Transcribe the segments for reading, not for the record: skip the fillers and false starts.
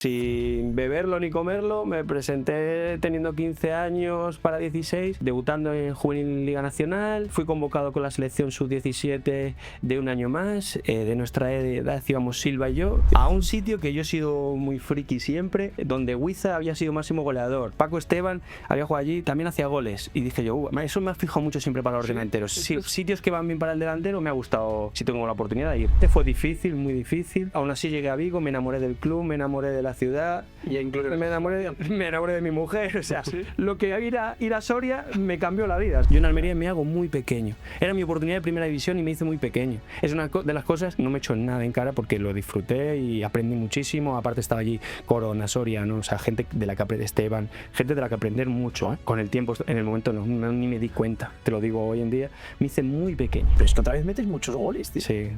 Sin beberlo ni comerlo, me presenté teniendo 15 años para 16, debutando en Juvenil Liga Nacional. Fui convocado con la selección sub-17 de un año más. De nuestra edad íbamos Silva y yo a un sitio que yo he sido muy friki siempre, donde Huiza había sido máximo goleador. Paco Esteban había jugado allí, también hacía goles. Y dije yo, eso me ha fijado mucho siempre para los delanteros. Sitios que van bien para el delantero me ha gustado si tengo la oportunidad de ir. Fue difícil, muy difícil. Aún así llegué a Vigo, me enamoré del club, me enamoré de la ciudad y incluso me enamoré de mi mujer, o sea, ¿sí? Lo que ir a Soria me cambió la vida. Yo en Almería me hago muy pequeño, era mi oportunidad de primera división y me hice muy pequeño. Es una de las cosas, no me echo nada en cara porque lo disfruté y aprendí muchísimo. Aparte estaba allí Corona, Soria, ¿no? O sea, gente de la que aprender, Esteban, gente de la que aprender mucho, ¿eh? Con el tiempo, en el momento ni me di cuenta, te lo digo hoy en día, me hice muy pequeño. Pero es que otra vez metes muchos goles, tío. Sí.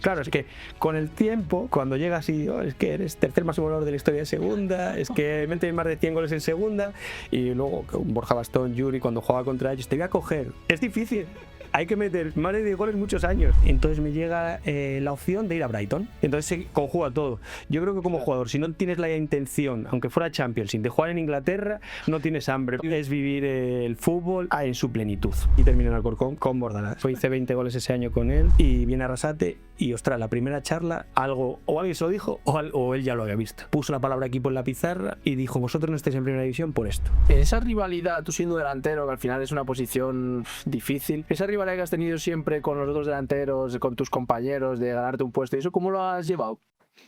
Claro, es que con el tiempo, cuando llegas y es que eres tercer máximo goleador de la historia de segunda, es que metes más de 100 goles en segunda, y luego Borja Bastón, Yuri, cuando jugaba contra ellos, te voy a coger. Es difícil. Hay que meter más de 10 goles muchos años. Entonces me llega la opción de ir a Brighton. Entonces se conjuga todo. Yo creo que como jugador, si no tienes la intención, aunque fuera Champions, de jugar en Inglaterra, no tienes hambre. Es vivir el fútbol en su plenitud. Y terminé en Alcorcón con Bordalás. Hice 20 goles ese año con él y viene Arrasate y, ostras, la primera charla, o alguien se lo dijo o él ya lo había visto. Puso la palabra equipo en la pizarra y dijo, vosotros no estáis en primera división por esto. Esa rivalidad, tú siendo delantero, que al final es una posición difícil, esa rivalidad que has tenido siempre con los otros delanteros, con tus compañeros, de ganarte un puesto, ¿y eso cómo lo has llevado?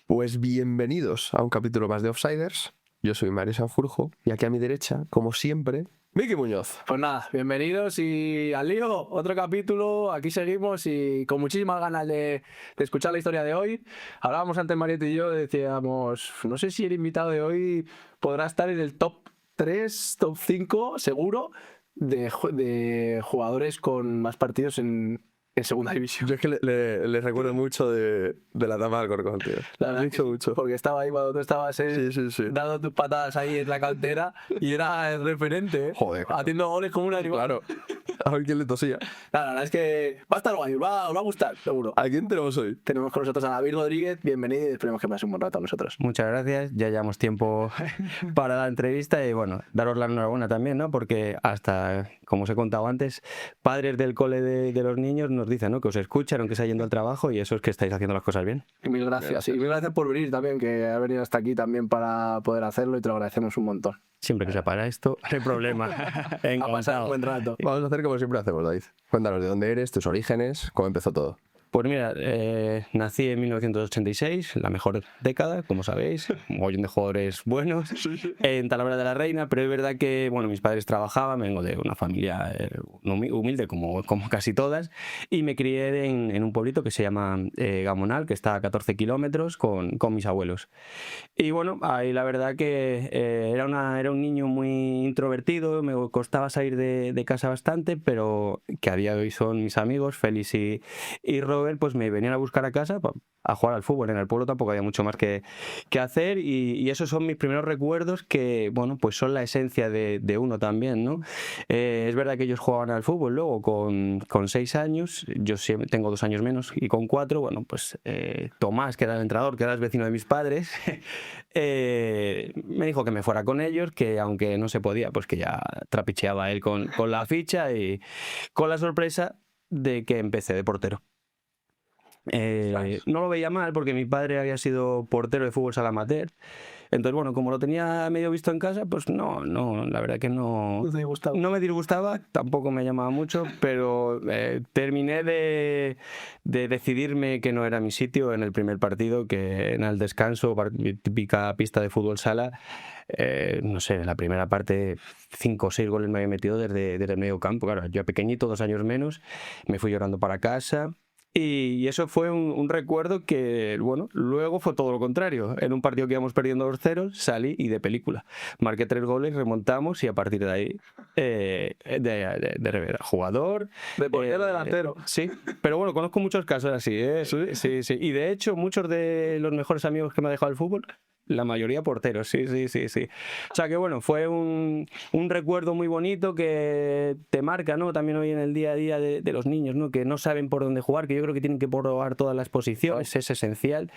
Pues bienvenidos a un capítulo más de Offsiders. Yo soy Mario Sanjurjo y aquí a mi derecha, como siempre, Miki Muñoz. Pues nada, bienvenidos y al lío, otro capítulo, aquí seguimos y con muchísimas ganas de escuchar la historia de hoy. Hablábamos antes Mariette y yo, decíamos, no sé si el invitado de hoy podrá estar en el top 3, top 5, seguro, de jugadores con más partidos en segunda división. Yo es que le recuerdo mucho de la dama del Alcorcón, tío. La verdad mucho. Porque estaba ahí cuando tú estabas dando tus patadas ahí en la cantera y era el referente, Joder. Haciendo goles como un animal. Claro. A ver quién le tosía. La verdad es que va a estar guay, os va a gustar, seguro. ¿A quién tenemos hoy? Tenemos con nosotros a David Rodríguez, bienvenido y esperemos que pase un buen rato a nosotros. Muchas gracias, ya llevamos tiempo para la entrevista y bueno, daros la enhorabuena también, ¿no? Porque hasta, como os he contado antes, padres del cole de los niños nos dicen, ¿no? Que os escuchan, aunque se yendo al trabajo y eso es que estáis haciendo las cosas bien. Y mil gracias. Y mil gracias por venir también, que has venido hasta aquí también para poder hacerlo y te lo agradecemos un montón. Siempre que sea para esto, no hay problema. A pasar un buen rato. Vamos a hacer como siempre hacemos, David. Cuéntanos de dónde eres, tus orígenes, cómo empezó todo. Pues mira, nací en 1986, la mejor década, como sabéis, un montón de jugadores buenos, en Talavera de la Reina, pero es verdad que, bueno, mis padres trabajaban, vengo de una familia humilde, como casi todas, y me crié en un pueblito que se llama Gamonal, que está a 14 kilómetros, con mis abuelos. Y bueno, ahí la verdad que era un niño muy introvertido, me costaba salir de casa bastante, pero que a día de hoy son mis amigos, Félix y Robert, pues me venían a buscar a casa a jugar al fútbol. En el pueblo tampoco había mucho más que hacer y esos son mis primeros recuerdos que, bueno, pues son la esencia de uno también, ¿no? Es verdad que ellos jugaban al fútbol luego con 6 años, yo siempre tengo 2 años menos y con 4, bueno, pues Tomás, que era el entrenador, que era el vecino de mis padres, me dijo que me fuera con ellos, que aunque no se podía, pues que ya trapicheaba él con la ficha y con la sorpresa de que empecé de portero. No lo veía mal porque mi padre había sido portero de fútbol sala amateur. Entonces, bueno, como lo tenía medio visto en casa, pues no, la verdad que no me disgustaba, tampoco me llamaba mucho, pero terminé de decidirme que no era mi sitio en el primer partido, que en el descanso, típica pista de fútbol sala, no sé, en la primera parte 5 o 6 goles me había metido desde el medio campo. Claro, yo pequeñito, 2 años menos, me fui llorando para casa. Y eso fue un recuerdo que, bueno, luego fue todo lo contrario. En un partido que íbamos perdiendo 2-0, salí y de película. Marqué 3 goles, remontamos y a partir de ahí, de jugador. De portero delantero. Sí, pero bueno, conozco muchos casos así, ¿eh? Sí. Y de hecho, muchos de los mejores amigos que me ha dejado el fútbol La mayoría porteros, sí. O sea que bueno, fue un recuerdo muy bonito que te marca, ¿no? También hoy en el día a día de los niños, ¿no? Que no saben por dónde jugar, que yo creo que tienen que probar todas las posiciones, es esencial.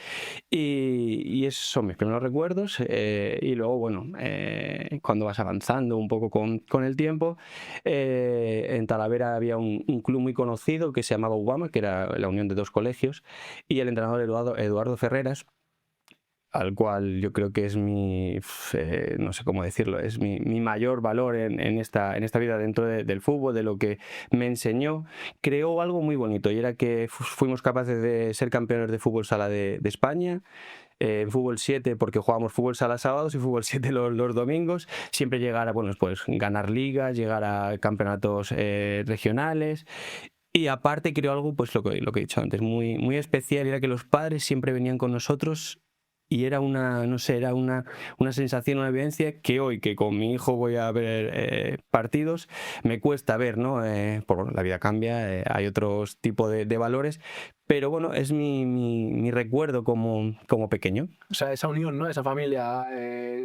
Y esos son mis primeros recuerdos. Y luego, bueno, cuando vas avanzando un poco con el tiempo, en Talavera había un club muy conocido que se llamaba UBAMA, que era la unión de dos colegios, y el entrenador Eduardo Ferreras, al cual yo creo que es no sé cómo decirlo, es mi mayor valor en esta vida dentro del fútbol, de lo que me enseñó. Creó algo muy bonito, y era que fuimos capaces de ser campeones de fútbol sala de España, en fútbol 7, porque jugábamos fútbol sala sábados y fútbol 7 los domingos, siempre llegar a, bueno, pues ganar ligas, llegar a campeonatos regionales. Y aparte creo algo, pues lo que he dicho antes, muy especial, era que los padres siempre venían con nosotros. Y era no sé, era una sensación, una vivencia que hoy, que con mi hijo voy a ver partidos, me cuesta ver, ¿no? La vida cambia, hay otros tipos de valores, pero bueno, es mi recuerdo como pequeño. O sea, esa unión, ¿no? Esa familia,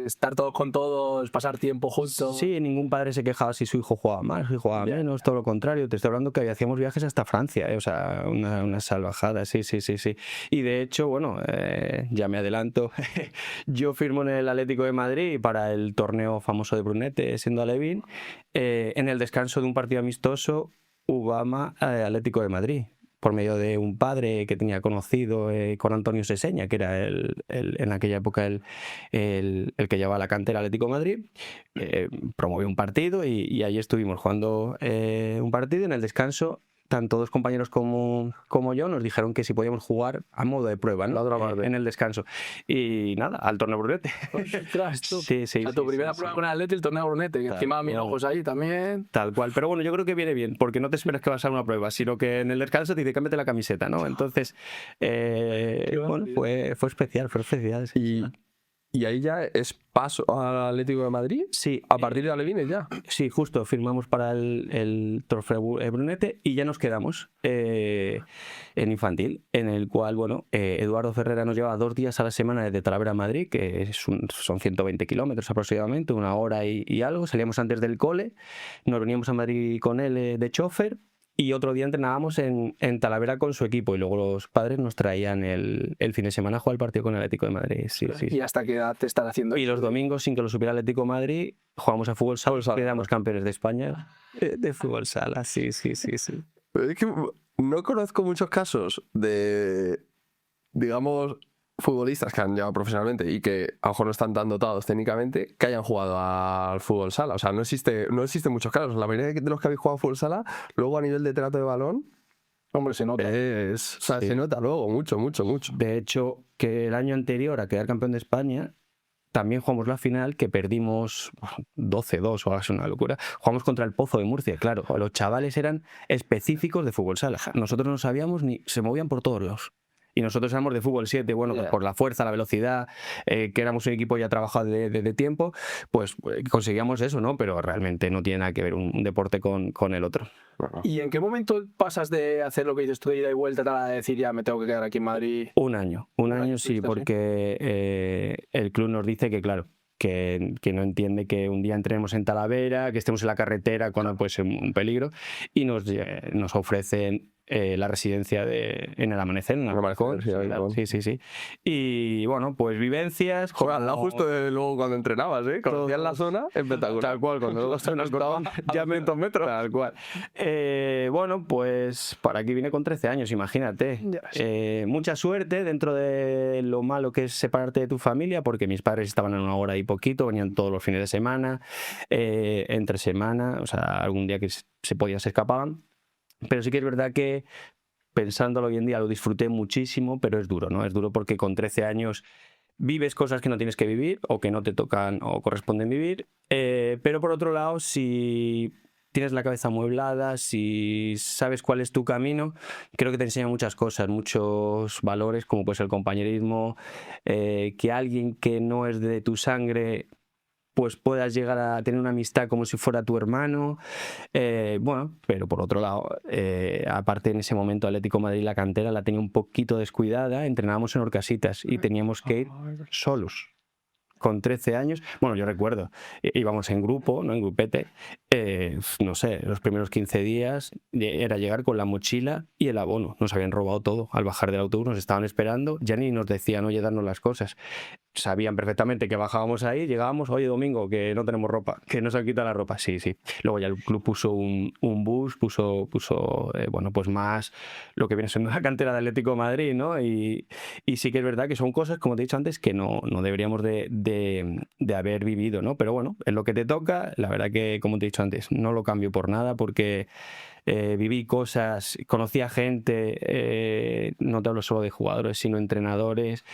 estar todos con todos, pasar tiempo juntos. Sí, ningún padre se quejaba si su hijo jugaba más, si jugaba menos, todo lo contrario. Te estoy hablando que hacíamos viajes hasta Francia, o sea, una salvajada, sí. Y de hecho, bueno, ya me adelanto, yo firmo en el Atlético de Madrid para el torneo famoso de Brunete, siendo alevín, en el descanso de un partido amistoso, UBAMA Atlético de Madrid, por medio de un padre que tenía conocido con Antonio Seseña, que era en aquella época el que llevaba la cantera Atlético de Madrid. Promovió un partido y ahí estuvimos jugando un partido. En el descanso, tanto dos compañeros como yo nos dijeron que si podíamos jugar a modo de prueba, ¿no? La otra parte. En el descanso. Y nada, al torneo Brunete. Ostras, tú. Sí. O sea, tu primera prueba con el Atleti, el torneo Brunete, que Claro. encima mis ojos ahí también. Tal cual, pero bueno, yo creo que viene bien, porque no te esperas que vas a una prueba, sino que en el descanso te dice cámbiate la camiseta, ¿no? Entonces, bueno, fue especial, sí. Y ahí ya es paso al Atlético de Madrid. Sí, A partir de Alevines ya. sí, justo, firmamos para el trofeo Brunete y ya nos quedamos en infantil, en el cual, bueno, Eduardo Ferrera nos lleva 2 días a la semana desde Talavera a Madrid, que son 120 kilómetros aproximadamente, 1 hora y algo. Salíamos antes del cole, nos veníamos a Madrid con él de chofer, y otro día entrenábamos en Talavera con su equipo, y luego los padres nos traían el fin de semana a jugar el partido con el Atlético de Madrid. Sí. ¿Y hasta qué edad te están haciendo? Y los domingos, sin que lo supiera el Atlético de Madrid, jugamos a fútbol sala, quedamos campeones de España de fútbol sala, sí. Pero es que no conozco muchos casos de, digamos, futbolistas que han llegado profesionalmente y que a lo mejor no están tan dotados técnicamente, que hayan jugado al fútbol sala. O sea, no existen muchos casos. La mayoría de los que habéis jugado al fútbol sala, luego a nivel de trato de balón, Hombre, se nota. se nota luego mucho. De hecho, que el año anterior a quedar campeón de España, también jugamos la final, que perdimos 12-2 o algo así, una locura. Jugamos contra el Pozo de Murcia, claro. Los chavales eran específicos de fútbol sala. Nosotros no sabíamos ni... Se movían por todos lados. Y nosotros éramos de fútbol 7, bueno, pues por la fuerza, la velocidad, que éramos un equipo ya trabajado de tiempo, pues conseguíamos eso, ¿no? Pero realmente no tiene nada que ver un deporte con el otro. ¿Y en qué momento pasas de hacer lo que dices tú de ida y vuelta a decir ya me tengo que quedar aquí en Madrid? Un año sí, porque el club nos dice que, claro, que no entiende que un día entremos en Talavera, que estemos en la carretera cuando puede ser un peligro, y nos ofrecen la residencia en el Amanecer, en el Balcón. Sí. Y bueno, pues vivencias. Joder, al lado justo de luego cuando entrenabas, ¿eh? Conocías la zona, espectacular. Tal cual, cuando luego nos cortaban ya 200 metros. Tal cual. Bueno, pues para aquí vine con 13 años, imagínate. Mucha suerte dentro de lo malo que es separarte de tu familia, porque mis padres estaban en 1 hora y poquito, venían todos los fines de semana, entre semana, o sea, algún día que se podía se escapaban. Pero sí que es verdad que, pensándolo hoy en día, lo disfruté muchísimo, pero es duro, ¿no? Es duro porque con 13 años vives cosas que no tienes que vivir o que no te tocan o corresponden vivir. Pero por otro lado, si tienes la cabeza amueblada, si sabes cuál es tu camino, creo que te enseña muchas cosas, muchos valores, como puede ser el compañerismo, que alguien que no es de tu sangre pues puedas llegar a tener una amistad como si fuera tu hermano. Bueno, pero por otro lado, aparte en ese momento Atlético de Madrid, la cantera la tenía un poquito descuidada, entrenábamos en Orcasitas y teníamos que ir solos. con 13 años, bueno, yo recuerdo, íbamos en grupo, ¿no? En grupete, no sé, los primeros 15 días era llegar con la mochila y el abono. Nos habían robado todo. Al bajar del autobús nos estaban esperando, ya ni nos decían, oye, darnos las cosas. Sabían perfectamente que bajábamos ahí, llegábamos, oye, domingo, que no tenemos ropa, que nos han quitado la ropa. Sí, sí. Luego ya el club puso un bus, puso bueno, pues más lo que viene siendo la cantera de Atlético de Madrid, ¿no? Y sí que es verdad que son cosas, como te he dicho antes, que no deberíamos de haber vivido, ¿no? Pero bueno, es lo que te toca. La verdad que, como te he dicho antes, no lo cambio por nada porque viví cosas, conocí a gente, no te hablo solo de jugadores, sino entrenadores,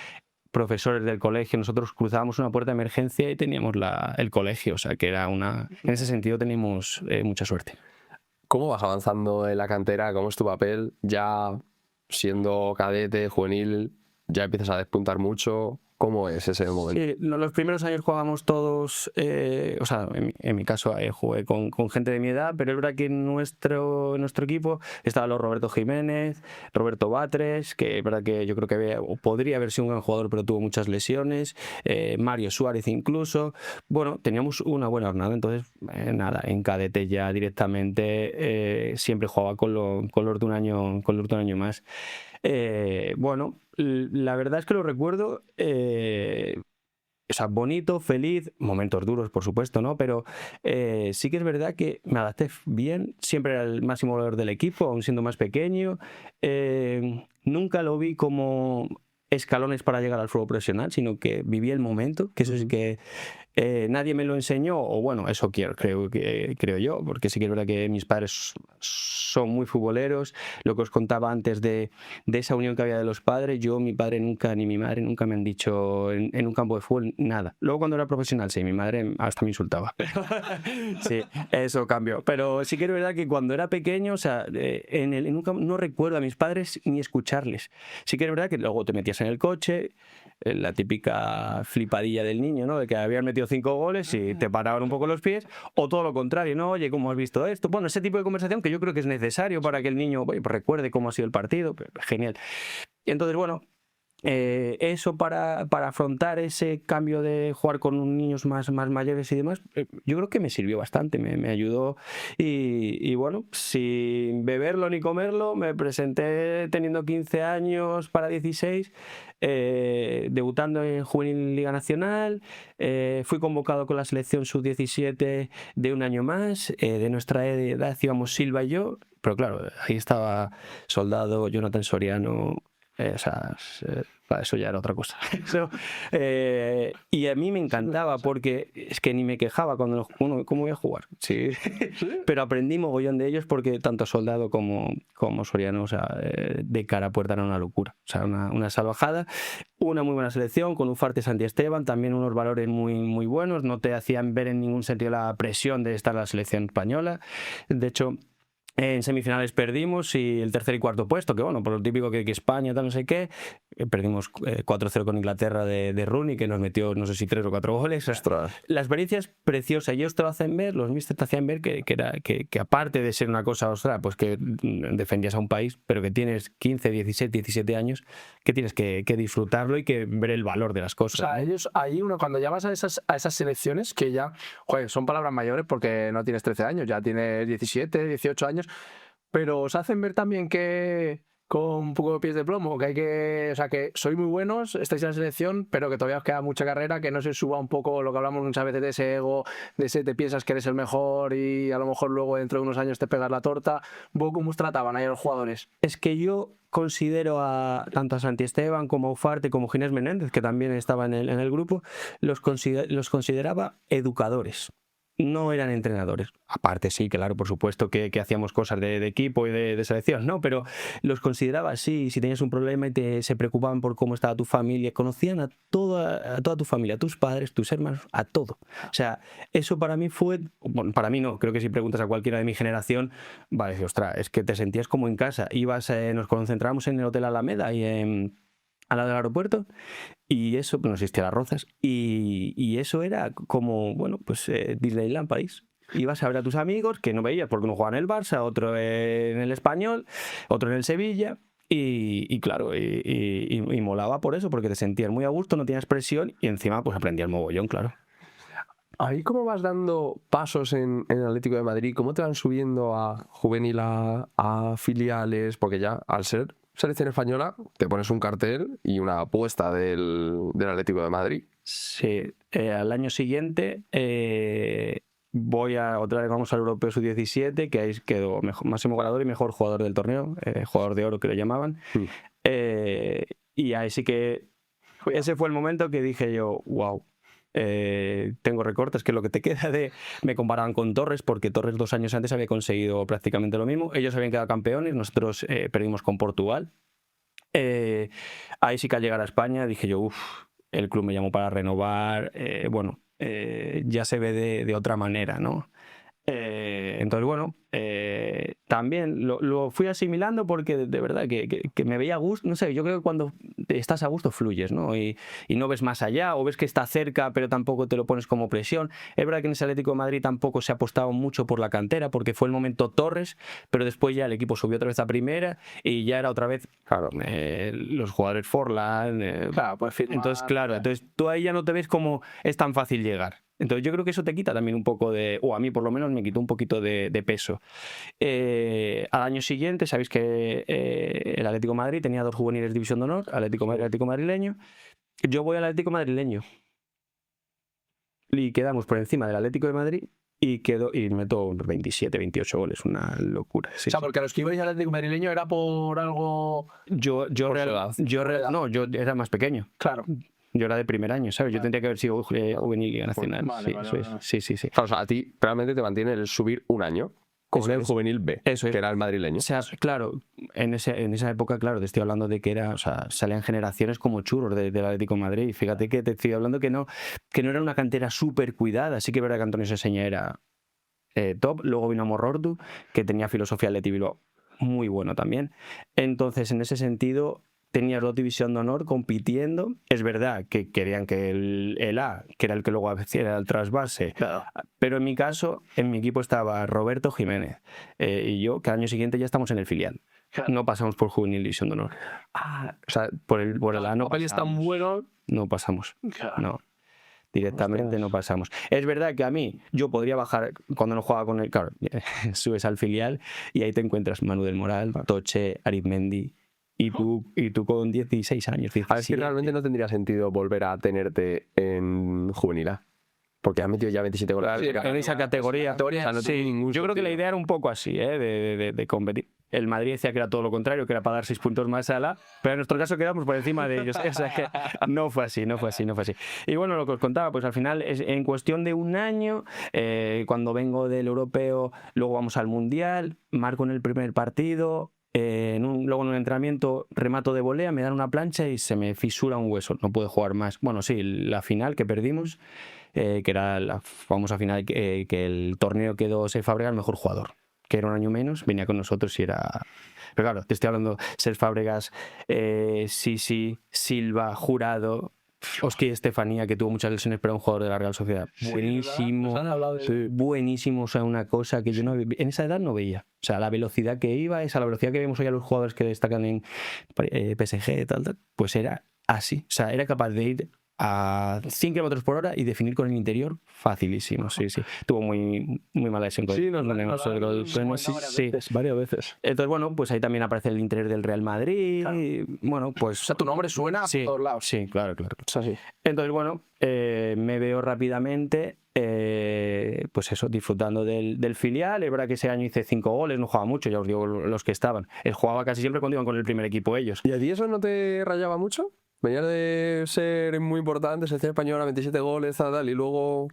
profesores del colegio. Nosotros cruzábamos una puerta de emergencia y teníamos el colegio, o sea que era en ese sentido teníamos mucha suerte. ¿Cómo vas avanzando en la cantera? ¿Cómo es tu papel? Ya siendo cadete, juvenil, ya empiezas a despuntar mucho. ¿Cómo es ese momento? Sí, los primeros años jugábamos todos, o sea, en mi caso jugué con gente de mi edad, pero es verdad que en nuestro equipo estaban los Roberto Jiménez, Roberto Batres, que es verdad que yo creo que podría haber sido un gran jugador, pero tuvo muchas lesiones, Mario Suárez incluso. Bueno, teníamos una buena jornada, entonces nada, en cadete ya directamente siempre jugaba con los de un año más. Bueno, la verdad es que lo recuerdo, o sea, bonito, feliz, momentos duros, por supuesto, ¿no? Pero sí que es verdad que me adapté bien, siempre era el máximo valor del equipo, aún siendo más pequeño. Nunca lo vi como escalones para llegar al fútbol profesional, sino que viví el momento, que eso sí que nadie me lo enseñó, o bueno, eso creo yo, porque sí que es verdad que mis padres son muy futboleros. Lo que os contaba antes de esa unión que había de los padres, mi padre nunca, ni mi madre nunca me han dicho en un campo de fútbol nada. Luego cuando era profesional, sí, mi madre hasta me insultaba. Sí, eso cambió. Pero sí que es verdad que cuando era pequeño, o sea, no recuerdo a mis padres ni escucharles. Sí que es verdad que luego te metías en el coche, la típica flipadilla del niño, ¿no? De que habían metido 5 goles y te paraban un poco los pies, o todo lo contrario, ¿no? Oye, ¿cómo has visto esto? Bueno, ese tipo de conversación que yo creo que es necesario para que el niño recuerde cómo ha sido el partido. Genial. Y entonces, bueno, eso para afrontar ese cambio de jugar con niños más mayores y demás, yo creo que me sirvió bastante, me ayudó y bueno, sin beberlo ni comerlo, me presenté teniendo 15 años para 16, debutando en Juvenil Liga Nacional, fui convocado con la selección sub-17 de un año más, de nuestra edad íbamos Silva y yo, pero claro, ahí estaba Soldado, Jonathan Soriano. O sea, eso ya era otra cosa. Y a mí me encantaba porque es que ni me quejaba cuando ¿cómo voy a jugar? Sí. Pero aprendí mogollón de ellos porque tanto Soldado como Soriano, o sea, de cara a puerta era una locura. O sea, una salvajada. Una muy buena selección con Ufarte, Santi Esteban, también unos valores muy, muy buenos. No te hacían ver en ningún sentido la presión de estar en la selección española. De hecho, en semifinales perdimos y el tercer y cuarto puesto, que bueno, por lo típico que España, tal no sé qué, perdimos 4-0 con Inglaterra de Rooney, que nos metió no sé si 3 o 4 goles. Ostras. La experiencia es preciosa y ellos te lo hacen ver, los míster te hacían ver que aparte de ser una cosa, ostras, pues que defendías a un país, pero que tienes 15, 17 años, que tienes que disfrutarlo y que ver el valor de las cosas. O sea, ellos, ahí cuando llamas a esas selecciones, que ya, joder, son palabras mayores porque no tienes 13 años, ya tienes 17, 18 años, pero os hacen ver también que con un poco de pies de plomo, o sea, que sois muy buenos, estáis en la selección, pero que todavía os queda mucha carrera, que no se suba un poco lo que hablamos muchas veces de ese ego, de ese te piensas que eres el mejor y a lo mejor luego dentro de unos años te pegas la torta. ¿Cómo os trataban ahí a los jugadores? Es que yo considero tanto a Santi Esteban como a Ufarte como Ginés Menéndez, que también estaba en el grupo, los consideraba educadores. No eran entrenadores. Aparte, sí, claro, por supuesto que hacíamos cosas de equipo y de selección, ¿no? Pero los consideraba así. Si tenías un problema y se preocupaban por cómo estaba tu familia, conocían a toda tu familia, a tus padres, tus hermanos, a todo. O sea, eso para mí fue... Bueno, para mí no. Creo que si preguntas a cualquiera de mi generación, va a decir, ostras, es que te sentías como en casa. Nos concentrábamos en el Hotel Alameda y al lado del aeropuerto, y eso, no existía las Rozas, y eso era como, bueno, pues Disneyland París. Ibas a ver a tus amigos que no veías porque uno jugaba en el Barça, otro en el Español, otro en el Sevilla, Y claro, y molaba por eso, porque te sentías muy a gusto, no tenías presión y encima pues aprendías mogollón, claro. ¿Ahí cómo vas dando pasos en el Atlético de Madrid? ¿Cómo te van subiendo a juvenil, a filiales? Porque ya al ser selección española te pones un cartel y una apuesta del Atlético de Madrid. Sí, al año siguiente otra vez vamos al Europeo Sub-17, que ahí quedó máximo goleador y mejor jugador del torneo, jugador de oro que lo llamaban. Y ahí sí que ese fue el momento que dije yo, wow. Tengo recortes, que es lo que te queda de... Me comparaban con Torres, porque Torres 2 años antes había conseguido prácticamente lo mismo. Ellos habían quedado campeones, nosotros perdimos con Portugal. Ahí sí que al llegar a España dije yo, el club me llamó para renovar, ya se ve de otra manera, ¿no? Entonces, bueno, también lo fui asimilando porque de verdad que me veía a gusto. No sé, yo creo que cuando estás a gusto fluyes, ¿no? Y no ves más allá, o ves que está cerca, pero tampoco te lo pones como presión. Es verdad que en ese Atlético de Madrid tampoco se ha apostado mucho por la cantera, porque fue el momento Torres, pero después ya el equipo subió otra vez a primera y ya era otra vez, claro, los jugadores Forlán. Claro, pues firmar, entonces, claro, entonces tú ahí ya no te ves como es tan fácil llegar. Entonces yo creo que eso te quita también un poco o a mí por lo menos me quitó un poquito de peso. Al año siguiente, sabéis que el Atlético de Madrid tenía 2 juveniles de División de Honor, Atlético Madrileño. Yo voy al Atlético Madrileño y quedamos por encima del Atlético de Madrid y meto 27, 28 goles, una locura. Sí, o sea, porque a los que ibais al Atlético Madrileño era por algo... Yo era más pequeño. Claro. Yo era de primer año, ¿sabes? Yo tendría que haber sido juvenil Liga Nacional. Vale. Sí. Claro, o sea, a ti realmente te mantiene el subir un año con el juvenil B, que era el madrileño. O sea, claro, en esa época, claro, te estoy hablando de que salían generaciones como churros del Atlético de Madrid. Fíjate que te estoy hablando que no era una cantera súper cuidada. Sí que es verdad que Antonio Seseña era top. Luego vino Morordu, que tenía filosofía Athletic Bilbao muy bueno también. Entonces, en ese sentido, tenías 2 División de Honor compitiendo. Es verdad que querían que el A, que era el que luego hacía el trasvase, Claro. pero en mi caso, en mi equipo estaba Roberto Jiménez y yo, que al año siguiente ya estamos en el filial. Claro. No pasamos por Juvenil División de Honor. O sea, por el A no pasamos. Es tan bueno. No pasamos. Claro. No. Directamente no pasamos. Es verdad que a mí, yo podría bajar cuando no jugaba con él. Claro, subes al filial y ahí te encuentras Manu del Moral, Toche, Arizmendi. Y tú con 16 años, 17. A ver, es que realmente no tendría sentido volver a tenerte en juvenil A, porque has metido ya 27 goles. Sí, en esa categoría. O sea, no tiene ningún yo creo que la sentido. idea era un poco así, de competir. El Madrid decía que era todo lo contrario, que era para dar 6 puntos más a la, pero en nuestro caso quedamos por encima de ellos. O sea, que no fue así. Y bueno, lo que os contaba, pues al final, en cuestión de un año, cuando vengo del europeo, luego vamos al mundial, marco en el primer partido. Luego en un entrenamiento remato de volea, me dan una plancha y se me fisura un hueso, no puedo jugar más. Bueno, sí, la final que perdimos, que era la famosa final que el torneo quedó Cesc Fàbregas el mejor jugador, que era un año menos, venía con nosotros y era... Pero claro, te estoy hablando Cesc Fàbregas, Sisi, Silva, Jurado, Oski Estefanía, que tuvo muchas lesiones, pero era un jugador de la Real Sociedad. Buenísimo. Buenísimo, o sea, una cosa que yo en esa edad no veía. O sea, la velocidad que iba, a la velocidad que vemos hoy a los jugadores que destacan en PSG, tal, pues era así. O sea, era capaz de ir a 100 km/h y definir con el interior facilísimo. Sí. Tuvo muy mala lesión. Sí, varias veces. Entonces, bueno, pues ahí también aparece el interior del Real Madrid. Claro. Y, bueno, pues... O sea, tu nombre suena por todos lados. Sí, claro. O sea, sí. Entonces, bueno, me veo rápidamente, pues eso, disfrutando del filial. Es verdad que ese año hice 5 goles, no jugaba mucho, ya os digo los que estaban. Jugaba casi siempre cuando iban con el primer equipo ellos. ¿Y a ti eso no te rayaba mucho? Venías de ser muy importante, selección española, 27 goles, tal, y luego...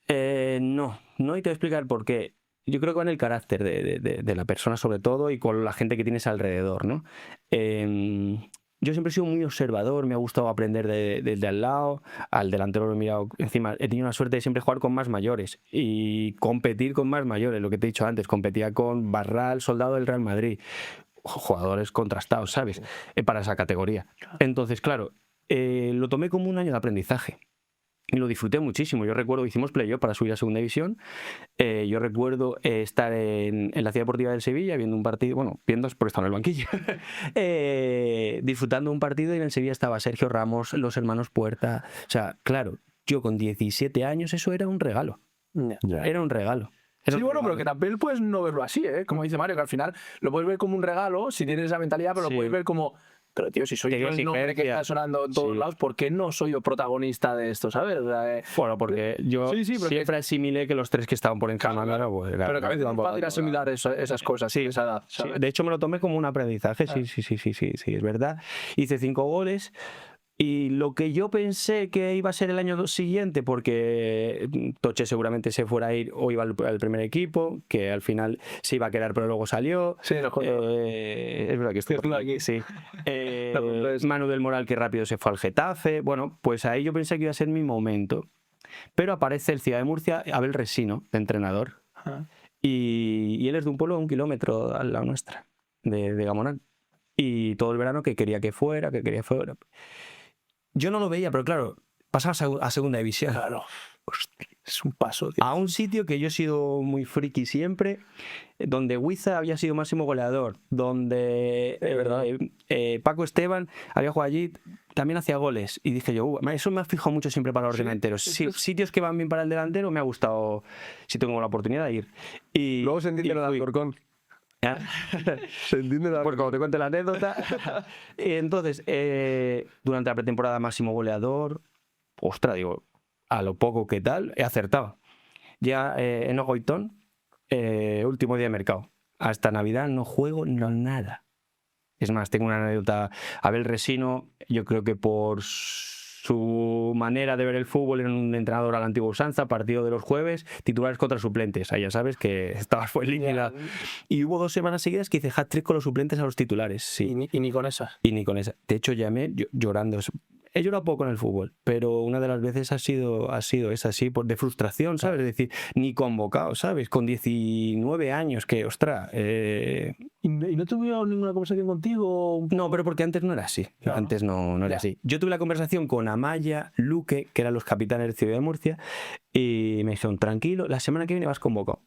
No, y te voy a explicar por qué. Yo creo que con el carácter de la persona sobre todo y con la gente que tienes alrededor, ¿no? Yo siempre he sido muy observador, me ha gustado aprender desde al lado, al delantero lo he mirado, encima he tenido la suerte de siempre jugar con más mayores y competir con más mayores, lo que te he dicho antes, competía con Barral, Soldado del Real Madrid, jugadores contrastados, ¿sabes? Para esa categoría. Entonces, claro, lo tomé como un año de aprendizaje. y lo disfruté muchísimo. Yo recuerdo que hicimos playoff para subir a segunda división. Yo recuerdo estar en la Ciudad Deportiva del Sevilla viendo un partido, bueno, viendo porque estaba en el banquillo, disfrutando un partido, y en el Sevilla estaba Sergio Ramos, los hermanos Puerta. O sea, claro, yo con 17 años eso era un regalo. Era un regalo. Sí, bueno, pero que también puedes no verlo así, ¿eh? Como dice Mario, que al final lo puedes ver como un regalo si tienes esa mentalidad, pero lo puedes ver como... Pero tío, si soy yo el nombre que está sonando en todos lados, ¿por qué no soy yo protagonista de esto, sabes? O sea, bueno, porque yo siempre asimilé que los tres que estaban por encima... Claro. Pero que a veces es fácil asimilar esas cosas, sí, esa edad. Sí. De hecho, me lo tomé como un aprendizaje, sí, es verdad. Hice 5 goles. Y lo que yo pensé que iba a ser el año siguiente, porque Toche seguramente se fuera a ir o iba al primer equipo, que al final se iba a quedar pero luego salió. Sí, es verdad que estoy aquí. Sí. Manu del Moral, que rápido se fue al Getafe. Bueno, pues ahí yo pensé que iba a ser mi momento. Pero aparece el Ciudad de Murcia, Abel Resino, de entrenador. Y él es de un pueblo a 1 kilómetro al lado nuestra, de Gamonal. Y todo el verano que quería que fuera. Yo no lo veía, pero claro, pasabas a segunda división. Claro. Hostia, es un paso, tío. A un sitio que yo he sido muy friki siempre, donde Huiza había sido máximo goleador, donde Paco Esteban había jugado allí, también hacía goles. Y dije yo, eso me ha fijado mucho siempre para los delanteros. Sí, sitios que van bien para el delantero me ha gustado, si tengo la oportunidad de ir. Y luego se entiende lo de Alcorcón. Se entiende pues como te cuento la anécdota. Entonces, durante la pretemporada máximo goleador, ostras, digo, a lo poco que tal, he acertado. Ya en Ogoitón, último día de mercado. Hasta Navidad no juego nada. Es más, tengo una anécdota. Abel Resino, yo creo que por su manera de ver el fútbol, era un entrenador a la antigua usanza, partido de los jueves, titulares contra suplentes. Ahí ya sabes que fue línea. Y hubo 2 semanas seguidas que hice hat-trick con los suplentes a los titulares. Sí. Y ni con esa. Y ni con esa. De hecho, llamé llorando. He llorado poco en el fútbol, pero una de las veces ha sido es así, de frustración, ¿sabes? Es decir, ni convocado, ¿sabes? Con 19 años, que, ostras... ¿Y no tuve ninguna conversación contigo? No, pero porque antes no era así. Claro. Antes no era así. Yo tuve la conversación con Amaya, Luque, que eran los capitanes de Ciudad de Murcia, y me dijeron, tranquilo, la semana que viene vas convocado.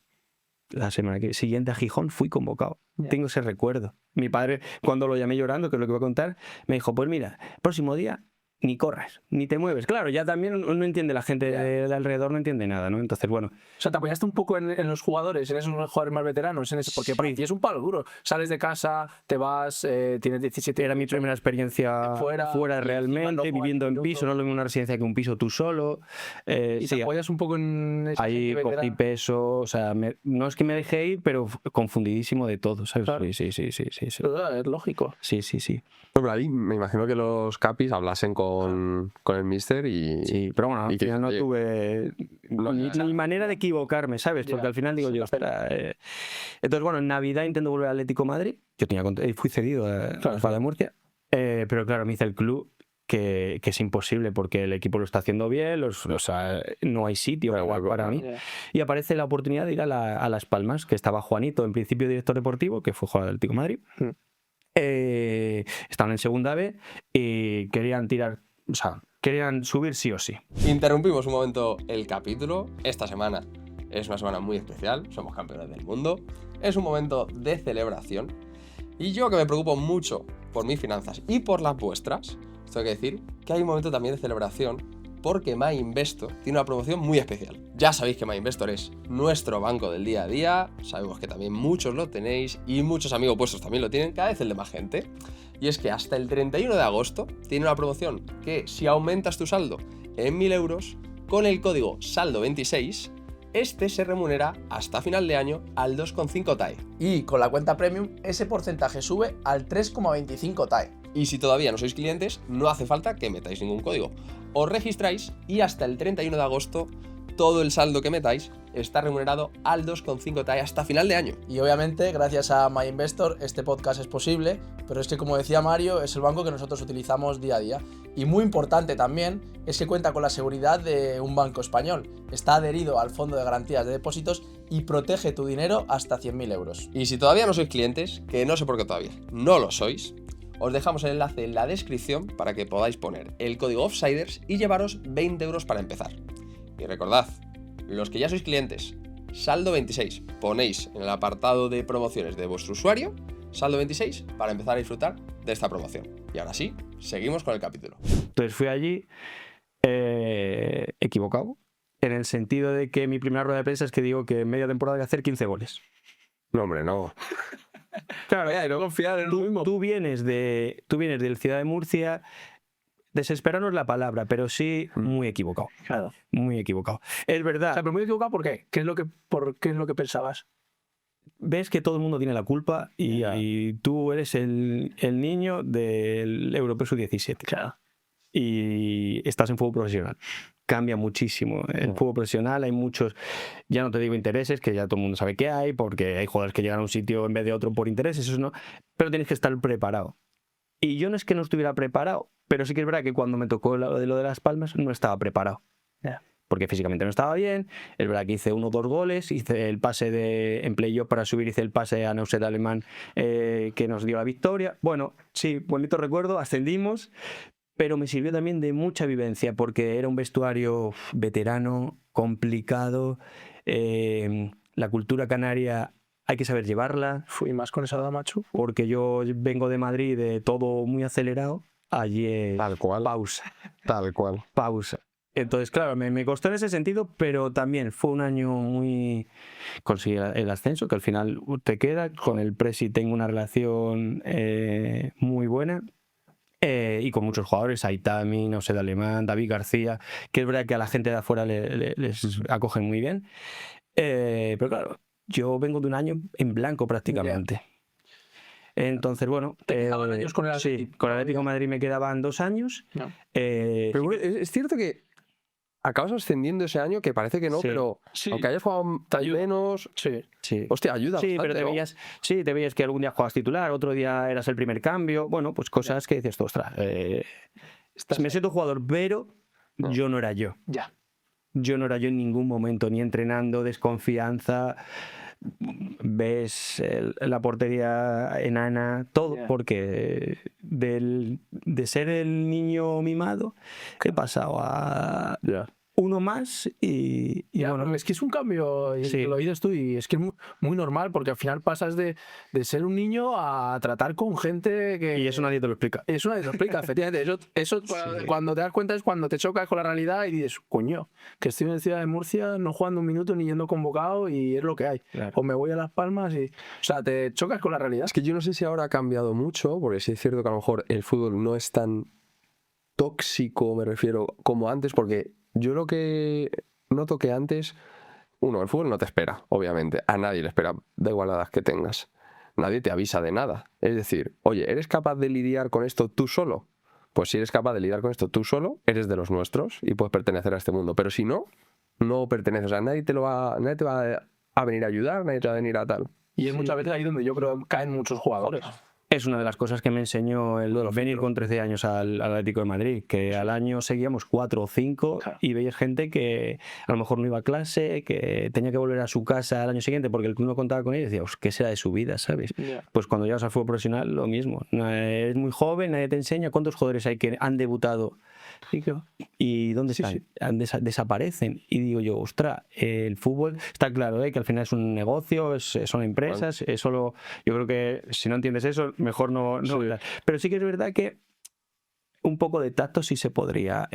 La semana siguiente a Gijón fui convocado. Tengo ese recuerdo. Mi padre, cuando lo llamé llorando, que es lo que voy a contar, me dijo, pues mira, próximo día... ni corras, ni te mueves. Claro, ya también no entiende la gente de alrededor, no entiende nada, ¿no? Entonces, bueno. O sea, te apoyaste un poco en los jugadores, en esos jugadores más veteranos, porque para ti es un palo duro. Sales de casa, te vas, tienes 17. Era mi primera experiencia fuera realmente, viviendo en piso, no es lo mismo una residencia que un piso tú solo. Y te apoyas un poco en... Ahí cogí peso, o sea, no es que me dejé ir, pero confundidísimo de todo, ¿sabes? Claro. Sí. Es lógico. Sí. Bueno, ahí me imagino que los capis hablasen con el míster y... Sí, pero bueno, al final no tuve ni manera de equivocarme, ¿sabes? Porque al final digo yo, entonces, bueno, en Navidad intento volver al Atlético de Madrid. Yo fui cedido a la Murcia, pero claro, me dice el club que es imposible porque el equipo lo está haciendo bien, o sea, no hay sitio para mí. Y aparece la oportunidad de ir a Las Palmas, que estaba Juanito, en principio director deportivo, que fue jugador del Atlético de Madrid. Estaban en segunda B y querían subir sí o sí. Interrumpimos un momento el capítulo. Esta semana es una semana muy especial, somos campeones del mundo, es un momento de celebración y yo, que me preocupo mucho por mis finanzas y por las vuestras, tengo que decir que hay un momento también de celebración porque MyInvestor tiene una promoción muy especial. Ya sabéis que MyInvestor es nuestro banco del día a día, sabemos que también muchos lo tenéis y muchos amigos vuestros también lo tienen, cada vez el de más gente. Y es que hasta el 31 de agosto tiene una promoción que si aumentas tu saldo en 1.000 euros, con el código SALDO26, este se remunera hasta final de año al 2,5 TAE. Y con la cuenta Premium, ese porcentaje sube al 3,25 TAE. Y si todavía no sois clientes, no hace falta que metáis ningún código. Os registráis y hasta el 31 de agosto todo el saldo que metáis está remunerado al 2,5 TAE hasta final de año. Y obviamente, gracias a MyInvestor, este podcast es posible, pero es que, como decía Mario, es el banco que nosotros utilizamos día a día. Y muy importante también es que cuenta con la seguridad de un banco español. Está adherido al Fondo de Garantías de Depósitos y protege tu dinero hasta 100.000 euros. Y si todavía no sois clientes, que no sé por qué todavía no lo sois, Os dejamos el enlace en la descripción para que podáis poner el código OFFSIDERS y llevaros 20 euros para empezar. Y recordad, los que ya sois clientes, saldo 26, ponéis en el apartado de promociones de vuestro usuario saldo 26 para empezar a disfrutar de esta promoción. Y ahora sí, seguimos con el capítulo. Entonces fui allí equivocado, en el sentido de que mi primera rueda de prensa es que digo que en media temporada voy a hacer 15 goles. No, hombre, no. Claro, ya, y no confiar en lo mismo. Tú vienes del Ciudad de Murcia, desesperado no es la palabra, pero sí muy equivocado. Claro. Muy equivocado. Es verdad. O sea, pero muy equivocado, ¿por qué? ¿Por qué es lo que pensabas? Ves que todo el mundo tiene la culpa y tú eres el niño del Europeo Sub-17. Claro. Y estás en fútbol profesional. Cambia muchísimo. En fútbol profesional hay muchos, ya no te digo intereses, que ya todo el mundo sabe que hay, porque hay jugadores que llegan a un sitio en vez de otro por intereses, eso no, pero tienes que estar preparado. Y yo no es que no estuviera preparado, pero sí que es verdad que cuando me tocó lo de Las Palmas no estaba preparado. Yeah. Porque físicamente no estaba bien. Es verdad que hice 1 o 2 goles, hice el pase en playoff para subir, hice el pase a Neustadt Alemán que nos dio la victoria. Bueno, sí, bonito recuerdo, ascendimos, pero me sirvió también de mucha vivencia porque era un vestuario veterano, complicado. La cultura canaria hay que saber llevarla. Fui más con esa edad, macho. Porque yo vengo de Madrid de todo muy acelerado. Allí es Tal cual. pausa. Tal cual. Pausa. Entonces, claro, me costó en ese sentido, pero también fue un año muy... Conseguí el ascenso, que al final te queda. Con el Presi tengo una relación muy buena. Y con muchos jugadores, Aitami, Neustadt Alemán, David García, que es verdad que a la gente de afuera les acogen muy bien. Pero claro, yo vengo de un año en blanco prácticamente. Entonces, bueno... ¿Te quedaban años con el Atlético? Sí, con el Atlético de Madrid me quedaban 2 años. No. Pero bueno, es cierto que acabas ascendiendo ese año, que parece que no, Sí. pero Sí. aunque hayas jugado menos, Sí. hostia, ayuda Sí, bastante, pero ¿no? te veías que algún día jugabas titular, otro día eras el primer cambio. Bueno, pues cosas que dices, ostras, me siento jugador, pero No. yo no era yo. Ya. Yo no era yo en ningún momento, ni entrenando, desconfianza. Ves la portería enana, todo, Yeah. porque de ser el niño mimado he pasado a uno más y Ya, bueno, es que es un cambio, y Sí. lo oídes tú, y es que es muy normal, porque al final pasas de ser un niño a tratar con gente que... y eso nadie te lo explica. Eso nadie te lo explica, efectivamente. Eso cuando te das cuenta es cuando te chocas con la realidad y dices, coño, que estoy en la ciudad de Murcia no jugando un minuto ni yendo convocado y es lo que hay. Claro. O me voy a Las Palmas y... O sea, te chocas con la realidad. Es que yo no sé si ahora ha cambiado mucho, porque sí es cierto que a lo mejor el fútbol no es tan tóxico, me refiero, como antes, porque yo lo que noto que antes, el fútbol no te espera, obviamente, a nadie le espera, da igual la edad que tengas, nadie te avisa de nada, es decir, oye, ¿eres capaz de lidiar con esto tú solo? Pues si eres capaz de lidiar con esto tú solo, eres de los nuestros y puedes pertenecer a este mundo, pero si no, no perteneces, o sea, nadie te va a venir a ayudar, nadie te va a venir a tal. Y es muchas veces ahí donde yo creo que caen muchos jugadores. Es una de las cosas que me enseñó el venir con 13 años al Atlético de Madrid, que al año seguíamos 4 o 5 Claro. y veías gente que a lo mejor no iba a clase, que tenía que volver a su casa al año siguiente porque el club no contaba con él y decía, ¿qué será de su vida? ¿Sabes? Ya. Pues cuando llegas al fútbol profesional, lo mismo. Eres muy joven, nadie te enseña. ¿Cuántos jugadores hay que han debutado? ¿Y dónde Sí, están? Desaparecen. Y digo yo, ostras, el fútbol está claro, que al final es un negocio, son empresas, yo creo que si no entiendes eso, mejor no. Pero sí que es verdad que un poco de tacto sí se podría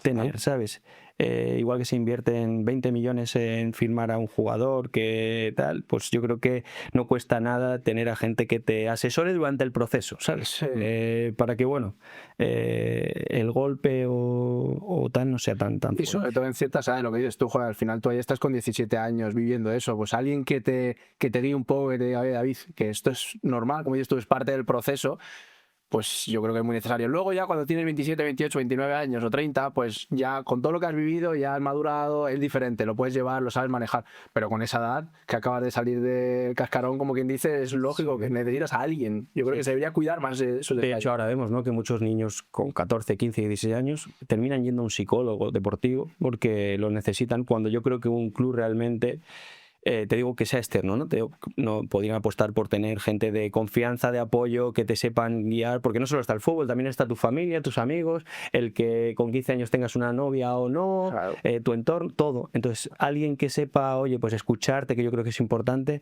tener, ¿sabes? Igual que se invierten 20 millones en firmar a un jugador que tal, pues yo creo que no cuesta nada tener a gente que te asesore durante el proceso, ¿sabes? Sí. Para que, bueno, el golpe o tal no sea tan Y fuerte. sobre todo en ciertas edades, lo que dices tú, joder, al final tú ahí estás con 17 años viviendo eso, pues alguien que te guíe un poco, que te diga, oye, David, que esto es normal, como dices tú, es parte del proceso, pues yo creo que es muy necesario. Luego ya cuando tienes 27, 28, 29 años o 30, pues ya con todo lo que has vivido, ya has madurado, es diferente, lo puedes llevar, lo sabes manejar, pero con esa edad que acabas de salir del cascarón, como quien dice, es lógico que necesitas a alguien. Yo creo que se debería cuidar más de esos De detalles. hecho, ahora vemos, ¿no?, que muchos niños con 14, 15 y 16 años terminan yendo a un psicólogo deportivo porque lo necesitan, cuando yo creo que un club realmente te digo que sea externo, ¿no? No podrían apostar por tener gente de confianza, de apoyo, que te sepan guiar, porque no solo está el fútbol, también está tu familia, tus amigos, el que con 15 años tengas una novia o no, Claro. tu entorno, todo. Entonces, alguien que sepa, oye, pues escucharte, que yo creo que es importante,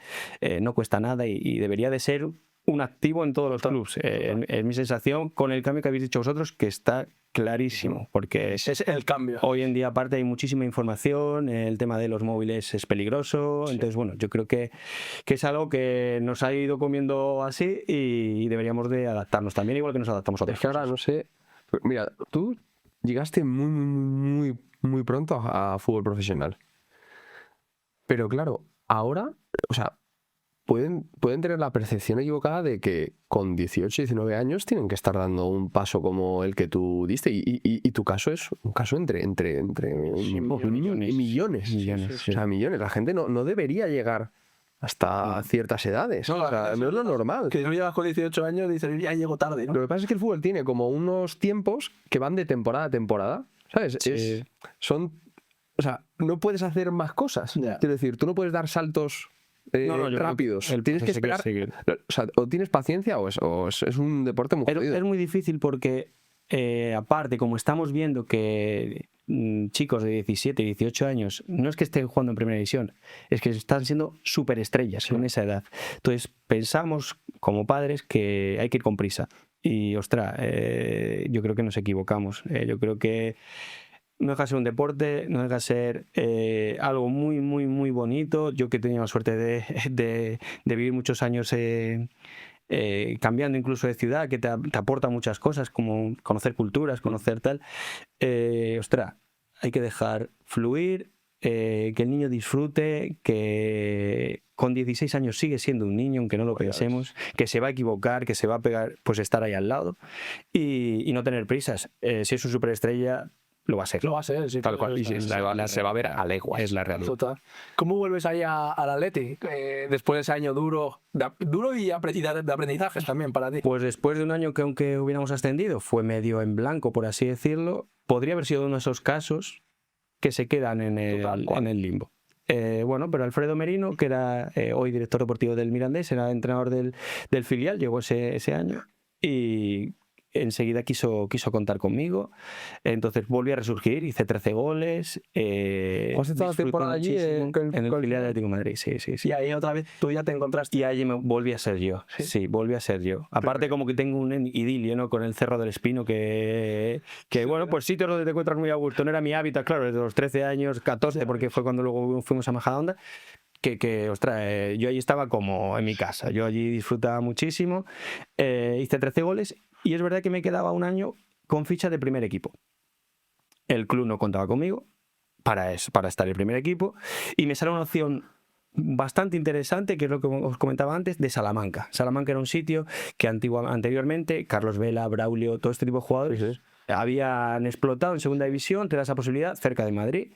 no cuesta nada y debería de ser un activo en todos los clubes. Es mi sensación, con el cambio que habéis dicho vosotros, que está clarísimo, porque Es el cambio. hoy en día aparte hay muchísima información, el tema de los móviles es peligroso, entonces bueno, yo creo que es algo que nos ha ido comiendo así y deberíamos de adaptarnos también, igual que nos adaptamos a otras Es que ahora no sé. Mira, tú llegaste muy pronto a fútbol profesional. Pero claro, ahora, o sea, pueden tener la percepción equivocada de que con 18, 19 años tienen que estar dando un paso como el que tú diste. Y tu caso es un caso entre millones. O sea, millones. La gente no debería llegar hasta ciertas edades. No, O sea, no es lo normal. Que no llegas con 18 años y dices, ya llego tarde, ¿no? Lo que pasa es que el fútbol tiene como unos tiempos que van de temporada a temporada, ¿sabes? Sí. O sea, no puedes hacer más cosas. Ya. Quiero decir, tú no puedes dar saltos yo- rápidos. el Tienes que proceso hay que esperar. O sea, o tienes paciencia o es un deporte muy jodido. Es muy difícil porque, aparte, como estamos viendo que chicos de 17, 18 años, no es que estén jugando en primera división, es que están siendo superestrellas en esa edad. Entonces, pensamos como padres que hay que ir con prisa. Y, ostras, yo creo que nos equivocamos. Yo creo que no deja de ser un deporte, no deja de ser algo muy bonito. Yo que he tenido la suerte de vivir muchos años cambiando incluso de ciudad, que te aporta muchas cosas, como conocer culturas, conocer tal. Ostras, hay que dejar fluir, que el niño disfrute, que con 16 años sigue siendo un niño, aunque no lo pensemos, que se va a equivocar, que se va a pegar, pues estar ahí al lado y no tener prisas. Si es un superestrella, lo va a ser. Lo va a ser, sí. Tal cual. Y se va a ver a leguas. Es la realidad. Total. ¿Cómo vuelves ahí al Atleti después de ese año duro y de aprendizajes también para ti? Pues después de un año que aunque hubiéramos ascendido, fue medio en blanco, por así decirlo, podría haber sido uno de esos casos que se quedan en el limbo. Bueno, pero Alfredo Merino, que era hoy director deportivo del Mirandés, era entrenador del filial, llegó ese año y enseguida quiso contar conmigo. Entonces volví a resurgir, hice 13 goles. ¿Has estado la temporada allí en el filial de Atlético de Madrid? Sí. Y ahí otra vez tú ya te encontraste. Y allí volví a ser yo. Sí, volví a ser yo. Aparte, como que tengo un idilio, ¿no? Con el Cerro del Espino, que bueno, pues sitios donde te encuentras muy a gusto. No era mi hábitat, claro, desde los 13 años, 14, porque fue cuando luego fuimos a Majadahonda. Ostras, yo allí estaba como en mi casa. Yo allí disfrutaba muchísimo. Hice 13 goles y es verdad que me quedaba un año con ficha de primer equipo. El club no contaba conmigo para estar en el primer equipo y me sale una opción bastante interesante, que es lo que os comentaba antes, de Salamanca. Salamanca era un sitio que anteriormente Carlos Vela, Braulio, todo este tipo de jugadores habían explotado en segunda división, te da esa posibilidad cerca de Madrid.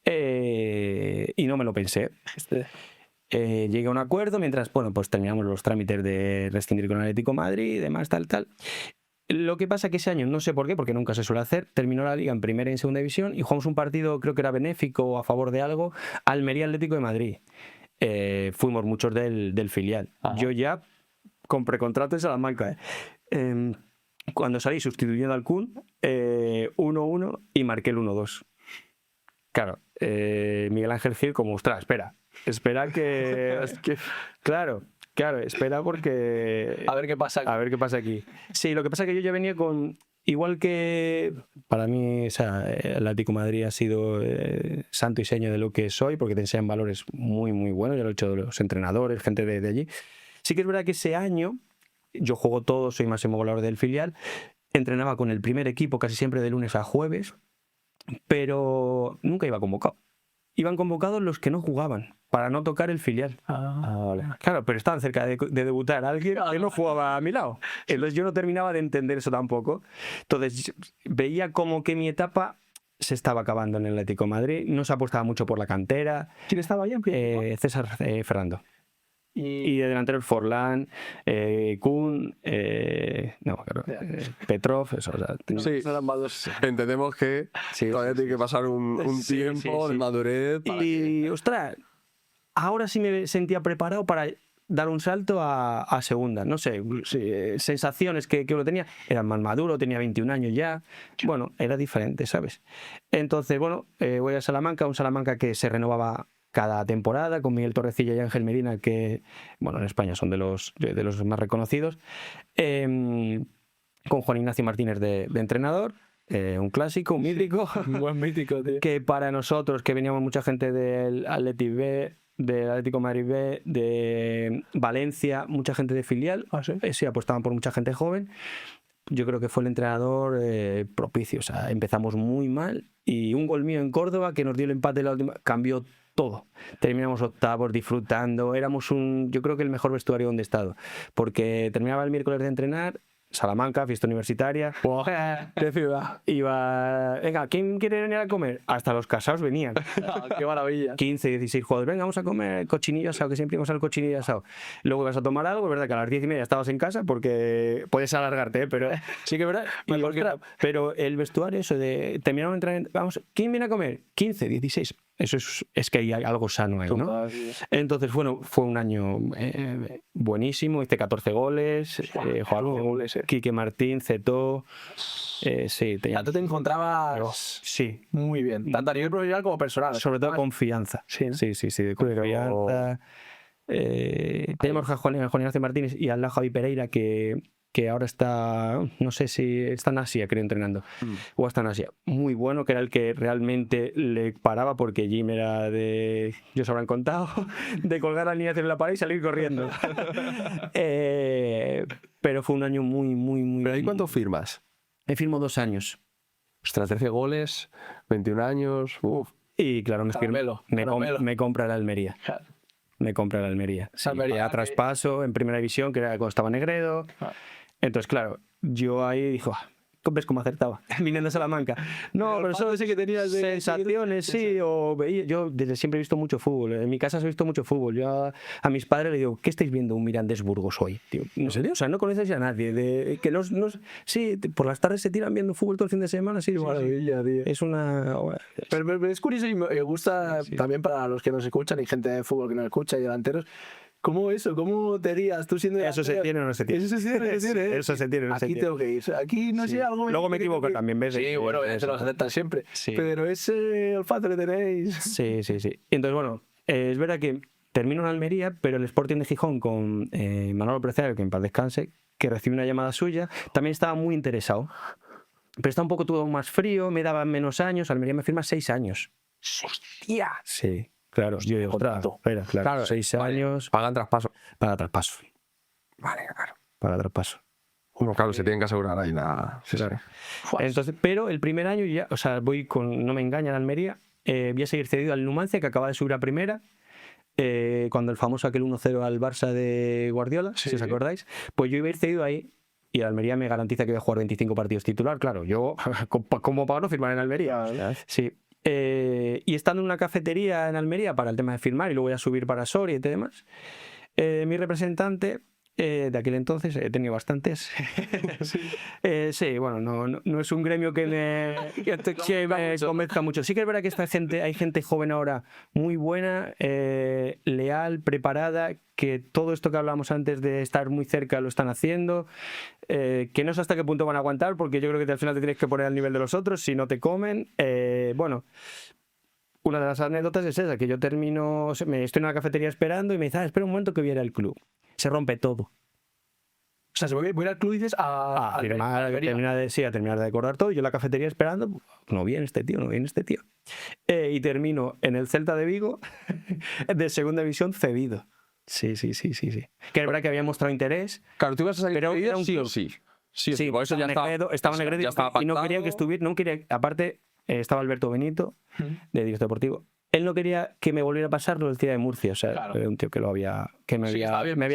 Y no me lo pensé. Llegué a un acuerdo mientras, bueno, pues terminamos los trámites de rescindir con Atlético de Madrid y demás, tal. Lo que pasa que ese año, no sé por qué, porque nunca se suele hacer, terminó la liga en primera y en segunda división y jugamos un partido, creo que era benéfico o a favor de algo, Almería Atlético de Madrid. Fuimos muchos del filial. Ajá. Yo ya con precontrato en Salamanca. Cuando salí sustituyendo al Kun, 1-1 y marqué el 1-2. Claro, Miguel Ángel Gil como, ostras, espera que claro, espera porque a ver qué pasa aquí. Sí, lo que pasa es que yo ya venía con, igual que para mí, o sea, el Atlético de Madrid ha sido santo y seña de lo que soy, porque te enseñan valores muy buenos, ya lo he hecho de los entrenadores, gente de allí. Sí que es verdad que ese año yo juego todo, soy máximo goleador del filial, entrenaba con el primer equipo casi siempre de lunes a jueves, pero nunca iba convocado. Iban convocados los que no jugaban, para no tocar el filial. Vale. Claro, pero estaban cerca de debutar alguien que no jugaba a mi lado. Entonces yo no terminaba de entender eso tampoco. Entonces veía como que mi etapa se estaba acabando en el Atlético de Madrid, no se apostaba mucho por la cantera. ¿Quién estaba ahí en pie? César Ferrando. Y de delantero el Forlán, Kun, Petrov, eso. O sea, entendemos que todavía tiene que pasar un tiempo de madurez. Y, ostras, ahora sí me sentía preparado para dar un salto a segunda. No sé, sensaciones que lo tenía. Era más maduro, tenía 21 años ya. Bueno, era diferente, ¿sabes? Entonces, bueno, voy a Salamanca, un Salamanca que se renovaba cada temporada, con Miguel Torrecilla y Ángel Medina, que, bueno, en España son de los más reconocidos. Con Juan Ignacio Martínez de entrenador. Un clásico, un mítico. Un buen mítico, tío. Que para nosotros, que veníamos mucha gente del Athletic B, del Atlético de Madrid B, de Valencia, mucha gente de filial. Sí, apostaban por mucha gente joven. Yo creo que fue el entrenador propicio. O sea, empezamos muy mal y un gol mío en Córdoba que nos dio el empate en la última, cambió todo. Terminamos octavos, disfrutando. Éramos yo creo que el mejor vestuario donde he estado. Porque terminaba el miércoles de entrenar, Salamanca, fiesta universitaria. ¡Qué ciudad! Iba, venga, ¿quién quiere venir a comer? Hasta los casados venían. ¡Qué maravilla! 15, 16 jugadores. Venga, vamos a comer cochinillo asado, que siempre íbamos al cochinillo asado. Luego ibas a tomar algo, es verdad que a las 10:30 estabas en casa porque puedes alargarte, pero sí que es verdad. Pero el vestuario, eso de terminaron de entrar, vamos, ¿quién viene a comer? 15, 16. Eso es que hay algo sano ahí, ¿no? Entonces, bueno, fue un año buenísimo. Hice 14 goles. Quique Martín, Cetó. Sí, tú te encontrabas sí, muy bien, tanto a nivel profesional como personal. sobre todo confianza. Sí, ¿no? Sí, de confianza. Tenemos a Juan Ignacio Martínez y al lado Javi Pereira, que ahora está, no sé si está en Asia, creo, entrenando, o está en Asia. Muy bueno, que era el que realmente le paraba, porque Jim era de, yo os habrán contado, de colgar la alineación en la pared y salir corriendo. Pero fue un año muy... ¿Pero ahí cuánto firmas? Me firmo 2 años. Ostras, 13 goles, 21 años... Uf. Y claro, Caramelo. me compra la Almería. Claro. Me compra la Almería. Sí, Almería, a traspaso en primera división, que era cuando estaba Negredo. Entonces, claro, yo ahí dijo, ¿ves cómo acertaba? Viniendo a Salamanca. No, pero solo sé que tenías sensaciones, sí, o veía. Yo desde siempre he visto mucho fútbol. En mi casa he visto mucho fútbol. Yo a mis padres les digo, ¿qué estáis viendo un Mirandés Burgos hoy, tío? ¿En serio? O sea, no conoces a nadie. Sí, por las tardes se tiran viendo fútbol todo el fin de semana. Sí, Maravilla, tío. Es una... Pero es curioso y me gusta también para los que nos escuchan y gente de fútbol que nos escucha y delanteros. ¿Cómo te guías tú siendo Eso se tiene o no se tiene. Eso se tiene. Eso se tiene o no se Aquí tiene. tengo que ir. Aquí no sé, algo... Luego me equivoco también, ¿ves? Sí, bueno, se los aceptan siempre. Sí. Pero ese olfato que tenéis... Sí. Y entonces, bueno, es verdad que termino en Almería, pero el Sporting de Gijón con Manolo Preciado, que en paz descanse, que recibe una llamada suya, también estaba muy interesado. Pero está un poco todo más frío, me daban menos años. Almería me firma 6 años. ¡Hostia! Sí, claro. Yo digo, claro, 6 años. Pagan traspaso. Para traspaso. Vale, claro. Para traspaso. Bueno, claro, se tienen que asegurar ahí nada. Sí, Claro. Entonces, pero el primer año ya, o sea, voy con, no me engaña, en Almería, voy a seguir cedido al Numancia, que acaba de subir a primera. Cuando el famoso aquel 1-0 al Barça de Guardiola, si os acordáis, pues yo iba a ir cedido ahí. Y el Almería me garantiza que voy a jugar 25 partidos titular. Claro, yo, como para no firmar en Almería. Sí. Y estando en una cafetería en Almería para el tema de firmar, y luego voy a subir para Soria y demás, mi representante de aquel entonces, he tenido bastantes. Sí, bueno, no es un gremio que me convenzca mucho. Sí que es verdad que hay gente joven ahora muy buena, leal, preparada, que todo esto que hablábamos antes de estar muy cerca lo están haciendo, que no sé hasta qué punto van a aguantar, porque yo creo que al final te tienes que poner al nivel de los otros, si no te comen. Bueno, una de las anécdotas es esa, que yo estoy en una cafetería esperando y me dice, espera un momento que viera el club. Se rompe todo. O sea, se voy a ir al club y dices a terminar de acordar todo. Yo en la cafetería esperando, no viene este tío. Y termino en el Celta de Vigo, de segunda división, cedido. Sí. Que es verdad que había mostrado interés. Claro, tú ibas a salir, pero era sí o sí. Sí, por eso ya estaba Negredo y no quería que estuviera, aparte estaba Alberto Benito, de director deportivo. Él no quería que me volviera a pasar lo del Cía de Murcia, o sea, era un tío que me había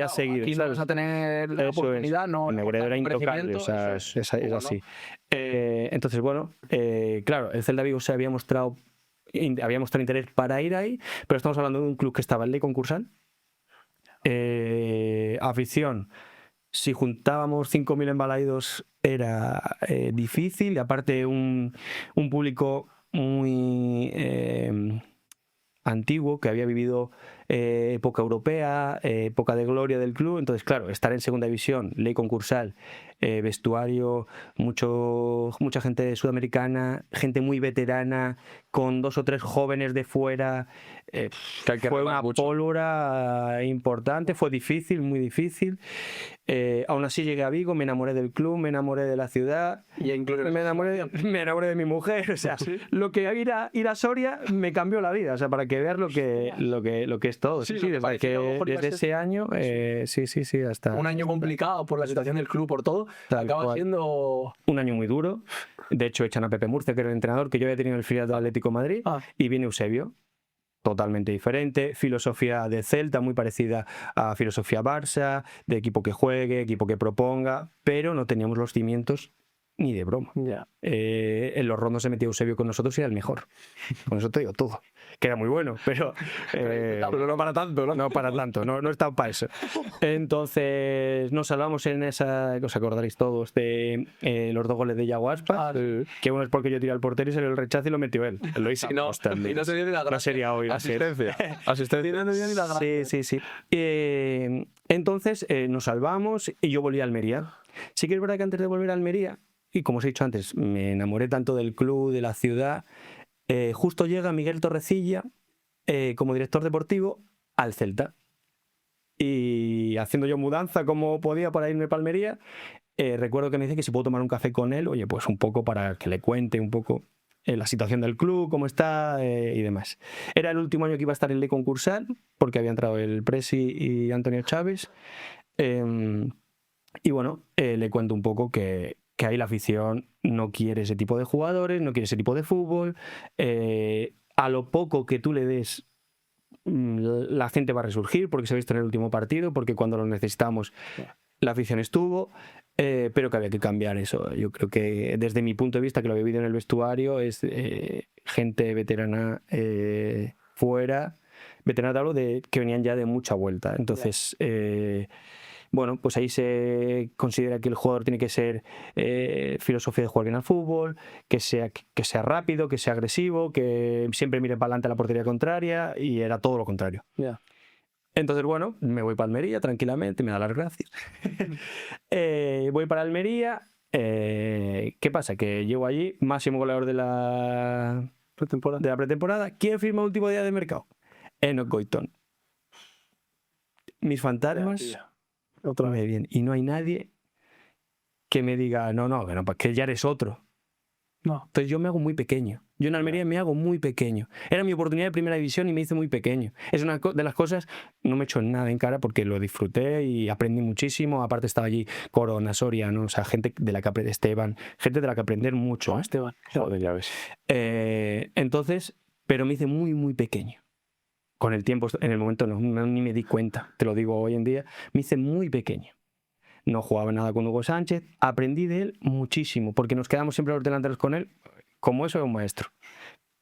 seguido. Aquí no vas a tener la oportunidad, no. Negredo era intocable, o sea, es así. Entonces, bueno, claro, el Celta Vigo se había mostrado interés para ir ahí, pero estamos hablando de un club que estaba en ley concursal. Afición, si juntábamos 5.000 embalaídos era difícil, y aparte un público muy antiguo que había vivido época europea, época de gloria del club. Entonces, claro, estar en segunda división, ley concursal, vestuario, mucha gente sudamericana, gente muy veterana, con 2 o 3 jóvenes de fuera. Que hay que Fue remar una mucho. pólvora importante, fue difícil, muy difícil. Aún así llegué a Vigo, me enamoré del club, me enamoré de la ciudad, Y incluso me enamoré de mi mujer. O sea, lo que ir a Soria me cambió la vida. O sea, para que veas lo que es todo. Sí, Sí, lo que desde, parecía que a lo mejor iba a desde ser- ese año, sí, hasta un año complicado por la situación del club, por todo, Tal acaba cual. siendo... un año muy duro. De hecho, echan a Pepe Murcia, que era el entrenador, que yo había tenido en el filial del Atlético de Madrid, Ah. y viene Eusebio. Totalmente diferente, filosofía de Celta muy parecida a filosofía Barça, de equipo que juegue, equipo que proponga, pero no teníamos los cimientos ni de broma. Ya. En los rondos se metió Eusebio con nosotros y era el mejor. Con eso te digo todo. Que era muy bueno, pero no para tanto, ¿no? No para tanto, no estaba para eso. Entonces nos salvamos en esa, que os acordaréis todos, de los 2 goles de Yago Aspas, que uno es porque yo tiré al portero y se le rechazo y lo metió él. Lo hice Y no se dio ni la no gracia. sería hoy. Asistencia. Y Asistencia. no se dio ni la gracia. Sí. Entonces nos salvamos y yo volví a Almería. Sí que es verdad que antes de volver a Almería, y como os he dicho antes, me enamoré tanto del club, de la ciudad, justo llega Miguel Torrecilla como director deportivo al Celta. Y haciendo yo mudanza como podía para irme a Almería, recuerdo que me dice que si puedo tomar un café con él, oye, pues un poco para que le cuente un poco la situación del club, cómo está y demás. Era el último año que iba a estar en ley concursal, porque había entrado el Presi y Antonio Chávez. Y bueno, le cuento un poco que ahí la afición no quiere ese tipo de jugadores, no quiere ese tipo de fútbol. A lo poco que tú le des, la gente va a resurgir, porque se ha visto en el último partido, porque cuando lo necesitamos la afición estuvo, pero que había que cambiar eso. Yo creo que desde mi punto de vista, que lo he vivido en el vestuario, es gente veterana fuera, veterana hablo de que venían ya de mucha vuelta. Entonces, bueno, pues ahí se considera que el jugador tiene que ser filosofía de jugar bien al fútbol, que sea rápido, que sea agresivo, que siempre mire para adelante a la portería contraria, y era todo lo contrario. Ya. Entonces, bueno, me voy para Almería tranquilamente, me da las gracias. Voy para Almería. ¿Qué pasa? Que llego allí, máximo goleador de la pretemporada. ¿Quién firma el último día de mercado? Enoch Goitom. Mis fantasmas Otra vez. me vienen. Y no hay nadie que me diga, no, que ya eres otro. No. Entonces yo me hago muy pequeño. Yo en Almería me hago muy pequeño. Era mi oportunidad de primera división y me hice muy pequeño. Es una de las cosas, no me echo nada en cara porque lo disfruté y aprendí muchísimo. Aparte estaba allí Corona, Soria, ¿no? O sea, gente de la que Esteban, gente de la que aprender mucho. Esteban. Joder, ya ves. Entonces, pero me hice muy, muy pequeño. Con el tiempo, en el momento ni me di cuenta, te lo digo hoy en día, me hice muy pequeño. No jugaba nada con Hugo Sánchez, aprendí de él muchísimo, porque nos quedamos siempre los delanteros con él, como eso es un maestro.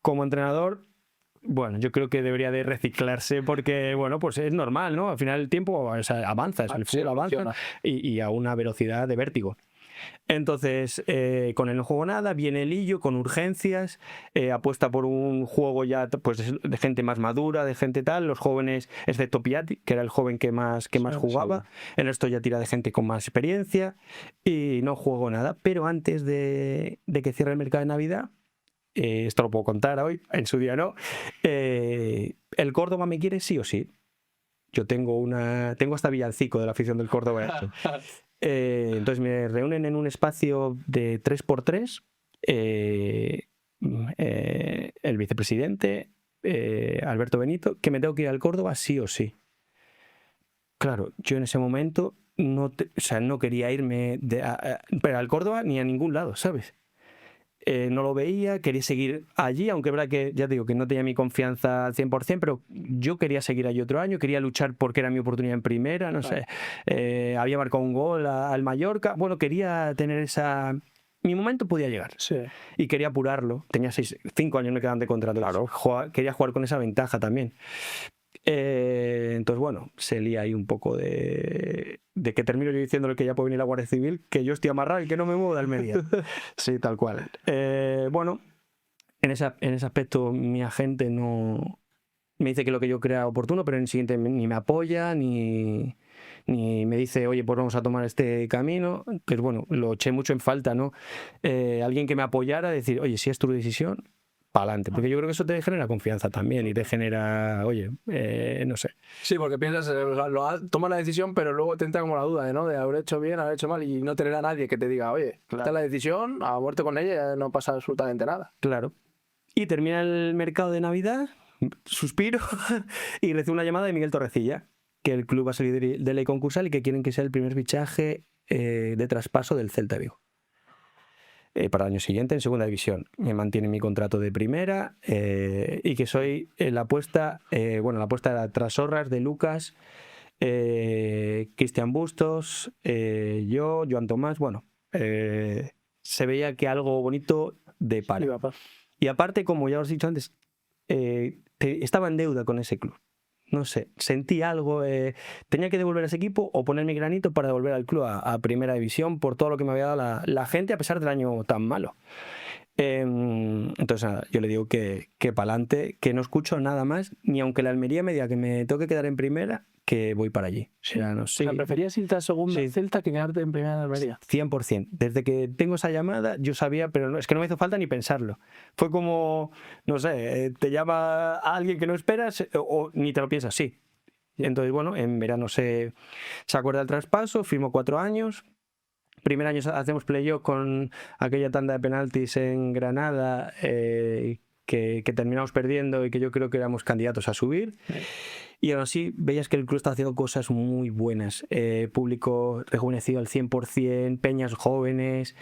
Como entrenador, bueno, yo creo que debería de reciclarse porque, bueno, pues es normal, ¿no? Al final el tiempo, o sea, avanza, el fútbol avanza y a una velocidad de vértigo. Entonces, con él no juego nada, viene Lillo con urgencias, apuesta por un juego ya pues, de gente más madura, de gente tal, los jóvenes, excepto Piatti, que era el joven que más jugaba, el resto ya tira de gente con más experiencia y no juego nada, pero antes de que cierre el mercado de Navidad, esto lo puedo contar hoy, en su día no, el Córdoba me quiere sí o sí. Yo tengo hasta villancico de la afición del Córdoba. Entonces me reúnen en un espacio de 3x3, el vicepresidente, Alberto Benito, que me tengo que ir al Córdoba sí o sí. Claro, yo en ese momento no quería irme pero al Córdoba ni a ningún lado, ¿sabes? No lo veía, quería seguir allí, aunque es verdad que ya digo que no tenía mi confianza al 100%, pero yo quería seguir allí otro año, quería luchar porque era mi oportunidad en primera, no sé, había marcado un gol al Mallorca, bueno, quería tener esa... Mi momento podía llegar y quería apurarlo, tenía 5 años me quedaban de contrato, claro, quería jugar con esa ventaja también. Entonces, bueno, se lía ahí un poco de que termino yo diciéndole que ya puede venir la Guardia Civil, que yo estoy amarrado y que no me muevo de Almería. Sí, tal cual. Bueno, en ese aspecto mi agente no me dice que lo que yo crea oportuno, pero en el siguiente ni me apoya, ni me dice, oye, pues vamos a tomar este camino. Pues bueno, lo eché mucho en falta, ¿no? Alguien que me apoyara, decir, oye, si es tu decisión, para adelante. Porque yo creo que eso te genera confianza también y te genera, oye, no sé. Sí, porque piensas, tomas la decisión, pero luego te entra como la duda, ¿no? De haber hecho bien, haber hecho mal y no tener a nadie que te diga, oye, esta es la decisión, a muerte con ella, no pasa absolutamente nada. Claro. Y termina el mercado de Navidad, suspiro, y recibo una llamada de Miguel Torrecilla, que el club va a salir de ley concursal y que quieren que sea el primer fichaje de traspaso del Celta de Vigo. Para el año siguiente en segunda división. Me mantiene mi contrato de primera y que soy la apuesta, la apuesta de Trasorras, de Lucas, Cristian Bustos, yo, Joan Tomás, se veía que algo bonito de para. Y aparte, como ya os he dicho antes, estaba en deuda con ese club. No sé, sentí algo, tenía que devolver a ese equipo o poner mi granito para devolver al club a primera división por todo lo que me había dado la gente a pesar del año tan malo. Entonces nada, yo le digo que para adelante, que no escucho nada más, ni aunque la Almería me diga que me toque quedar en primera, que voy para allí. Sí. O sea, no sé. O sea, ¿preferías irte a segunda Celta que quedarte en primera de Almería? 100%. Desde que tengo esa llamada, yo sabía, pero es que no me hizo falta ni pensarlo. Fue como, no sé, te llama a alguien que no esperas o ni te lo piensas, sí. Entonces, bueno, en verano se acuerda el traspaso, firmo 4 años. Primer año hacemos playoff con aquella tanda de penaltis en Granada que terminamos perdiendo y que yo creo que éramos candidatos a subir. Y aún así veías que el club está haciendo cosas muy buenas. Público rejuvenecido al 100%, peñas jóvenes.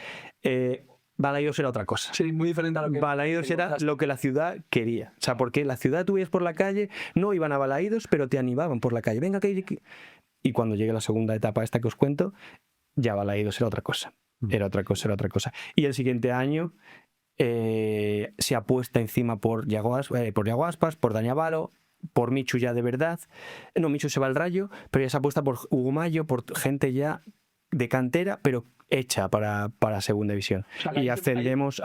Balaidos era otra cosa. Sí, muy diferente a lo que... Balaidos era lo que la ciudad quería. O sea, porque la ciudad tú ibas por la calle, no iban a Balaidos, pero te animaban por la calle. Venga, que... Y cuando llegue la segunda etapa esta que os cuento, ya Balaidos era otra cosa. Era otra cosa. Y el siguiente año se apuesta encima por Yago Aspas, por Dani Avalo, por Michu ya de verdad. No, Michu se va al Rayo, pero ya se apuesta por Hugo Mayo, por gente ya de cantera, pero hecha para segunda división. O sea, y ascendemos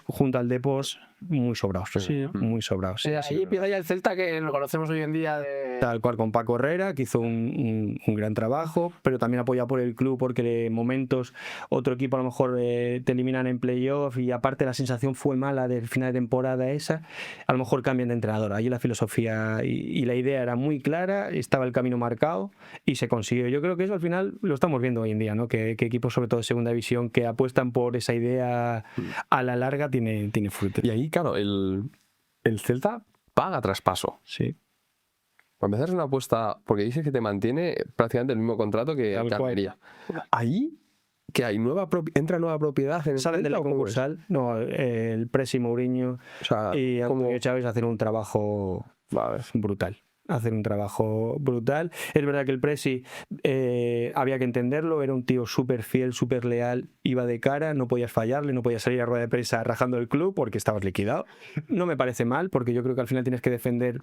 junto al Depos muy sobrados. Sí, muy sobrados. Ahí empieza ya el Celta que lo conocemos hoy en día. Tal cual, con Paco Herrera, que hizo un gran trabajo, pero también apoyado por el club porque de momentos otro equipo a lo mejor te eliminan en playoff y aparte la sensación fue mala del final de temporada esa, a lo mejor cambian de entrenador. Allí la filosofía y la idea era muy clara, estaba el camino marcado y se consiguió. Yo creo que eso al final lo estamos viendo hoy en día, ¿no? Que equipos sobre todo de segunda división que apuestan por esa idea a la larga tiene fruto. Y ahí, claro, el Celta paga traspaso. Sí. Para empezar es una apuesta, porque dices que te mantiene prácticamente el mismo contrato que Almería. Ahí, que hay entra nueva propiedad en el Salen de la concursal, no, el Presi, Mourinho y Antonio Chávez hacen un trabajo brutal. Hacer un trabajo brutal. Es verdad que el Presi había que entenderlo, era un tío súper fiel, súper leal, iba de cara, no podías fallarle, no podías salir a rueda de prensa rajando el club porque estabas liquidado. No me parece mal, porque yo creo que al final tienes que defender.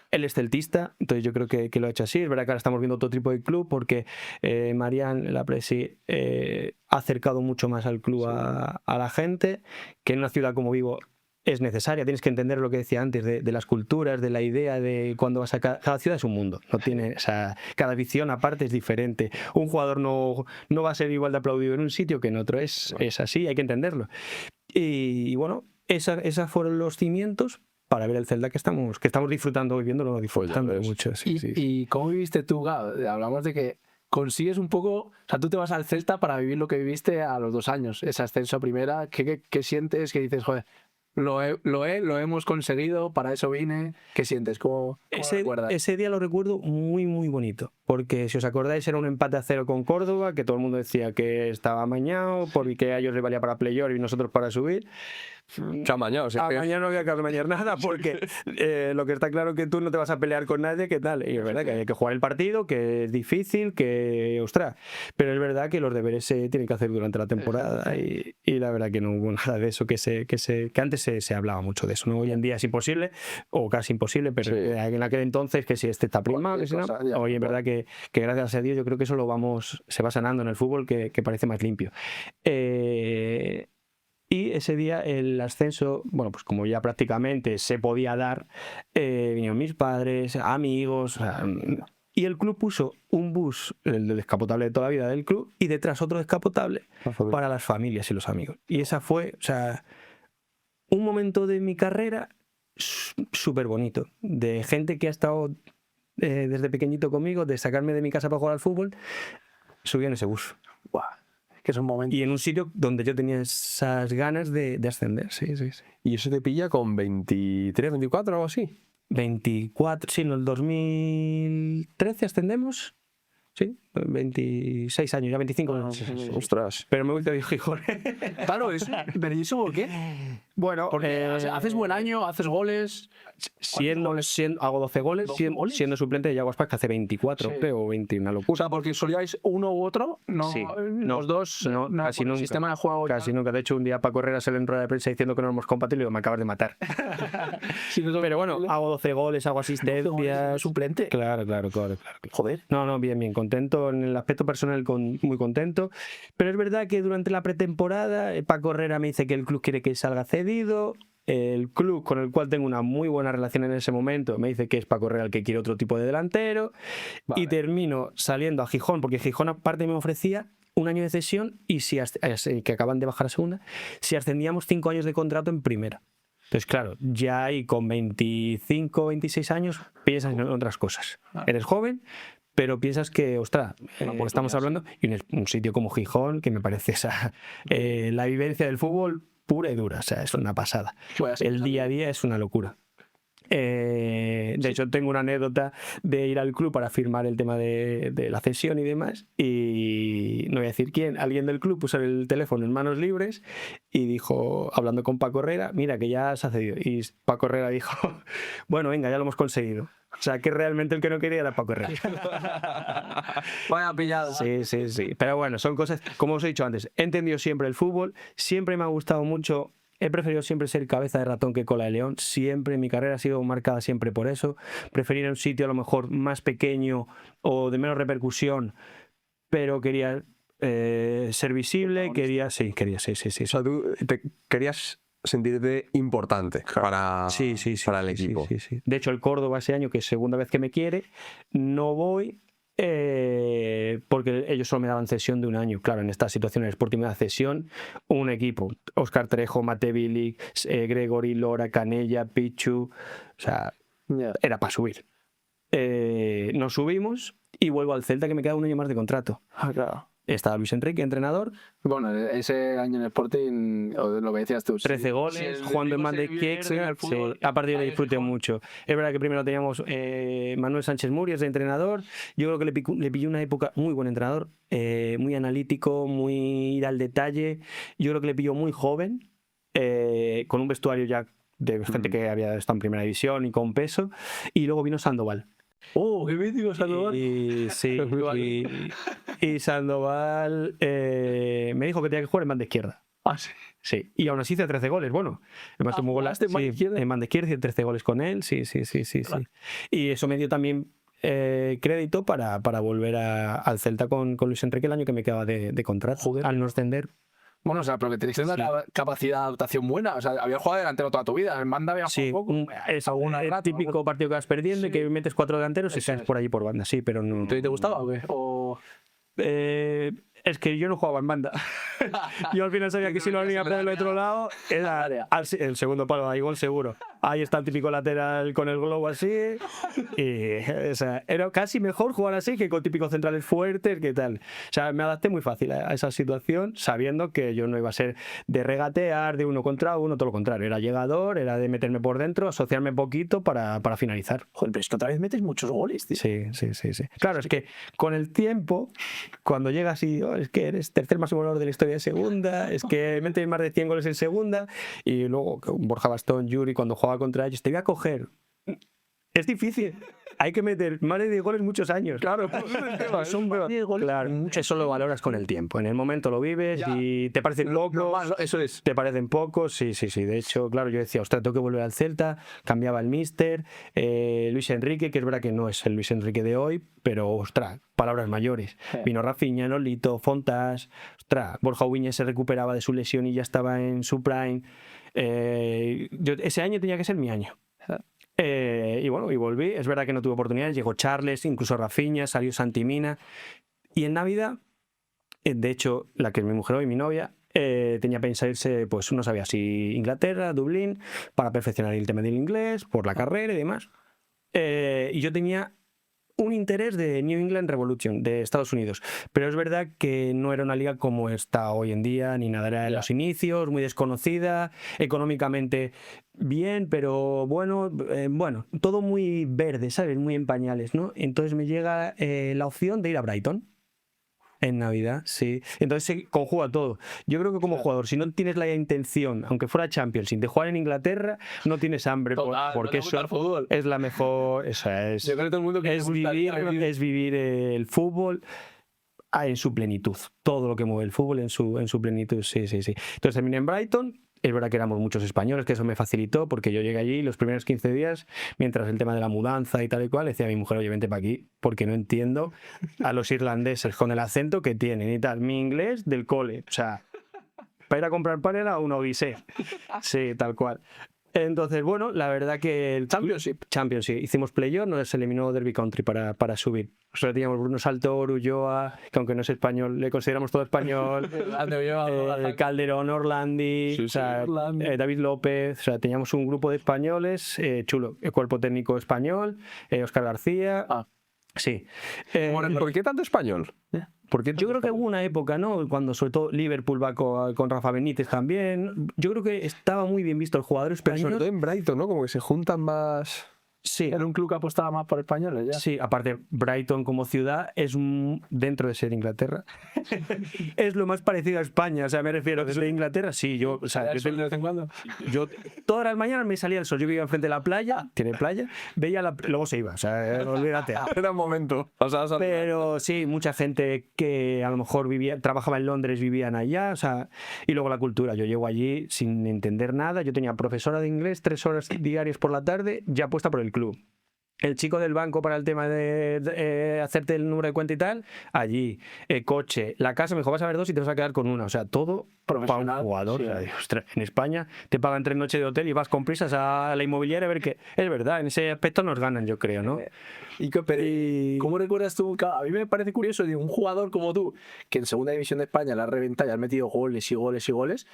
Él es celtista, entonces yo creo que lo ha hecho así. Es verdad que ahora estamos viendo otro tipo de club porque Marian, la Presi, ha acercado mucho más al club a la gente, que en una ciudad como Vigo es necesaria. Tienes que entender lo que decía antes de las culturas, de la idea de cuando vas a cada ciudad es un mundo. No tiene, o sea, cada visión aparte es diferente. Un jugador no va a ser igual de aplaudido en un sitio que en otro. Es así, hay que entenderlo. Y bueno, esos fueron los cimientos para ver el Celta que estamos disfrutando, viviéndolo, disfrutando mucho. Sí. ¿Y cómo viviste tú? Hablamos de que consigues un poco, o sea, tú te vas al Celta para vivir lo que viviste a los 2 años, ese ascenso a primera. ¿Qué sientes? ¿Qué dices, joder? Lo hemos conseguido, para eso vine. ¿Qué sientes? ¿Cómo recuerdas? Ese día lo recuerdo muy, muy bonito. Porque si os acordáis, era un empate a 0 con Córdoba, que todo el mundo decía que estaba amañado, porque a ellos les valía para playoff y nosotros para subir. Se ha amañado. Mañana no había que amañar nada, porque lo que está claro es que tú no te vas a pelear con nadie, ¿qué tal? Y es verdad que hay que jugar el partido, que es difícil, que ostras. Pero es verdad que los deberes se tienen que hacer durante la temporada y la verdad que no hubo nada de eso, que antes se hablaba mucho de eso, ¿no? Hoy en día es imposible, o casi imposible, pero en aquel entonces que si este está primado, que si no. Hoy en verdad que gracias a Dios yo creo que eso se va sanando en el fútbol, que parece más limpio. Y ese día el ascenso, bueno, pues como ya prácticamente se podía dar, vinieron mis padres, amigos, o sea, y el club puso un bus, el descapotable de toda la vida del club, y detrás otro descapotable para las familias y los amigos. Y esa fue, o sea, un momento de mi carrera súper bonito, de gente que ha estado desde pequeñito conmigo, de sacarme de mi casa para jugar al fútbol, subí en ese bus. Buah, es que es un momento. Y en un sitio donde yo tenía esas ganas de ascender, sí. ¿Y eso te pilla con 23, 24 o algo así? 24, sí, en el 2013 ascendemos. Sí, 26 años, ya 25 años. Ostras. Pero me he vuelto a Gijón. Claro, ¿pero ¿y eso por qué? Bueno, Porque haces buen año, haces goles. hago 12 goles, 12 goles. siendo suplente de Yaguaspas, que hace 24, Sí. creo, o 20, una O locura. sea, porque solíais uno u otro, no, Sí, los dos, no, casi por el nunca. sistema de juego. Casi nunca. De hecho, un día Paco Herrera sale en rueda de prensa diciendo que no éramos compatibles y digo, me acabas de matar. Pero bueno, hago 12 goles, hago asistencias. Suplente. Claro. Joder. No, bien, contento. En el aspecto personal, muy contento. Pero es verdad que durante la pretemporada, Paco Herrera me dice que el club quiere que salga cedido. El club con el cual tengo una muy buena relación en ese momento me dice que es Paco Herrera el que quiere otro tipo de delantero. Vale. Y termino saliendo a Gijón, porque Gijón aparte me ofrecía un año de cesión y que acaban de bajar a segunda, si ascendíamos 5 años de contrato en primera. Entonces, claro, ya ahí con 25, 26 años piensas en otras cosas. Eres joven, pero piensas que, ostras, estamos hablando, y un sitio como Gijón, que me parece la vivencia del fútbol pura y dura, o sea, es una pasada. Pues, El día a día es una locura. De hecho, tengo una anécdota de ir al club para firmar el tema de la cesión y demás, y no voy a decir quién, alguien del club puso el teléfono en manos libres y dijo, hablando con Paco Herrera, mira que ya se ha cedido. Y Paco Herrera dijo, bueno, venga, ya lo hemos conseguido. O sea, que realmente el que no quería era Paco Herrera. Vaya pillado. Sí. Pero bueno, son cosas, como os he dicho antes, he entendido siempre el fútbol, siempre me ha gustado mucho. He preferido siempre ser cabeza de ratón que cola de león. Siempre, mi carrera ha sido marcada siempre por eso. Preferir un sitio a lo mejor más pequeño o de menos repercusión, pero quería ser visible, quería. Sí. O sea, tú te querías sentirte importante para el equipo. Sí. De hecho, el Córdoba ese año, que es segunda vez que me quiere, no voy. Porque ellos solo me daban cesión de un año. Claro, en esta situación el Sporting me da cesión un equipo: Óscar Trejo, Mate Bilic, Gregory, Lora, Canella, Pichu. O sea, era para subir. Nos subimos y vuelvo al Celta, que me queda un año más de contrato. Claro. Estaba Luis Enrique, entrenador. Bueno, ese año en el Sporting, lo que decías tú. 13 goles, jugando en banda izquierda. Sí, a partir de ahí disfruté mucho. Es verdad que primero teníamos Manuel Sánchez Murias de entrenador. Yo creo que le pilló una época muy buen entrenador, muy analítico, muy ir al detalle. Yo creo que le pilló muy joven, con un vestuario ya de gente que había estado en primera división y con peso. Y luego vino Sandoval. ¡Oh, qué mítico Sandoval! Y Sandoval me dijo que tenía que jugar en banda izquierda. Ah, sí. Sí, y aún así hice 13 goles. Bueno, además tuvo goles en banda izquierda, hice 13 goles con él. Sí. Claro. Y eso me dio también crédito para volver al Celta con Luis Enrique el año que me quedaba de contrato. Joder. Al no extender. Bueno, o sea, pero que tenéis una capacidad de adaptación buena. O sea, habías jugado delantero toda tu vida. En banda había jugado poco. Es el típico partido que vas perdiendo y que metes 4 delanteros y caes por allí por banda. Sí, pero no. ¿Te gustaba o qué? O... Es que yo no jugaba en banda. Yo al final sabía que si no venía del otro lado era el segundo palo, ahí gol seguro. Ahí está el típico lateral con el globo así. Y, o sea, era casi mejor jugar así que con típicos centrales fuertes, que tal. O sea, me adapté muy fácil a esa situación, sabiendo que yo no iba a ser de regatear, de uno contra uno, todo lo contrario. Era llegador, era de meterme por dentro, asociarme poquito para finalizar. Joder, pero es que otra vez metes muchos goles, tío. Sí. Claro, es que con el tiempo, cuando llegas y es que eres tercer máximo goleador de la historia de segunda, es que metes más de 100 goles en segunda, y luego Borja Bastón, Yuri, cuando jugaba contra ellos, te voy a coger. Es difícil. Hay que meter más de 10 goles muchos años. Claro, Son 10 goles. Claro, eso lo valoras con el tiempo. En el momento lo vives y te parecen pocos. Eso es. Te parecen pocos, sí. De hecho, claro, yo decía, ostras, tengo que volver al Celta. Cambiaba el míster. Luis Enrique, que es verdad que no es el Luis Enrique de hoy, pero, ostras, palabras mayores. Vino Rafinha, Nolito, Fontas. Ostras, Borja Ubiñes se recuperaba de su lesión y ya estaba en su prime. Ese año tenía que ser mi año. Y bueno, y volví. Es verdad que no tuve oportunidades. Llegó Charles, incluso Rafinha, salió Santimina. Y en Navidad, de hecho, la que es mi mujer hoy, mi novia, tenía pensado irse, pues no sabía si Inglaterra, Dublín, para perfeccionar el tema del inglés, por la carrera y demás. Y yo tenía un interés de New England Revolution, de Estados Unidos. Pero es verdad que no era una liga como está hoy en día, ni nada. Era en los inicios, muy desconocida, económicamente bien, pero bueno, todo muy verde, ¿sabes? Muy en pañales, ¿no? Entonces me llega la opción de ir a Brighton. En Navidad, sí. Entonces se conjuga todo. Yo creo que como jugador, si no tienes la intención, aunque fuera Champions, de jugar en Inglaterra, no tienes hambre. Total, porque no te gusta el fútbol. es la mejor. Eso es. Yo creo que todo el mundo que Es vivir el fútbol en su plenitud. Todo lo que mueve el fútbol en su plenitud, sí. Entonces terminé en Brighton. Es verdad que éramos muchos españoles, que eso me facilitó, porque yo llegué allí los primeros 15 días, mientras el tema de la mudanza y tal y cual, decía a mi mujer, oye, vente para aquí, porque no entiendo a los irlandeses con el acento que tienen y tal. Mi inglés del cole, o sea, para ir a comprar pan era una odisea. Sí, tal cual. Entonces, bueno, la verdad que el Championship, hicimos playoff, nos eliminó Derby Country para subir. O sea, teníamos Bruno Saltor, Ulloa, que aunque no es español, le consideramos todo español. Calderón, Orlandi, o sea, David López, o sea, teníamos un grupo de españoles chulo, el cuerpo técnico español, Óscar García. Sí. ¿Por qué tanto español? Yo creo que hubo una época, ¿no? Cuando sobre todo Liverpool va con Rafa Benítez también. Yo creo que estaba muy bien visto el jugador español. Pero sobre todo en Brighton, ¿no? Como que se juntan más. Sí. Era un club que apostaba más por españoles, ya. Sí, aparte Brighton como ciudad es dentro de ser Inglaterra. Es lo más parecido a España, o sea, me refiero desde Inglaterra, sí, yo, o sea, de vez en cuando. Yo todas las mañanas me salía el sol, yo vivía enfrente de la playa, tiene playa, veía luego se iba, o sea, olvídate. Era un momento. O sea, pero sí, mucha gente que a lo mejor trabajaba en Londres, vivían allá, o sea, y luego la cultura, yo llego allí sin entender nada, yo tenía profesora de inglés 3 horas diarias por la tarde, ya puesta por el club. El chico del banco para el tema de hacerte el número de cuenta y tal, allí, coche, la casa, me dijo, vas a ver 2 y te vas a quedar con una. O sea, todo para un jugador. Sí. O sea, ostras, en España te pagan 3 noches de hotel y vas con prisas a la inmobiliaria a ver que es verdad, en ese aspecto nos ganan, yo creo, ¿no? ¿Cómo recuerdas tú? A mí me parece curioso de un jugador como tú, que en segunda división de España la has reventado y has metido goles y goles y goles.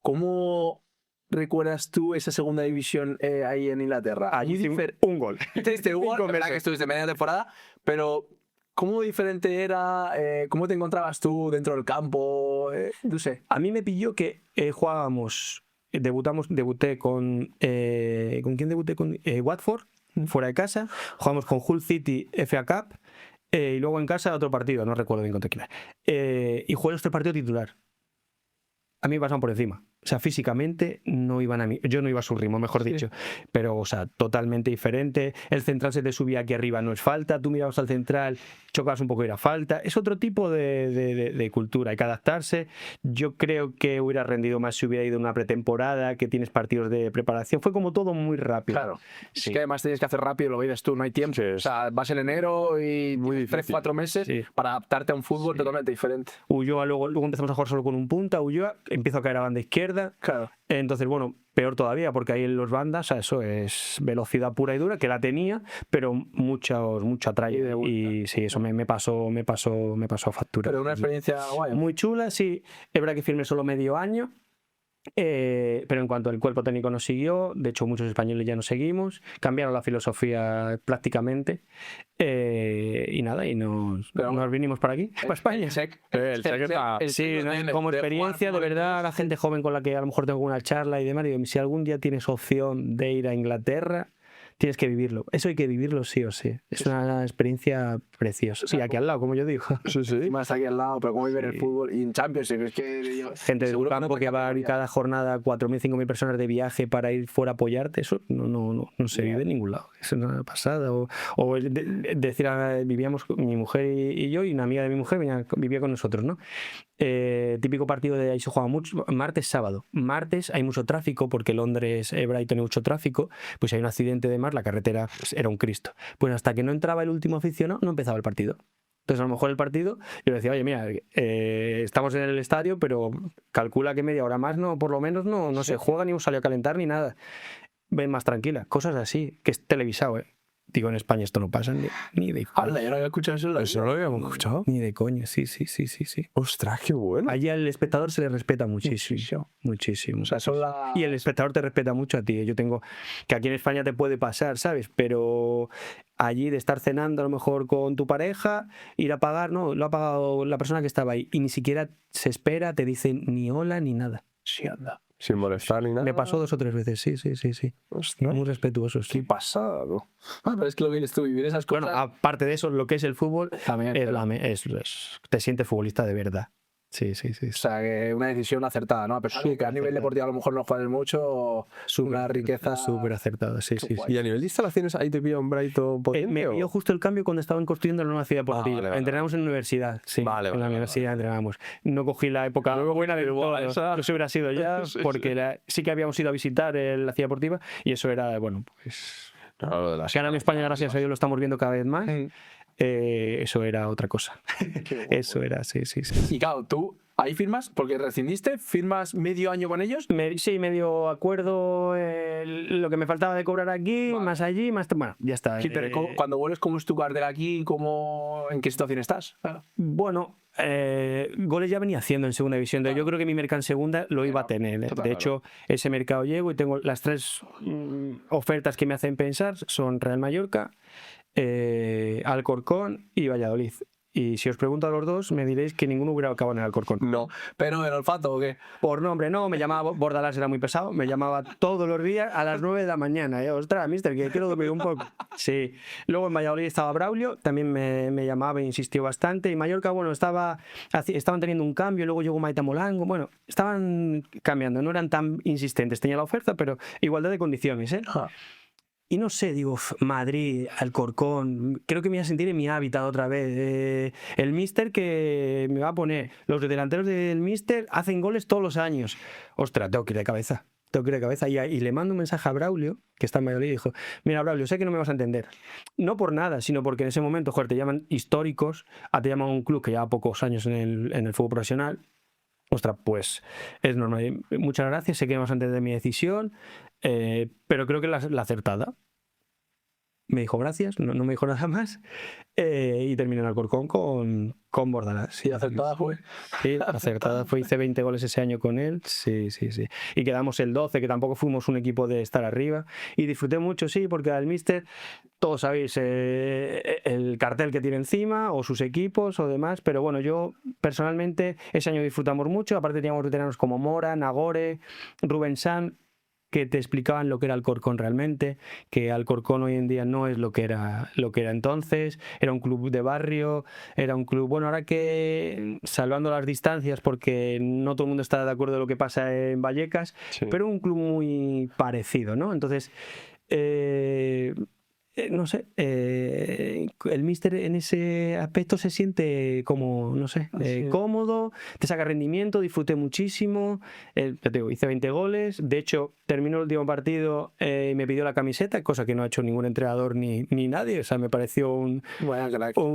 ¿Cómo recuerdas tú esa segunda división ahí en Inglaterra? Allí un gol. Te diste un gol, verdad que estuviste media temporada, pero ¿cómo diferente era? ¿Cómo te encontrabas tú dentro del campo? No sé. A mí me pilló que jugábamos, debuté con... ¿Con quién debuté? Con Watford, fuera de casa. Jugamos con Hull City FA Cup y luego en casa otro partido, no recuerdo bien contra quién era. Y jugué este partido titular. A mí me pasaban por encima. O sea, físicamente no iban a mí. Yo no iba a su ritmo, mejor dicho. Pero, o sea, totalmente diferente. El central se te subía aquí arriba, no es falta. Tú mirabas al central, chocabas un poco y era falta. Es otro tipo de cultura. Hay que adaptarse. Yo creo que hubiera rendido más si hubiera ido una pretemporada, que tienes partidos de preparación. Fue como todo muy rápido. Claro. Sí. Es que además tienes que hacer rápido, lo vives tú, no hay tiempo. Sí, o sea, vas en enero y 3-4 meses para adaptarte a un fútbol totalmente diferente. Ulloa, luego empezamos a jugar solo con un punta. Ulloa, empiezo a caer a banda izquierda. Claro. Entonces, bueno, peor todavía, porque ahí en los bandas, o sea, eso es velocidad pura y dura, que la tenía, pero mucha tralla. Y sí, eso me pasó factura. Pero una experiencia guay. Muy chula, sí. Es verdad que firmé solo medio año. Pero en cuanto el cuerpo técnico nos siguió, de hecho muchos españoles ya nos seguimos, cambiaron la filosofía prácticamente y nada, y nos vinimos para aquí, para España. Sí, como experiencia, de verdad, la gente joven con la que a lo mejor tengo una charla y demás, digo, si algún día tienes opción de ir a Inglaterra, tienes que vivirlo. Eso hay que vivirlo sí o sí. Es una experiencia preciosa. Sí, aquí al lado, como yo digo. Sí, sí. Encima está aquí al lado, pero cómo viven el Sí. fútbol y en Champions, es que Gente de un seguro campo no que va te cada jornada 4.000, 5.000 personas de viaje para ir fuera a apoyarte, eso no se vive en ningún lado. Es una pasada. Decir, vivíamos mi mujer y yo, y una amiga de mi mujer vivía con nosotros, ¿no? Típico partido de ahí se juega mucho, martes, sábado. Martes hay mucho tráfico porque Londres, Brighton hay mucho tráfico, pues hay un accidente de mar, la carretera pues, era un Cristo. Pues hasta que no entraba el último aficionado, no empezaba el partido. Entonces, a lo mejor el partido, yo le decía, oye, mira, estamos en el estadio, pero calcula que media hora más, por lo menos no se juega, ni un salió a calentar, ni nada. Ven más tranquila. Cosas así, que es televisado, Digo, en España esto no pasa ni de coña. ¡Hala! Yo no había escuchado eso. Eso no lo habíamos escuchado. Ni de coña, sí. Ostras, qué bueno. Allí al espectador se le respeta muchísimo. Muchísimo. O sea, son la... Y el espectador te respeta mucho a ti. Yo tengo que aquí en España te puede pasar, ¿sabes? Pero allí de estar cenando a lo mejor con tu pareja, ir a pagar, no, lo ha pagado la persona que estaba ahí y ni siquiera se espera, te dice ni hola ni nada. Sí, anda. Sin molestar ni nada. Me pasó 2 o 3 veces, sí. Ostras. Muy respetuoso, Qué sí. pasado. Pero es que lo que dices tú, vivir esas cosas... Bueno, aparte de eso, lo que es el fútbol, también, te sientes futbolista de verdad. Sí. O sea, que una decisión acertada, ¿no? A pesar de que a nivel deportivo a lo mejor no juegas mucho, una riqueza... Súper acertado, sí. Y a nivel de instalaciones, ahí te pilla un Brighton potente. Me pilló justo el cambio cuando estaban construyendo la nueva ciudad deportiva. vale. Entrenamos en la universidad, sí. Vale, en la universidad entrenamos. No cogí la época buena de todo. Eso hubiera sido ya, porque sí que habíamos ido a visitar la ciudad deportiva y eso era, bueno, pues... Claro, lo de las- Que ahora en España, gracias a Dios, lo estamos viendo cada vez más. Eso era otra cosa. Eso era, sí. Y claro, tú ahí firmas, porque rescindiste, firmas medio año con ellos. Sí, medio acuerdo, lo que me faltaba de cobrar aquí, más allí, más... Bueno, ya está. Cuando vuelves, ¿cómo es tu cartel aquí? ¿En qué situación estás? Bueno, goles ya venía haciendo en segunda división. Yo creo que mi mercado en segunda lo iba a tener. De hecho, ese mercado llego y tengo las 3 ofertas que me hacen pensar. Son Real Mallorca, Alcorcón y Valladolid. Y si os pregunto a los dos, me diréis que ninguno hubiera acabado en el Alcorcón. No. ¿Pero el olfato o qué? Por nombre, no, me llamaba Bordalás, era muy pesado, me llamaba todos los días a las 9 de la mañana. Ostras, mister, que quiero dormir un poco. Sí. Luego en Valladolid estaba Braulio, también me llamaba e insistió bastante. Y Mallorca, bueno, estaban teniendo un cambio, luego llegó Maita Molango, bueno, estaban cambiando, no eran tan insistentes. Tenía la oferta, pero igualdad de condiciones, Y no sé, digo, Madrid, Alcorcón, creo que me voy a sentir en mi hábitat otra vez. El míster que me va a poner, los delanteros del míster hacen goles todos los años. Ostras, tengo que ir de cabeza. Y le mando un mensaje a Braulio, que está en Valladolid, y dijo, mira Braulio, sé que no me vas a entender. No por nada, sino porque en ese momento, joder, te llaman históricos, te llaman un club que lleva pocos años en el fútbol profesional. Ostras, pues es normal. Muchas gracias, sé que me vas a entender mi decisión, pero creo que la acertada. Me dijo gracias, no me dijo nada más, y terminé en Alcorcón con Bordalás. Sí, acertada fue. Sí, acertada fue, hice 20 goles ese año con él, sí. Y quedamos el 12, que tampoco fuimos un equipo de estar arriba, y disfruté mucho, sí, porque al míster, todos sabéis el cartel que tiene encima, o sus equipos, o demás, pero bueno, yo personalmente ese año disfrutamos mucho, aparte teníamos veteranos como Mora, Nagore, Rubén San, que te explicaban lo que era Alcorcón realmente, que Alcorcón hoy en día no es lo que era entonces, era un club de barrio, era un club, bueno, ahora que salvando las distancias porque no todo el mundo está de acuerdo de lo que pasa en Vallecas, pero un club muy parecido, ¿no? Entonces, no sé, el míster en ese aspecto se siente como, no sé, cómodo, te saca rendimiento, disfruté muchísimo, ya te digo, hice 20 goles, de hecho terminó el último partido y me pidió la camiseta, cosa que no ha hecho ningún entrenador ni nadie, o sea, me pareció un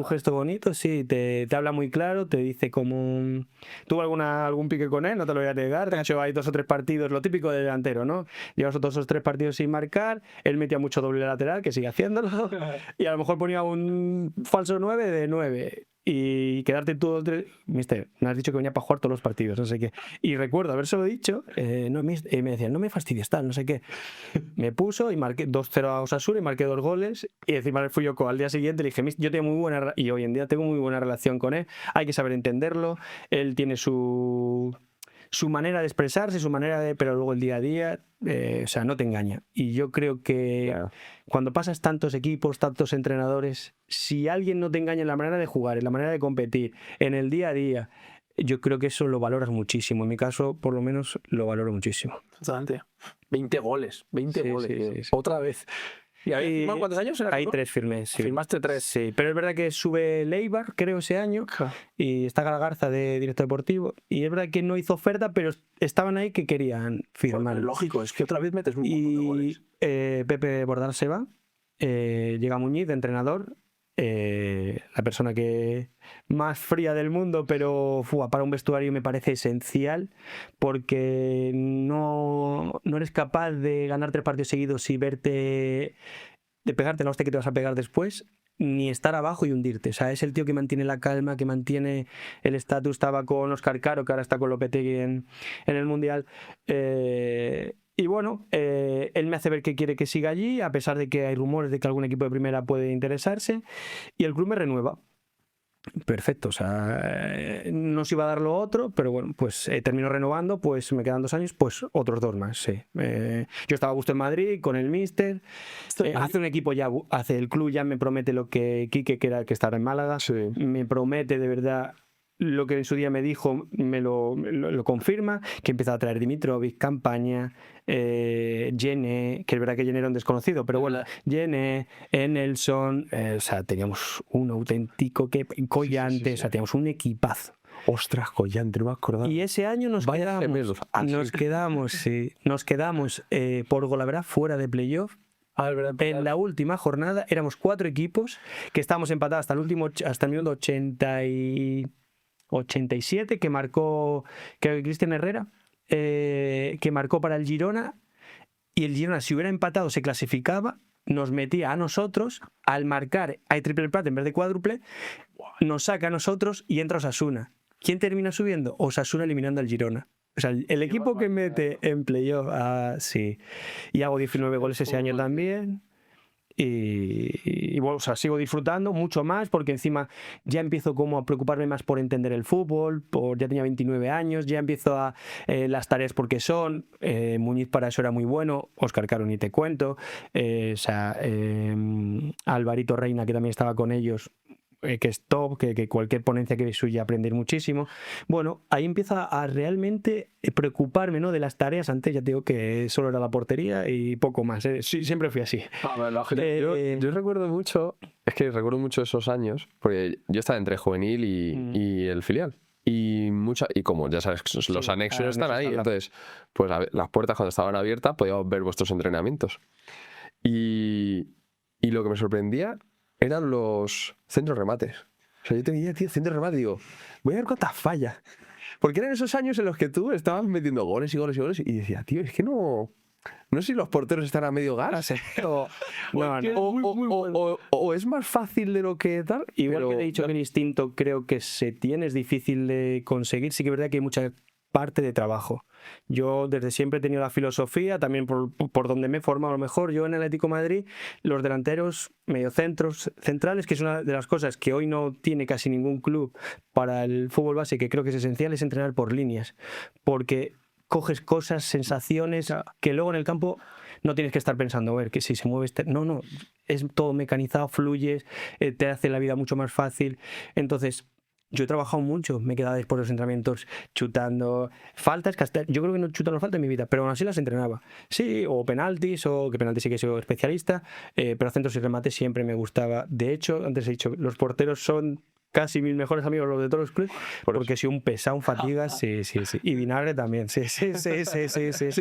gesto bonito, sí, te habla muy claro, te dice como... Tuvo algún pique con él, no te lo voy a negar, de hecho hay 2 o 3 partidos, lo típico de delantero, ¿no? Llevas 2 o 3 partidos sin marcar, él metía mucho doble lateral, que sigue haciendo, y a lo mejor ponía un falso 9 de 9 y quedarte tú, mister, me has dicho que venía para jugar todos los partidos, no sé qué, y recuerdo habérselo dicho, y me decían, no me fastidies tal, no sé qué, me puso y marqué 2-0 a Osasuna y marqué 2 goles y encima fui yo al día siguiente, le dije, yo tengo muy buena, y hoy en día tengo muy buena relación con él, hay que saber entenderlo, él tiene su su manera de expresarse, su manera de... Pero luego el día a día, o sea, no te engaña. Y yo creo que cuando pasas tantos equipos, tantos entrenadores, si alguien no te engaña en la manera de jugar, en la manera de competir, en el día a día, yo creo que eso lo valoras muchísimo. En mi caso, por lo menos, lo valoro muchísimo. Exactamente. 20 goles, 20 Sí, goles. sí, Tío. sí, sí. Otra vez. ¿Y habéis firmado cuántos años? Hay 3 firmes. Sí. Firmaste 3. Sí, pero es verdad que sube Leibar, creo, ese año, y está Galagarza de director deportivo, y es verdad que no hizo oferta, pero estaban ahí que querían firmar. Pues, lógico, es que otra vez metes un montón de goles. Pepe Bordal se va, llega Muñiz de entrenador, la persona que más fría del mundo, pero para un vestuario me parece esencial, porque no eres capaz de ganar 3 partidos seguidos y verte, de pegarte la hostia que te vas a pegar después, ni estar abajo y hundirte. O sea, es el tío que mantiene la calma, que mantiene el estatus. Estaba con Óscar Caro, que ahora está con Lopetegui en el Mundial. Y bueno, él me hace ver que quiere que siga allí, a pesar de que hay rumores de que algún equipo de primera puede interesarse, y el club me renueva. Perfecto, o sea, no se iba a dar lo otro, pero bueno, pues termino renovando, pues me quedan 2 años, pues otros 2 más, sí. Yo estaba a gusto en Madrid con el míster, hace un equipo ya, hace el club ya me promete lo que Quique, que era el que estaba en Málaga, me promete de verdad lo que en su día me dijo, me lo confirma, que empieza a traer Dimitrovic, Campaña, Gene, que es verdad que Gene era un desconocido, pero bueno, Gene, Nelson, o sea, teníamos un auténtico Collante, o sea, teníamos un equipazo. Ostras, Collante, no me acordaba. Y ese año nos quedamos por Golavera fuera de playoff. En la última jornada éramos 4 equipos que estábamos empatados hasta el minuto 87, que marcó Cristian Herrera, que marcó para el Girona, y el Girona, si hubiera empatado, se clasificaba, nos metía a nosotros, al marcar hay triple empate en vez de cuádruple, nos saca a nosotros y entra Osasuna. ¿Quién termina subiendo? Osasuna eliminando al Girona. O sea, el equipo que mete en playoff, sí. Y hago 19 goles ese año también. Y bueno, o sea, sigo disfrutando mucho más, porque encima ya empiezo como a preocuparme más por entender el fútbol, ya tenía 29 años, ya empiezo a las tareas porque son, Muñiz para eso era muy bueno, Óscar Caro ni te cuento, o sea, Alvarito Reina, que también estaba con ellos, que es top, que cualquier ponencia que ve suya aprender muchísimo. Bueno, ahí empieza a realmente preocuparme, ¿no?, de las tareas. Antes ya te digo que solo era la portería y poco más, ¿eh? Sí, siempre fui así. Yo recuerdo mucho, recuerdo mucho esos años, porque yo estaba entre juvenil y el filial. Y como ya sabes, los anexos están ahí. Entonces, pues las puertas cuando estaban abiertas podíamos ver vuestros entrenamientos. Y lo que me sorprendía eran los centros remates. O sea, yo te veía, tío, centro remate, digo, voy a ver cuántas fallas. Porque eran esos años en los que tú estabas metiendo goles y goles y goles, y decía, tío, es que no sé si los porteros están a medio gas o es más fácil de lo que tal. Igual que te he dicho que el instinto creo que se tiene, es difícil de conseguir, sí que es verdad que hay mucha parte de trabajo. Yo desde siempre he tenido la filosofía, también por donde me he formado a lo mejor. Yo en el Atlético de Madrid, los delanteros, mediocentros, centrales, que es una de las cosas que hoy no tiene casi ningún club para el fútbol base, que creo que es esencial, es entrenar por líneas, porque coges cosas, sensaciones que luego en el campo no tienes que estar pensando, a ver, que si se mueve no, es todo mecanizado, fluyes, te hace la vida mucho más fácil. Entonces, yo he trabajado mucho, me he quedado después de los entrenamientos chutando faltas, yo creo que no he chutado faltas en mi vida, pero aún así las entrenaba. Sí, o penaltis, o que penaltis sí que soy especialista, pero centros y remates siempre me gustaba. De hecho, antes he dicho, los porteros son casi mis mejores amigos, los de todos los clubes, porque soy un pesado, un fatiga, sí. Y Vinagre también, sí. Sí,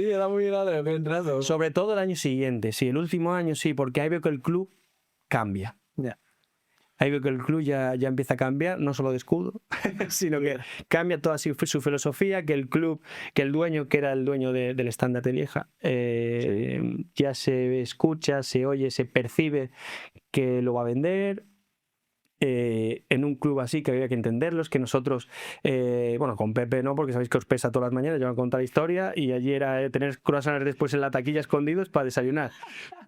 era muy grande, me he entrado. Sobre todo el año siguiente, sí, el último año sí, porque ahí veo que el club cambia. Ahí veo que el club ya empieza a cambiar, no solo de escudo, sino que cambia toda su filosofía, que el club, que el dueño, que era el dueño del estándar de Lieja, ya se escucha, se oye, se percibe que lo va a vender. en un club así, que había que entenderlos, que nosotros, bueno, con Pepe no, porque sabéis que os pesa todas las mañanas, yo me contar la historia, y allí era tener croissants después en la taquilla escondidos para desayunar.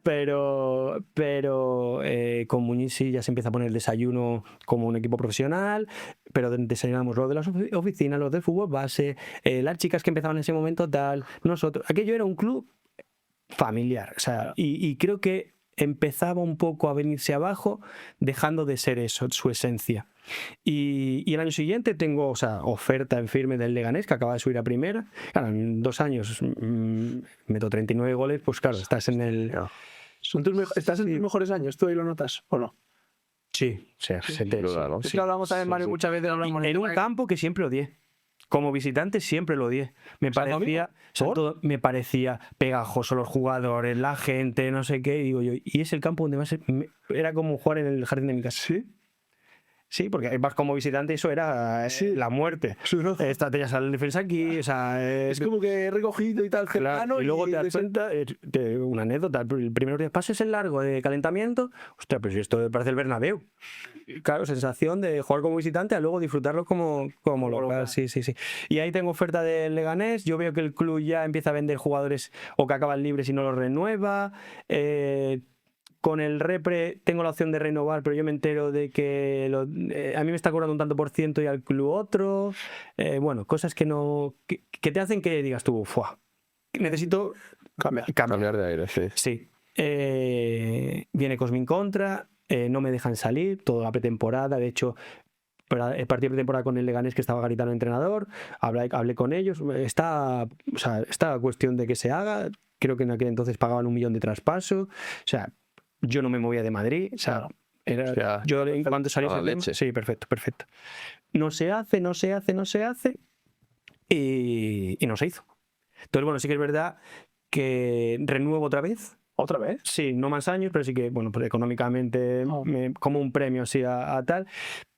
Pero con Muñiz sí ya se empieza a poner el desayuno como un equipo profesional, pero desayunamos los de las oficinas, los del fútbol base, las chicas que empezaban en ese momento, tal, nosotros. Aquello era un club familiar, o sea, y creo que empezaba un poco a venirse abajo, dejando de ser eso, su esencia. Y el año siguiente tengo, o sea, oferta en firme del Leganés, que acaba de subir a primera. Claro, en 2 años meto 39 goles, pues claro, estás en el... ¿Estás en tus mejores años? ¿Tú ahí lo notas o no? Sí, o sea, Sin duda, ¿no? Es que hablamos también, Mario, muchas veces hablamos en un campo que siempre odié. Como visitante siempre lo odié. Me parecía, o sea, todo me parecía pegajoso, los jugadores, la gente, no sé qué. Y digo yo, y es el campo donde más era como jugar en el jardín de mi casa. Sí. Sí, porque vas como visitante y eso era la muerte. Estrategias al defensa aquí, o sea... Es como que recogido y tal, claro, cercano. y luego te das cuenta, una anécdota, el primer día pases el largo de calentamiento, ostras, pues esto parece el Bernabéu. Claro, sensación de jugar como visitante a luego disfrutarlo como local. Sí. Y ahí tengo oferta del Leganés, yo veo que el club ya empieza a vender jugadores o que acaban libres y no los renueva. Con el Repre tengo la opción de renovar, pero yo me entero de que a mí me está cobrando un tanto por ciento y al club otro. Bueno, cosas que no que te hacen que digas tú, ¡fua! Necesito Cambiar de aire, sí. Sí. Viene Cosmin Contra, no me dejan salir toda la pretemporada. De hecho, para el partido de temporada con el Leganés, que estaba Garitano entrenador, hablé con ellos. Está cuestión de que se haga. Creo que en aquel entonces pagaban 1 millón de traspaso. O sea, yo no me movía de Madrid, o sea, yo en cuanto salió ese tema, sí, perfecto. No se hace y no se hizo. Entonces, bueno, sí que es verdad que renuevo otra vez. ¿Otra vez? Sí, no más años, pero sí que, bueno, pues económicamente como un premio así a tal.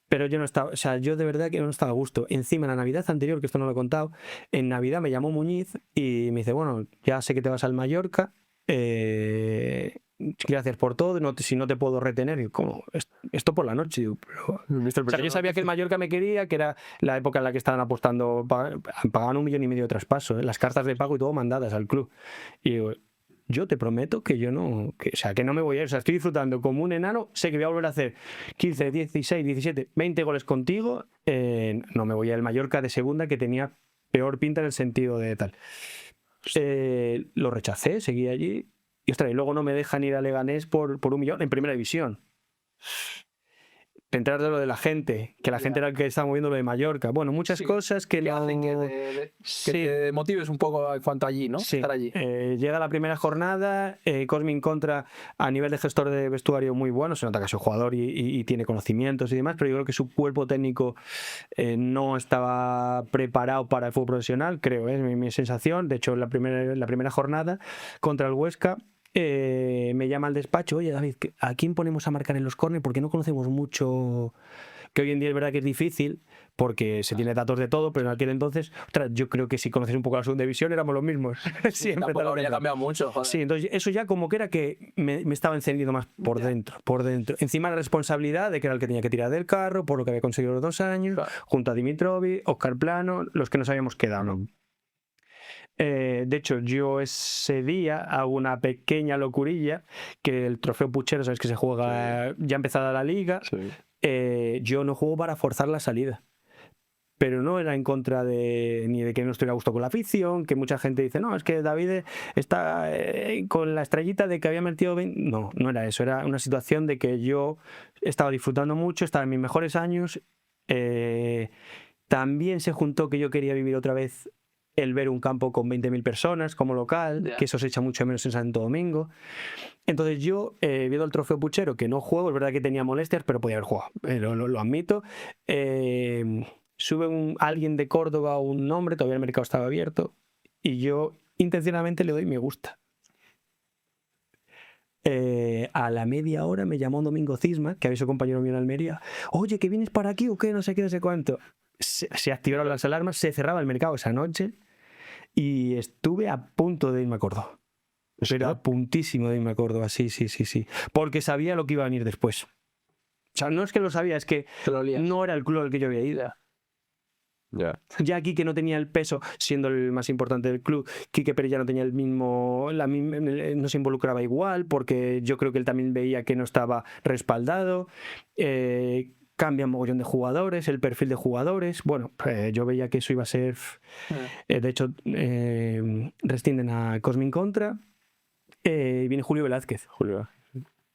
Pero yo no estaba, o sea, yo de verdad que no estaba a gusto. Encima, en la Navidad anterior, que esto no lo he contado, en Navidad me llamó Muñiz y me dice, bueno, ya sé que te vas al Mallorca, gracias por todo, si no te puedo retener. Y como, esto por la noche. Digo, pero... O sea, yo sabía que el Mallorca me quería, que era la época en la que estaban apostando, pagaban 1,5 millones de traspaso, las cartas de pago y todo mandadas al club. Y digo, yo te prometo que yo no, que no me voy a ir, o sea, estoy disfrutando como un enano, sé que voy a volver a hacer 15, 16, 17, 20 goles contigo, no me voy al Mallorca de segunda, que tenía peor pinta en el sentido de tal. Lo rechacé, seguí allí, y ostras, y luego no me dejan ir a Leganés por 1 millón en primera división. Enterar de lo de la gente, que la gente era el que estaba moviendo lo de Mallorca. Bueno, muchas cosas que no... hacen que te motives un poco en cuanto allí, ¿no? Sí. Estar allí. Llega la primera jornada, Cosmin Contra a nivel de gestor de vestuario muy bueno, se nota que es un jugador y tiene conocimientos y demás, pero yo creo que su cuerpo técnico no estaba preparado para el fútbol profesional, creo, es mi sensación. De hecho, la primera jornada contra el Huesca, me llama al despacho, oye David, ¿a quién ponemos a marcar en los córneres? Porque no conocemos mucho, que hoy en día es verdad que es difícil porque se tiene datos de todo, pero en aquel entonces, ostras, yo creo que si conoces un poco la segunda división éramos los mismos. Siempre tampoco habría cambiado mucho, joder. Sí, entonces eso ya como que era que me estaba encendido más por dentro. Encima la responsabilidad de que era el que tenía que tirar del carro por lo que había conseguido los 2 años, claro, junto a Dimitrovic, Óscar Plano, los que nos habíamos quedado, ¿no? De hecho, yo ese día hago una pequeña locurilla, que el trofeo Puchero, sabes que se juega ya empezada la liga, yo no juego para forzar la salida, pero no era en contra ni de que no estuviera a gusto con la afición, que mucha gente dice, no, es que David está con la estrellita de que había metido 20. No era eso, era una situación de que yo estaba disfrutando mucho, estaba en mis mejores años, también se juntó que yo quería vivir otra vez el ver un campo con 20.000 personas como local, que eso se echa mucho menos en Santo Domingo. Entonces yo, viendo el trofeo Puchero, que no juego, es verdad que tenía molestias, pero podía haber jugado, lo admito. Sube alguien de Córdoba un nombre, todavía el mercado estaba abierto, y yo intencionalmente le doy me gusta. A la media hora me llamó Domingo Cisma, que había sido compañero mío en Almería. Oye, ¿que vienes para aquí o qué? No sé qué, no sé cuánto. Se activaron las alarmas, se cerraba el mercado esa noche y estuve a punto de irme a Córdoba. Pero a puntísimo de irme a Córdoba, sí. Porque sabía lo que iba a venir después. sea, no es que lo sabía, es que Te lo lías. no era el club al que yo había ido. Ya. Ya Quique no tenía el peso, siendo el más importante del club. Quique Pérez ya no tenía el mismo, no se involucraba igual, porque yo creo que él también veía que no estaba respaldado. Cambia un mogollón de jugadores, el perfil de jugadores. Bueno, yo veía que eso iba a ser. De hecho, rescinden a Cosmin Contra. Viene Julio Velázquez.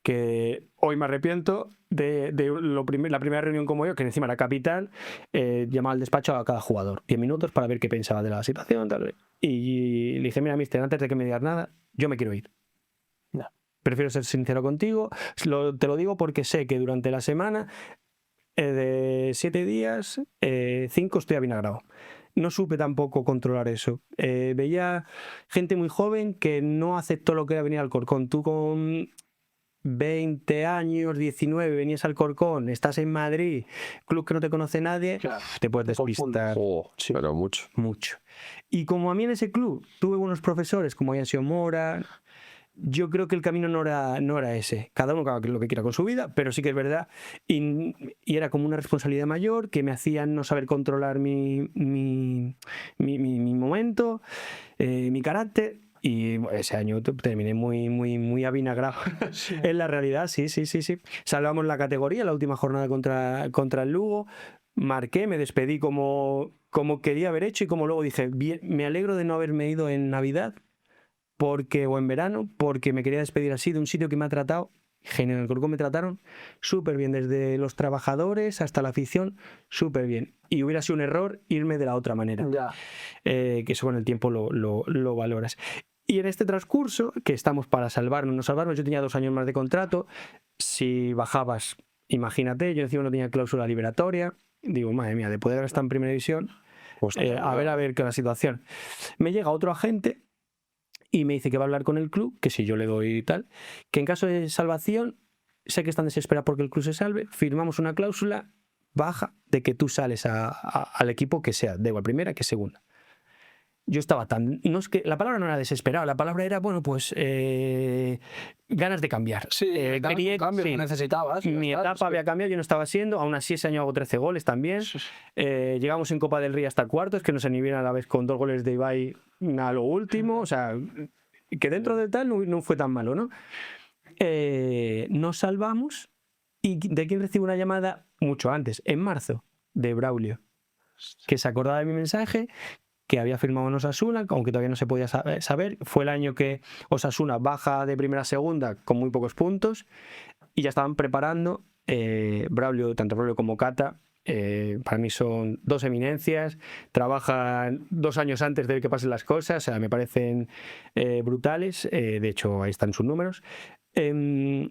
Que hoy me arrepiento de la primera reunión como yo, que encima era capital, llamaba al despacho a cada jugador 10 minutos para ver qué pensaba de la situación, tal. Y le dije, mira, mister, antes de que me digas nada, yo me quiero ir. No. Prefiero ser sincero contigo, te lo digo porque sé que durante la semana de 7 días, 5 estoy avinagrado. No supe tampoco controlar eso. Veía gente muy joven que no aceptó lo que era venir al Corcón. Tú con 20 años, 19, venías al Corcón, estás en Madrid, club que no te conoce nadie, Claro. te puedes despistar Sí. Pero mucho. mucho. Y como a mí en ese club tuve buenos profesores como Yansio Mora, yo creo que el camino no era ese. Cada uno haga lo que quiera con su vida, pero sí que es verdad. Y era como una responsabilidad mayor que me hacían no saber controlar mi momento, mi carácter. Y ese año terminé muy avinagrado. En la realidad, sí. Salvamos la categoría, la última jornada contra el Lugo. Marqué, me despedí como quería haber hecho y como luego dije, bien, me alegro de no haberme ido en Navidad o en verano, porque me quería despedir así de un sitio que me ha tratado genial. En el Corcón me trataron súper bien, desde los trabajadores hasta la afición, súper bien. Y hubiera sido un error irme de la otra manera. Ya. Que eso con el tiempo lo valoras. Y en este transcurso, que estamos para salvarnos, no salvarnos, yo tenía 2 años más de contrato. Si bajabas, imagínate, yo encima no tenía cláusula liberatoria. Digo, madre mía, de poder haber estado en primera división, a ver qué es la situación. Me llega otro agente y me dice que va a hablar con el club, que si yo le doy y tal, que en caso de salvación, sé que están desesperados porque el club se salve, firmamos una cláusula baja de que tú sales al equipo que sea, de igual primera que segunda. Yo estaba no es que la palabra no era desesperado, la palabra era, bueno, pues ganas de cambiar. Sí, Quería, cambio sí. que necesitabas. Mi etapa había cambiado, yo no estaba siendo, aún así ese año hago 13 goles también. Llegamos en Copa del Rey hasta cuartos, que nos inhibieron a la vez con 2 goles de Ibai a lo último, o sea, que dentro de tal no fue tan malo, ¿no? Nos salvamos y ¿de quién recibo una llamada? Mucho antes, en marzo, de Braulio, que se acordaba de mi mensaje, que había firmado en Osasuna, aunque todavía no se podía saber. Fue el año que Osasuna baja de primera a segunda con muy pocos puntos y ya estaban preparando Braulio, tanto Braulio como Cata. Para mí son 2 eminencias, trabajan 2 años antes de que pasen las cosas, o sea, me parecen brutales. De hecho, ahí están sus números. Y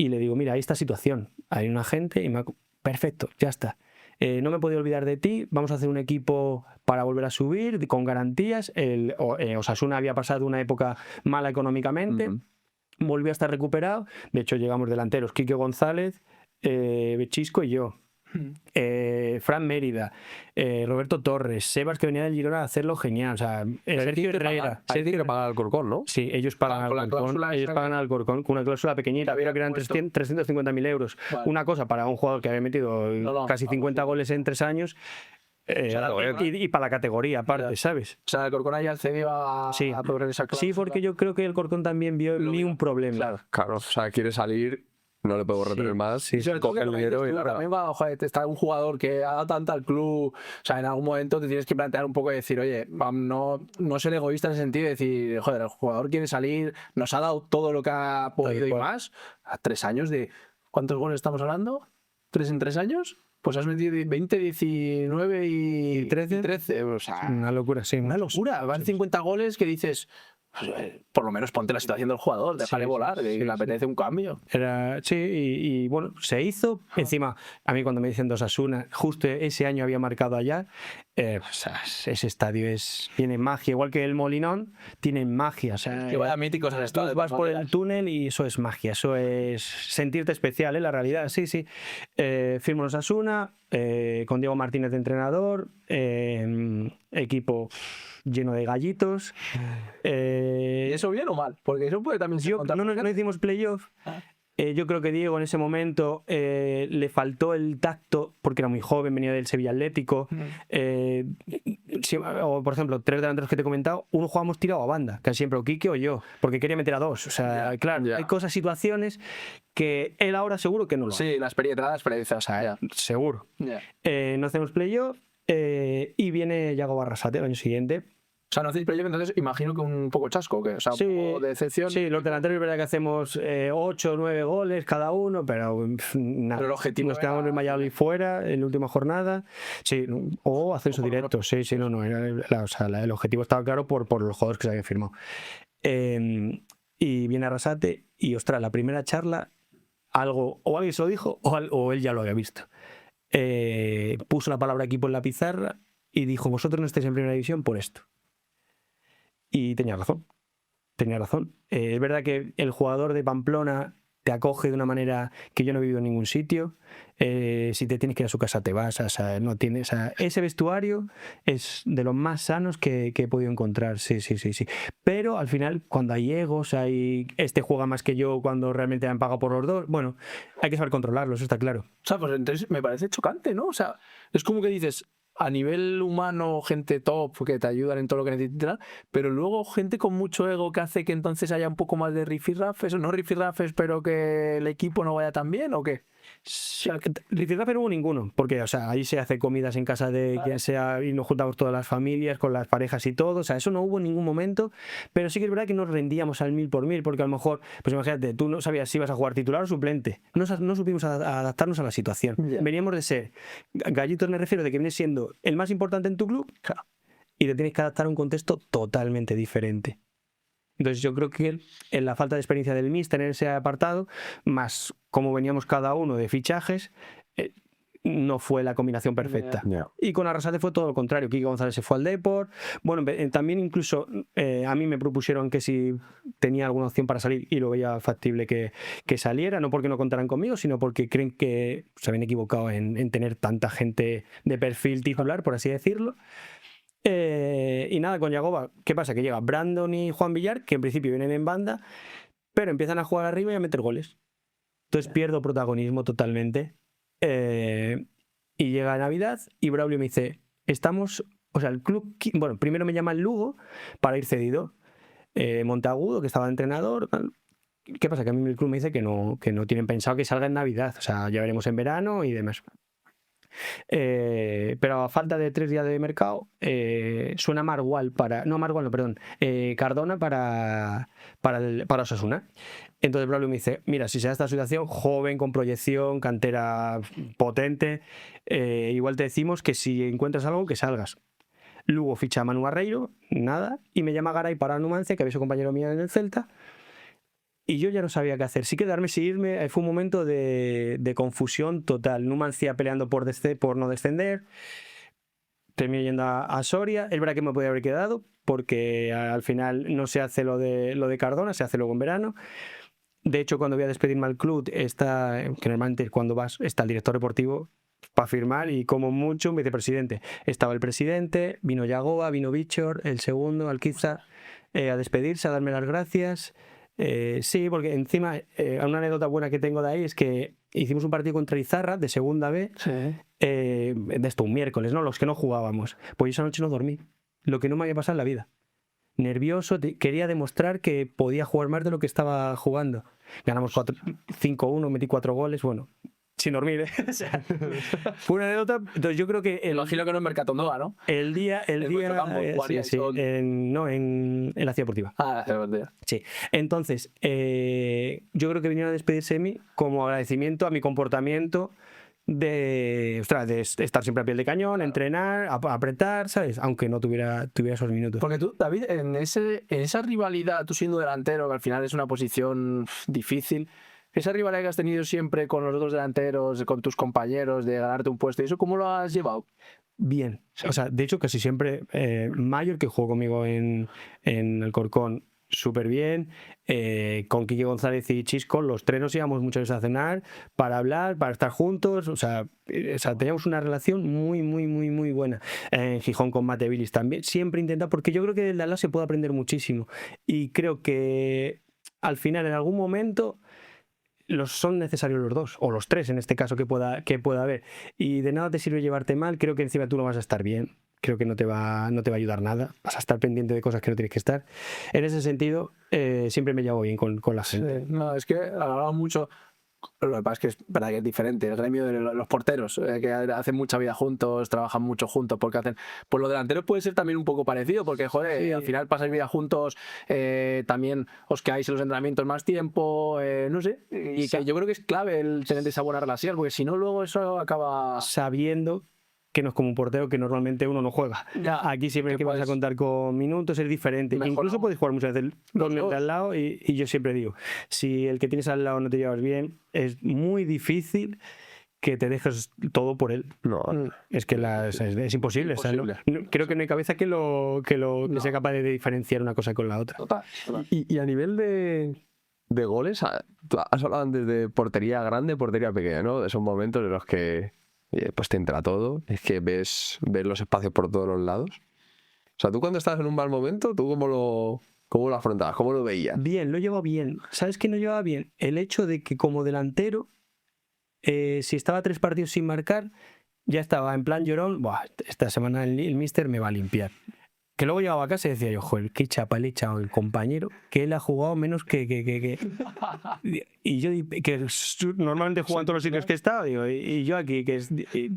le digo, mira, hay esta situación, hay un agente y perfecto, ya está. No me he podido olvidar de ti, vamos a hacer un equipo para volver a subir con garantías. Osasuna había pasado una época mala económicamente, volvió a estar recuperado. De hecho, llegamos delanteros, Quique González, Bechisco y yo. Fran Mérida, Roberto Torres, Sebas, que venía del Girona a hacerlo genial, o sea, Sergio Herrera. Se tiene que pagar al Corcón, ¿no? Sí, ellos pagan con la al Corcón, cláusula ellos esa pagan al Corcón con una cláusula pequeñita, creo que eran 350.000 euros. Vale. Una cosa para un jugador que había metido casi 50 goles en 3 años. Y para la categoría aparte, ¿sabes? O sea, el Corcón ahí accedió a cobrar esa cláusula. Sí, porque yo creo que el Corcón también vio en mí un problema. Claro, o sea, quiere salir, no le puedo retener más, Y sobre todo coge que el lo que dinero dices y tú, larga. también va, joder, está un jugador que ha dado tanto al club, o sea, en algún momento te tienes que plantear un poco y decir, oye, no ser egoísta en el sentido de decir, joder, el jugador quiere salir, nos ha dado todo lo que ha podido y más, a 3 años de, ¿cuántos goles estamos hablando? ¿3 en 3 años? Pues has metido 20, 19 y 13, o sea, Una locura, sí. una locura, van 50 goles que dices, por lo menos ponte la situación del jugador, déjale volar, que le apetece un cambio. Sí, y bueno, se hizo. Encima, a mí cuando me dicen de Osasuna, justo ese año había marcado allá. O sea, ese estadio tiene magia, igual que el Molinón, tiene magia. O sea, Que vaya míticos al estado. tú vas por el túnel y eso es magia, eso es sentirte especial, la realidad, sí. Firmo en Osasuna, con Diego Martínez de entrenador, equipo lleno de gallitos. ¿Y eso bien o mal? Porque eso puede también ser No hicimos playoff. Yo creo que Diego en ese momento le faltó el tacto porque era muy joven, venía del Sevilla Atlético. O, por ejemplo, 3 delanteros que te he comentado, uno jugábamos tirado a banda, casi siempre o Quique o yo, porque quería meter a 2. O sea, claro, hay cosas, situaciones que él ahora seguro que no lo hace. Sí, la experiencia, o sea, ya. Seguro. Ya. No hacemos playoff y viene Yago Barrasate el año siguiente. O sea, no hacéis playoff, entonces imagino que un poco chasco, que, o sea, Sí, un poco de decepción. Sí, los delanteros es verdad que hacemos 8 o 9 goles cada uno, pero nada. Pero el objetivo nos quedamos en el Valladolid fuera en la última jornada. Sí, o ascenso directo. Sí, sí, no. O sea, el objetivo estaba claro por los jugadores que se habían firmado. Y viene Arrasate y, ostras, la primera charla, algo, o alguien se lo dijo o él ya lo había visto. Puso la palabra equipo en la pizarra y dijo: vosotros no estáis en primera división por esto. Y tenía razón. Es verdad que el jugador de Pamplona te acoge de una manera que yo no he vivido en ningún sitio. Si te tienes que ir a su casa te vas. O sea, no tienes, o sea, ese vestuario es de los más sanos que he podido encontrar. Sí. Pero al final, cuando hay egos, este juega más que yo cuando realmente han pagado por los dos. Bueno, hay que saber controlarlo, eso está claro. O sea, pues entonces me parece chocante, ¿no? O sea, es como que dices, a nivel humano, gente top que te ayudan en todo lo que necesitas, pero luego gente con mucho ego que hace que entonces haya un poco más de rifirrafes, o no rifirrafes, pero que el equipo no vaya tan bien, ¿o qué? Rifirrafe no hubo ninguno, porque, o sea, ahí se hace comidas en casa de quien sea y nos juntamos todas las familias con las parejas y todo, o sea, eso no hubo en ningún momento, pero sí que es verdad que nos rendíamos al 1000 por 1000, porque a lo mejor, pues imagínate, tú no sabías si ibas a jugar titular o suplente, no supimos adaptarnos a la situación. Veníamos de ser gallitos, me refiero, de que vienes siendo el más importante en tu club y te tienes que adaptar a un contexto totalmente diferente. Entonces yo creo que en la falta de experiencia del míster en ese apartado, más como veníamos cada uno de fichajes, no fue la combinación perfecta. Y con Arrasate fue todo lo contrario. Quique González se fue al Depor. Bueno, también incluso a mí me propusieron que si tenía alguna opción para salir y lo veía factible que saliera, no porque no contaran conmigo, sino porque creen que se habían equivocado en tener tanta gente de perfil titular, por así decirlo. Y nada, con Yagoba, ¿qué pasa? Que llega Brandon y Juan Villar, que en principio vienen en banda, pero empiezan a jugar arriba y a meter goles. Entonces pierdo protagonismo totalmente. Y llega Navidad y Braulio me dice: el club, bueno, primero me llama el Lugo para ir cedido. Monteagudo, que estaba de entrenador. ¿Qué pasa? Que a mí el club me dice que no tienen pensado que salga en Navidad. O sea, ya veremos en verano y demás. Pero a falta de 3 días de mercado suena Cardona para Osasuna. Entonces Braulio me dice: mira, si se da esta situación, joven, con proyección, cantera potente, igual te decimos que si encuentras algo, que salgas. Luego ficha a Manu Barreiro, nada, y me llama Garay para Numancia, que había sido compañero mío en el Celta. Y yo ya no sabía qué hacer, si quedarme, si irme. Fue un momento de confusión total. Numancia peleando por no descender. Terminé yendo a Soria. Es verdad que me podía haber quedado, porque al final no se hace lo de Cardona, se hace luego en verano. De hecho, cuando voy a despedirme al club, que normalmente cuando vas está el director deportivo para firmar y como mucho un vicepresidente. Estaba el presidente, vino Yagoba, vino Bichor, el segundo, Alquiza, a despedirse, a darme las gracias. Sí, porque encima una anécdota buena que tengo de ahí es que hicimos un partido contra Izarra de segunda B, de esto un miércoles, ¿no? Los que no jugábamos. Pues yo esa noche no dormí, lo que no me había pasado en la vida. Nervioso, quería demostrar que podía jugar más de lo que estaba jugando. Ganamos 5-1, metí 4 goles, bueno, sin dormir, O sea, fue una anécdota. Entonces yo creo que imagino que no en Mercatondoa, ¿no? El día sí, en la Ciudad Deportiva. La Ciudad Deportiva. Sí. Entonces, yo creo que vinieron a despedirse de mí como agradecimiento a mi comportamiento de estar siempre a piel de cañón, entrenar, apretar, ¿sabes? Aunque no tuviera esos minutos. Porque tú, David, en esa rivalidad, tú siendo delantero, que al final es una posición difícil, esa rivalidad que has tenido siempre con los otros delanteros, con tus compañeros, de ganarte un puesto, ¿y eso cómo lo has llevado? Bien. O sea, de hecho, casi siempre Mayor, que jugó conmigo en el Corcón, súper bien. Con Quique González y Chisco, los 3 nos íbamos muchas veces a cenar para hablar, para estar juntos. O sea, teníamos una relación muy, muy, muy, muy buena. En Gijón con Mate Vilis también. Siempre intenta, porque yo creo que del Dallas se puede aprender muchísimo. Y creo que al final, en algún momento, son necesarios los dos, o los tres en este caso que pueda haber. Y de nada te sirve llevarte mal, creo que encima tú no vas a estar bien. Creo que no te va a ayudar nada. Vas a estar pendiente de cosas que no tienes que estar. En ese sentido, siempre me llevo bien con la gente. Sí, no, es que hablamos mucho. Lo que pasa es que es verdad que es diferente. El gremio de los porteros, que hacen mucha vida juntos, trabajan mucho juntos, porque hacen. Pues los delanteros puede ser también un poco parecido, porque, joder, Sí. al final pasáis vida juntos, también os quedáis en los entrenamientos más tiempo, no sé. Y que yo creo que es clave el tener esa buena relación, porque si no, luego eso acaba. Sabiendo que no es como un portero que normalmente uno no juega. Ya, Aquí siempre que vas a puedes- contar con minutos es diferente. Mejor, Incluso ¿no? puedes jugar muchas veces con el dos. de al lado y yo siempre digo, si el que tienes al lado no te llevas bien, es muy difícil que te dejes todo por él. No, Es que es imposible. o sea, Imposible. creo que no hay cabeza que sea capaz de diferenciar una cosa con la otra. Total. Y a nivel de goles, tú has hablado antes de portería grande, portería pequeña, ¿no? De esos momentos en los que pues te entra todo, es que ves los espacios por todos los lados. O sea, tú cuando estabas en un mal momento, ¿tú cómo lo afrontabas? ¿Cómo lo veías? Bien, lo llevo bien. ¿Sabes qué no llevaba bien? El hecho de que como delantero, si estaba 3 partidos sin marcar, ya estaba en plan llorón. Buah, esta semana el míster me va a limpiar. Que luego llegaba a casa y decía yo, joder, qué chapa le he echado el compañero, que él ha jugado menos que... Y yo, que normalmente juego en todos los sitios que he estado, digo, y yo aquí, que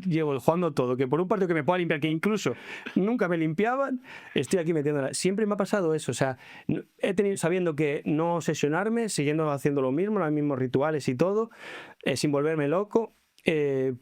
llevo jugando todo, que por un partido que me pueda limpiar, que incluso nunca me limpiaban, estoy aquí metiéndola. Siempre me ha pasado eso, o sea, he tenido, sabiendo que no obsesionarme, siguiendo haciendo lo mismo, los mismos rituales y todo, sin volverme loco.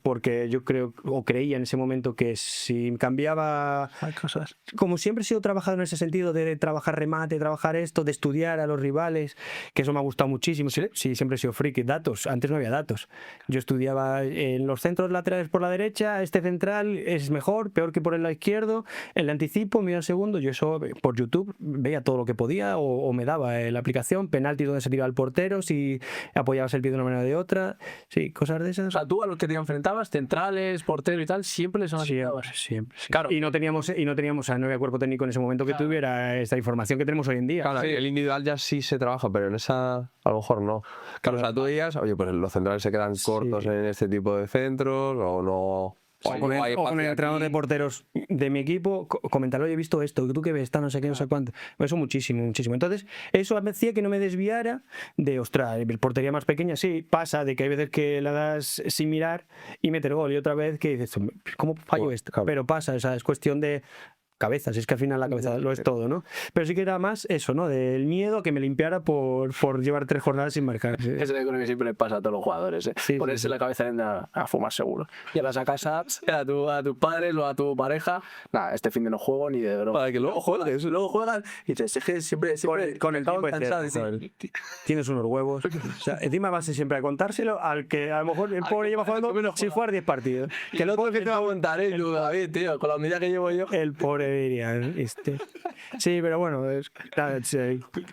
Porque yo creo, o creía en ese momento, que si cambiaba, Hay cosas. como siempre he sido trabajador en ese sentido de trabajar remate, trabajar esto, de estudiar a los rivales, que eso me ha gustado muchísimo. Sí, siempre he sido friki. Datos, antes no había datos. Yo estudiaba en los centros laterales por la derecha, este central es mejor, peor que por el lado izquierdo, el anticipo, me iba al segundo. Yo eso por YouTube veía todo lo que podía, o me daba la aplicación, penalti donde se tiraba el portero, si apoyabas el pie de una manera o de otra, sí, cosas de esas. O sea, tú a los que te enfrentabas, centrales, portero y tal, siempre les analizabas. Siempre. Claro. Y no teníamos, o sea, no había cuerpo técnico en ese momento que tuviera esta información que tenemos hoy en día. Claro, el individual ya sí se trabaja, pero en esa a lo mejor no. Claro, o sea, tú veías, oye, pues los centrales se quedan cortos en este tipo de centros, o no. O con el entrenador de porteros de mi equipo, comentarlo, oye, he visto esto, tú qué ves, está no sé qué, no sé cuánto. Eso muchísimo. Entonces, eso me hacía que no me desviara de, ostras, portería más pequeña, sí, pasa de que hay veces que la das sin mirar y meter gol, y otra vez que dices, ¿cómo fallo esto? Claro. Pero pasa, o sea, es cuestión de cabezas, es que al final la cabeza lo es todo, ¿no? Pero sí que era más eso, ¿no? Del miedo a que me limpiara por llevar 3 jornadas sin marcar. Sí. Eso yo creo que siempre le pasa a todos los jugadores, ¿eh? Sí, Ponerse sí. la cabeza a fumar seguro. Llegas a casa, a tus padres o a tu pareja, nada, este fin de no juego ni de broma. Para que luego juegues. Luego juegas y dices, es que siempre Con el tiempo cansado, tienes unos huevos. O sea, encima vas siempre a contárselo al que a lo mejor el pobre lleva jugando sin jugar 10 partidos. que el otro que te va a aguantar, ¿eh? David, tío, con la humildad que llevo yo. El pobre diría, Sí, pero bueno,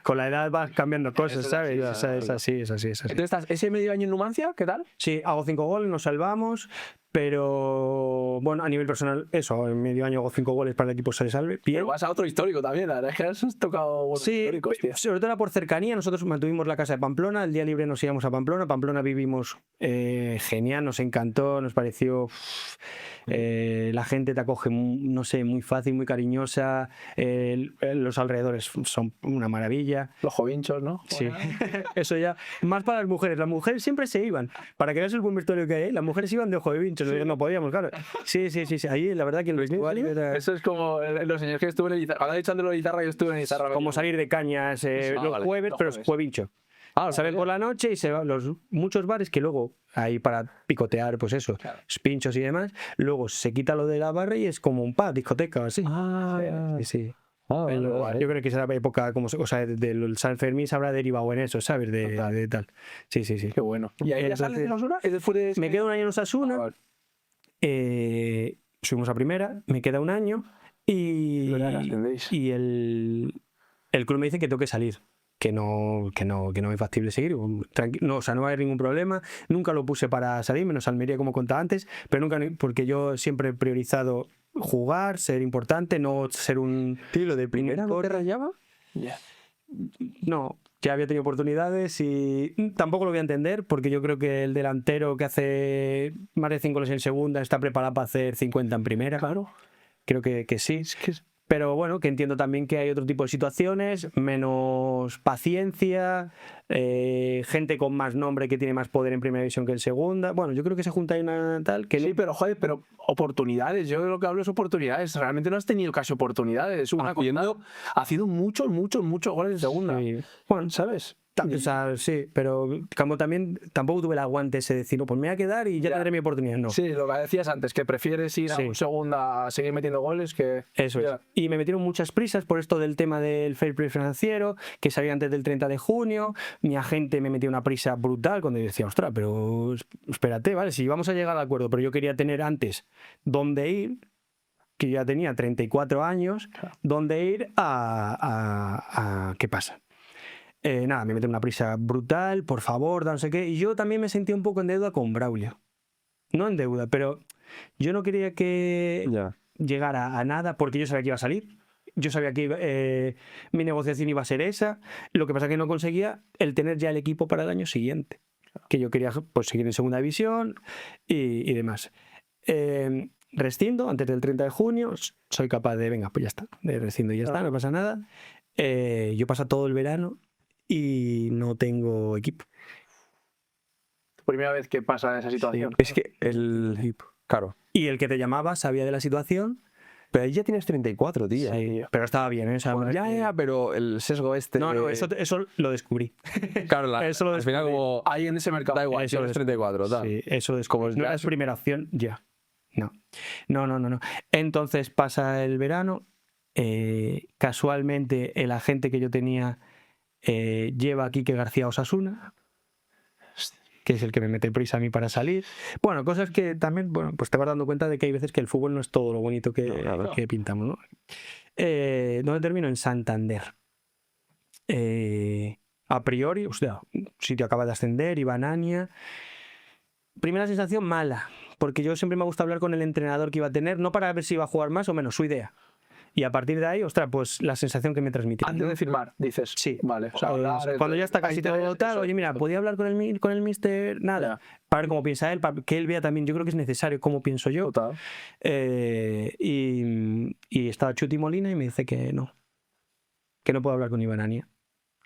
con la edad vas cambiando cosas, ¿sabes? Es así. Entonces, estás ese medio año en Numancia, ¿qué tal? Sí, hago 5 goles, nos salvamos, pero bueno, a nivel personal, eso, en medio año hago 5 goles para el equipo se le salve. Bien. Pero vas a otro histórico también, la verdad es que has tocado buenos Sí, históricos, tío. sobre todo era por cercanía. Nosotros mantuvimos la casa de Pamplona, el día libre nos íbamos a Pamplona. Pamplona vivimos genial, nos encantó, nos pareció. La gente te acoge, no sé, muy fácil, muy cariñosa. Los alrededores son una maravilla. Los jovinchos, ¿no? Sí, eso ya. Más para las mujeres. Las mujeres siempre se iban. Para que veas el buen vestuario que hay ahí, las mujeres iban de ojo de vincho. No podíamos, claro. Sí. Ahí, la verdad que en el vestuario era Eso es como los señores que estuve en Izarra. Cuando he dicho de Izarra, yo estuve en Izarra. como salir de cañas los vale, jueves, los pero jueves. fue vincho. Salen por la noche y se van muchos bares que luego hay para picotear, pues eso, pinchos y demás. Luego se quita lo de la barra y es como un pub, discoteca o así. Sí. Yo creo que esa época, o sea, del San Fermín se habrá derivado en eso, ¿sabes? De tal. Sí. Qué bueno. ¿Y ahí ya sales de Osasuna? Me quedo un año en Osasuna. Vale. Subimos a primera, me queda un año y el club me dice que tengo que salir. Que no es factible seguir. No, o sea, no va a haber ningún problema. Nunca lo puse para salir, menos Almería como contaba antes, pero nunca, porque yo siempre he priorizado jugar, ser importante, no ser un... ¿Y lo de primera no te rayaba? No, ya había tenido oportunidades y tampoco lo voy a entender porque yo creo que el delantero que hace más de 5 goles en segunda está preparado para hacer 50 en primera. Claro. Creo que sí. Pero bueno, que entiendo también que hay otro tipo de situaciones, menos paciencia, gente con más nombre que tiene más poder en primera división que en segunda. Bueno, yo creo que se junta ahí una tal que Sí, no. pero joder, pero oportunidades. Yo de lo que hablo es oportunidades. Realmente no has tenido casi oportunidades. Haciendo muchos goles en segunda. Sí. Bueno, ¿sabes? O sea, sí, pero como también tampoco tuve el aguante ese de decir, no, pues me voy a quedar y ya tendré mi oportunidad. No. Sí, lo que decías antes, que prefieres ir a un segunda a seguir metiendo goles que... Eso es. Y me metieron muchas prisas por esto del tema del fair play financiero, que salía antes del 30 de junio. Mi agente me metió una prisa brutal cuando yo decía, ostras, pero espérate, ¿vale? Si vamos a llegar al acuerdo, pero yo quería tener antes dónde ir, que yo ya tenía 34 años, dónde ir a ¿qué pasa? Nada, me meten una prisa brutal, por favor, no sé qué. Y yo también me sentí un poco en deuda con Braulio. No en deuda, pero yo no quería que llegara a nada porque yo sabía que iba a salir. Yo sabía que mi negociación iba a ser esa. Lo que pasa es que no conseguía el tener ya el equipo para el año siguiente. Que yo quería pues, seguir en segunda división y demás. Rescindo antes del 30 de junio. Soy capaz de, venga, pues ya está. De rescindo y ya está, no pasa nada. Yo paso todo el verano y no tengo equipo. Primera vez que pasa esa situación. Es que claro. Y el que te llamaba sabía de la situación. Pero ahí ya tienes 34, tío. Sí, pero estaba bien, ¿eh? O sea, Bueno, ya, pero el sesgo este... No, eso lo descubrí. Claro, Eso lo al final como... Ahí en ese mercado. Da igual, Eso tienes 34, tal. Sí, eso es Como no era su primera opción, ya. No. Entonces pasa el verano. Casualmente el agente que yo tenía lleva a Quique García a Osasuna, que es el que me mete prisa a mí para salir. Bueno, cosas que también, bueno, pues te vas dando cuenta de que hay veces que el fútbol no es todo lo bonito que pintamos, ¿no? ¿Dónde termino? En Santander. A priori, o sea, sitio acaba de ascender, Ibanania. Primera sensación mala, porque yo siempre me gusta hablar con el entrenador que iba a tener, no para ver si iba a jugar más o menos, su idea. Y a partir de ahí, ostras, pues la sensación que me transmitió. Antes de firmar, dices. Sí. Vale. O sea, cuando ya está casi todo tal, oye, mira, ¿podía hablar con el mister? Nada. Para ver cómo piensa él, para que él vea también, yo creo que es necesario cómo pienso yo. Total. Y estaba Chuti Molina y me dice que no puedo hablar con Ibanania,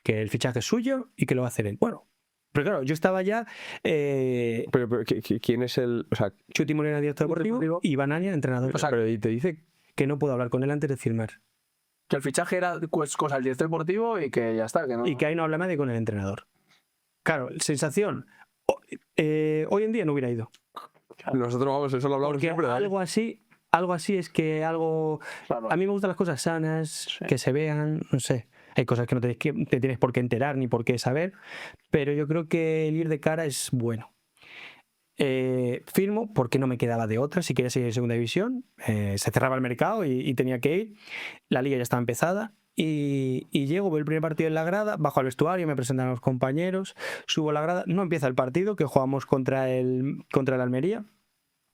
que el fichaje es suyo y que lo va a hacer él. Bueno, pero claro, yo estaba ya... Pero ¿quién es el...? O sea, Chuti Molina, director deportivo, y Ibanania, entrenador. O sea, pero te dice... Que no puedo hablar con él antes de firmar. Que el fichaje era pues, cosa del director deportivo y que ya está. Que no... Y que ahí no habla nadie con el entrenador. Claro, sensación. Hoy en día no hubiera ido. Nosotros vamos, eso lo hablamos porque siempre. algo así es que algo... Claro. A mí me gustan las cosas sanas, que se vean, no sé. Hay cosas que no te tienes por qué enterar ni por qué saber, pero yo creo que el ir de cara es bueno. Firmo porque no me quedaba de otra si quería seguir en segunda división. Se cerraba el mercado y tenía que ir. La liga ya estaba empezada y llego, veo el primer partido en la grada, bajo al vestuario, me presentan a los compañeros, subo a la grada, no empieza el partido, que jugamos contra el Almería,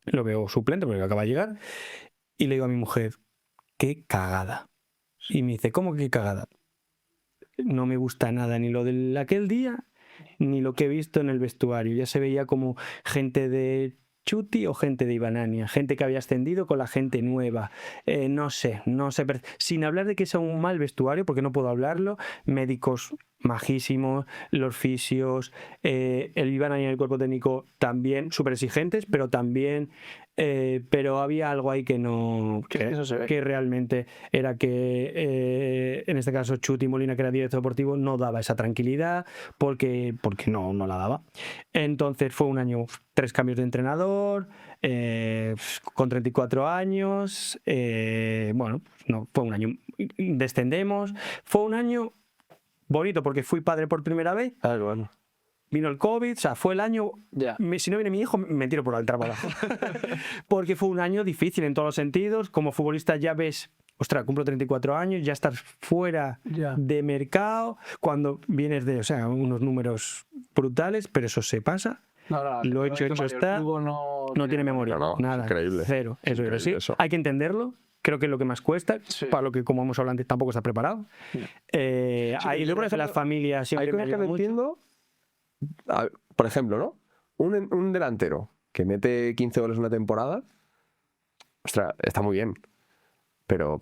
lo veo suplente porque acaba de llegar y le digo a mi mujer, qué cagada. Y me dice, ¿cómo que qué cagada? No me gusta nada ni lo de aquel día ni lo que he visto en el vestuario. Ya se veía como gente de Chuti o gente de Ibanania, gente que había ascendido con la gente nueva. No sé, sin hablar de que sea un mal vestuario, porque no puedo hablarlo, médicos majísimos, los fisios, el Ibanania y el cuerpo técnico también súper exigentes, pero también pero había algo ahí que no que realmente era que en este caso Chuti Molina, que era director deportivo, no daba esa tranquilidad porque no la daba. Entonces fue un año, 3 cambios de entrenador, con 34 años, bueno, no, fue un año, descendemos, fue un año bonito porque fui padre por primera vez. Bueno. Vino el COVID, o sea, fue el año... Si no viene mi hijo, me tiro por el trabajo. Porque fue un año difícil en todos los sentidos. Como futbolista ya ves, ostras, cumplo 34 años, ya estás fuera de mercado, cuando vienes de, o sea, unos números brutales, pero eso se pasa. Lo hecho está. No tiene memoria. No, nada. Increíble. Cero. Eso es así. Eso. Hay que entenderlo. creo que es lo que más cuesta, para lo que, como hemos hablado antes, tampoco está preparado. Hay, yo, por ejemplo, las familias siempre hay me cosas que ayudan no mucho. entiendo. Por ejemplo, ¿no? Un delantero que mete 15 goles en una temporada, ostras, está muy bien. Pero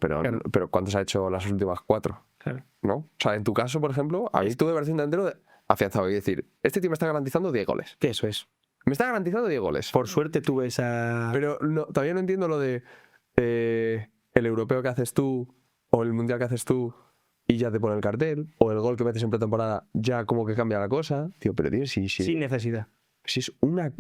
¿cuántos ha hecho las últimas 4? Claro. ¿No? O sea, en tu caso, por ejemplo, a mí tú me parece un delantero afianzado. Es decir, este tío me está garantizando 10 goles. Eso es. Me está garantizando 10 goles. Por suerte tuve esa... Pero todavía no entiendo lo de el europeo que haces tú o el mundial que haces tú y ya te pone el cartel, o el gol que metes en pretemporada ya como que cambia la cosa. Tío, pero tío, Sin necesidad. si es una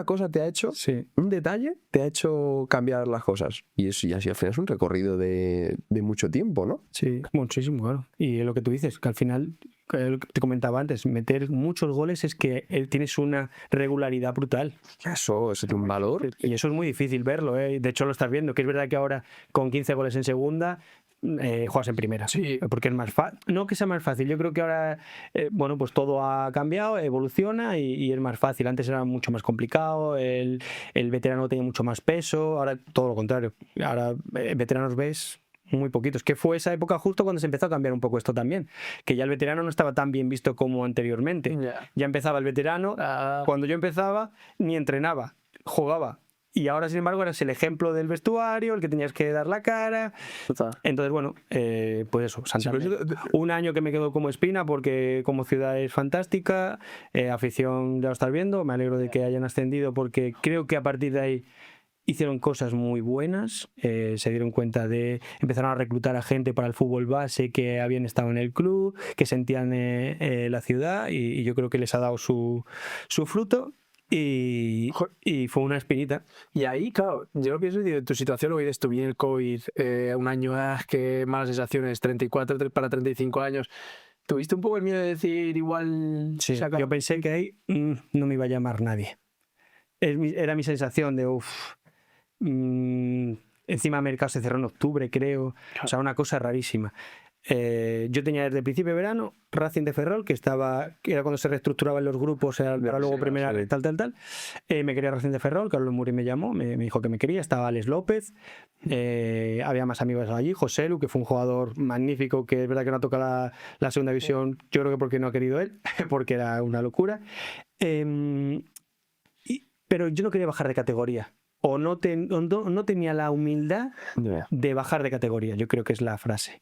cosa te ha hecho, Sí. un detalle te ha hecho cambiar las cosas. Y así al final es un recorrido de mucho tiempo, ¿no? Sí, muchísimo, claro. Y es lo que tú dices, que al final, lo que te comentaba antes, meter muchos goles es que tienes una regularidad brutal. Eso es un valor. Y eso es muy difícil verlo, ¿eh? De hecho, lo estás viendo, que es verdad que ahora con 15 goles en segunda juegas en primera. Sí. Porque es más fácil. No que sea más fácil, yo creo que ahora, bueno, pues todo ha cambiado, evoluciona y es más fácil. Antes era mucho más complicado, el veterano tenía mucho más peso, ahora todo lo contrario. Ahora veteranos ves muy poquitos, que fue esa época justo cuando se empezó a cambiar un poco esto también, que ya el veterano no estaba tan bien visto como anteriormente. Ya empezaba el veterano, cuando yo empezaba ni entrenaba, jugaba. Y ahora, sin embargo, eras el ejemplo del vestuario, el que tenías que dar la cara. Entonces, bueno, pues eso, Santander. Un año que me quedo como espina porque como ciudad es fantástica, afición ya lo estás viendo, me alegro de que hayan ascendido porque creo que a partir de ahí hicieron cosas muy buenas, se dieron cuenta empezaron a reclutar a gente para el fútbol base que habían estado en el club, que sentían la ciudad y yo creo que les ha dado su fruto. Y fue una espinita. Y ahí, claro, yo lo pienso y digo, tu situación lo dices tú, bien el COVID, un año, qué malas sensaciones, 34 para 35 años. ¿Tuviste un poco el miedo de decir igual? Sí, yo pensé que ahí no me iba a llamar nadie. Era mi sensación de encima el mercado se cerró en octubre, creo. O sea, una cosa rarísima. Yo tenía desde el principio de verano Racing de Ferrol, que era cuando se reestructuraban los grupos para luego primera, tal. Me quería Racing de Ferrol, Carlos Muri me llamó, me dijo que me quería, estaba Alex López, había más amigos allí, José Lu, que fue un jugador magnífico, que es verdad que no toca la segunda división, yo creo que porque no ha querido él, porque era una locura. Pero yo no quería bajar de categoría. O no tenía la humildad de bajar de categoría, yo creo que es la frase.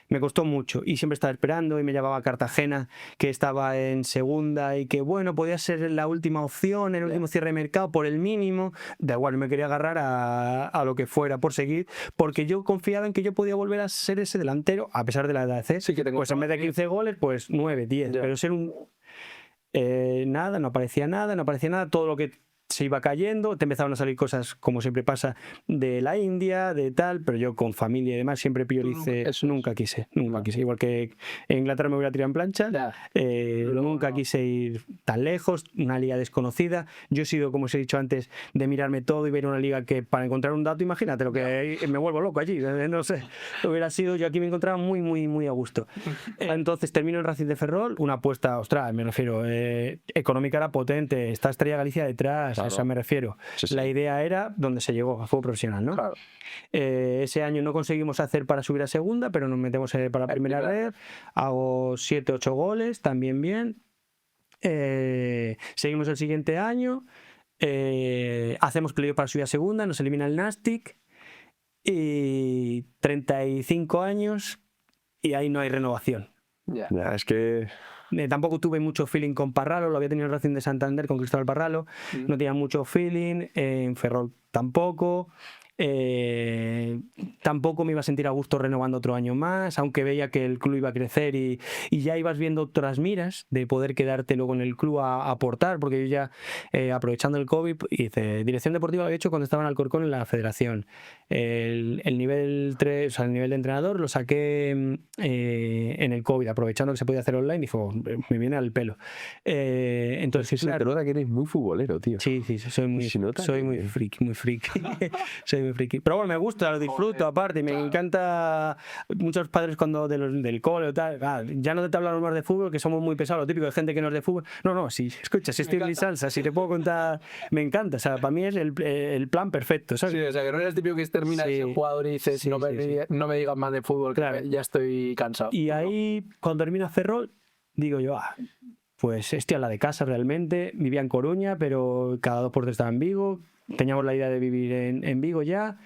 Me costó mucho y siempre estaba esperando y me llamaba Cartagena, que estaba en segunda y que bueno, podía ser la última opción, el último cierre de mercado por el mínimo. Da igual, me quería agarrar a lo que fuera por seguir, porque yo confiaba en que yo podía volver a ser ese delantero, a pesar de la edad. Sí, que tengo pues en vez de 15 goles, pues 9, 10. Pero ser un... nada, no aparecía nada, todo lo que se iba cayendo, te empezaban a salir cosas, como siempre pasa, de la India, de tal, pero yo con familia y demás siempre prioricé, nunca quise, igual que en Inglaterra me hubiera tirado en plancha, nunca quise ir tan lejos, una liga desconocida. Yo he sido, como os he dicho antes, de mirarme todo y ver una liga que para encontrar un dato, imagínate lo que me vuelvo loco allí, no sé, hubiera sido, yo aquí me encontraba muy, muy, muy a gusto. Entonces termino en Racing de Ferrol, una apuesta, ostras, me refiero, económica era potente, está Estrella Galicia detrás. Claro. A eso me refiero. Sí. La idea era donde se llegó a fútbol profesional, ¿no? Claro. Ese año no conseguimos hacer para subir a segunda, pero nos metemos para primera red. Hago 7, 8 goles, también bien. Seguimos el siguiente año. Hacemos playoff para subir a segunda, nos elimina el Nastic. Y 35 años y ahí no hay renovación. Ya, es que... Tampoco tuve mucho feeling con Parralo, lo había tenido en Racing de Santander con Cristóbal Parralo, no tenía mucho feeling, en Ferrol tampoco. Tampoco me iba a sentir a gusto renovando otro año más, aunque veía que el club iba a crecer y ya ibas viendo otras miras de poder quedarte luego en el club a aportar, porque yo ya aprovechando el COVID hice dirección deportiva, lo había hecho cuando estaba en Alcorcón en la federación. El nivel 3, o sea, el nivel de entrenador lo saqué en el COVID, aprovechando que se podía hacer online, y dijo, me viene al pelo. Entonces, claro, que eres muy futbolero, tío. Sí, soy muy friki, soy muy friki. Pero bueno, me gusta, lo disfruto aparte. Me encanta. Muchos padres cuando del cole o tal, ya no te hablamos más de fútbol, que somos muy pesados, lo típico de gente que no es de fútbol. No, si escucha, si estoy en salsa, si te puedo contar, me encanta. O sea, para mí es el plan perfecto, ¿sabes? Sí, o sea, que no eres el típico que termina Sí. ese jugador y dices, Sí, no me digas más de fútbol, Claro. que ya estoy cansado. Y ahí, cuando termina Ferrol, digo yo, pues estoy a la de casa realmente. Vivía en Coruña, pero cada 2 por 3 estaba en Vigo. Teníamos la idea de vivir en Vigo ya.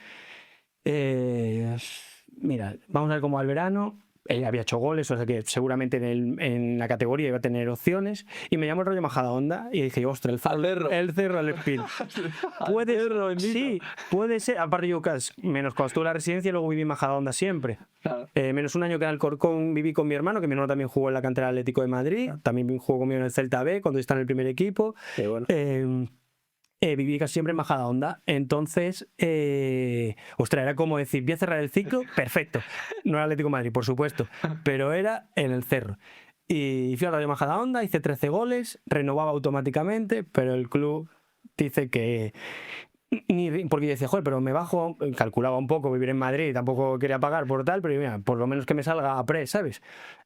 Mira, vamos a ver cómo va el verano. Él había hecho goles, o sea que seguramente en la categoría iba a tener opciones. Y me llamó el Rayo Majadahonda y dije, ostras, el Cerro al Espín. Sí, puede ser. Aparte yo, menos cuando estuve en la residencia, luego viví en Majadahonda siempre. Claro. Menos un año que en Alcorcón viví con mi hermano, que mi hermano también jugó en la cantera del Atlético de Madrid. También jugó conmigo en el Celta B, cuando está en el primer equipo. Qué bueno. Viví casi siempre en Majadahonda. Entonces, ostras, era como decir, voy a cerrar el ciclo, perfecto. No era Atlético de Madrid, por supuesto, pero era en el Cerro. Y fui al Rayo Majadahonda, hice 13 goles, renovaba automáticamente, pero el club dice que... porque yo decía, joder, pero me bajo, calculaba un poco vivir en Madrid, tampoco quería pagar por tal, pero mira, por lo menos que me salga a pre, ¿sabes?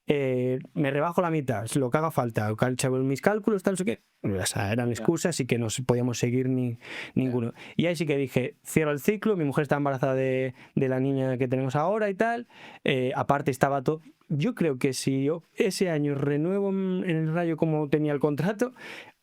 Me rebajo la mitad, lo que haga falta, mis cálculos, tal, no sé qué. O sea, eran excusas y que no podíamos seguir ninguno. Y ahí sí que dije, cierro el ciclo, mi mujer está embarazada de la niña que tenemos ahora y tal. Aparte estaba todo... Yo creo que si yo ese año renuevo en el Rayo como tenía el contrato,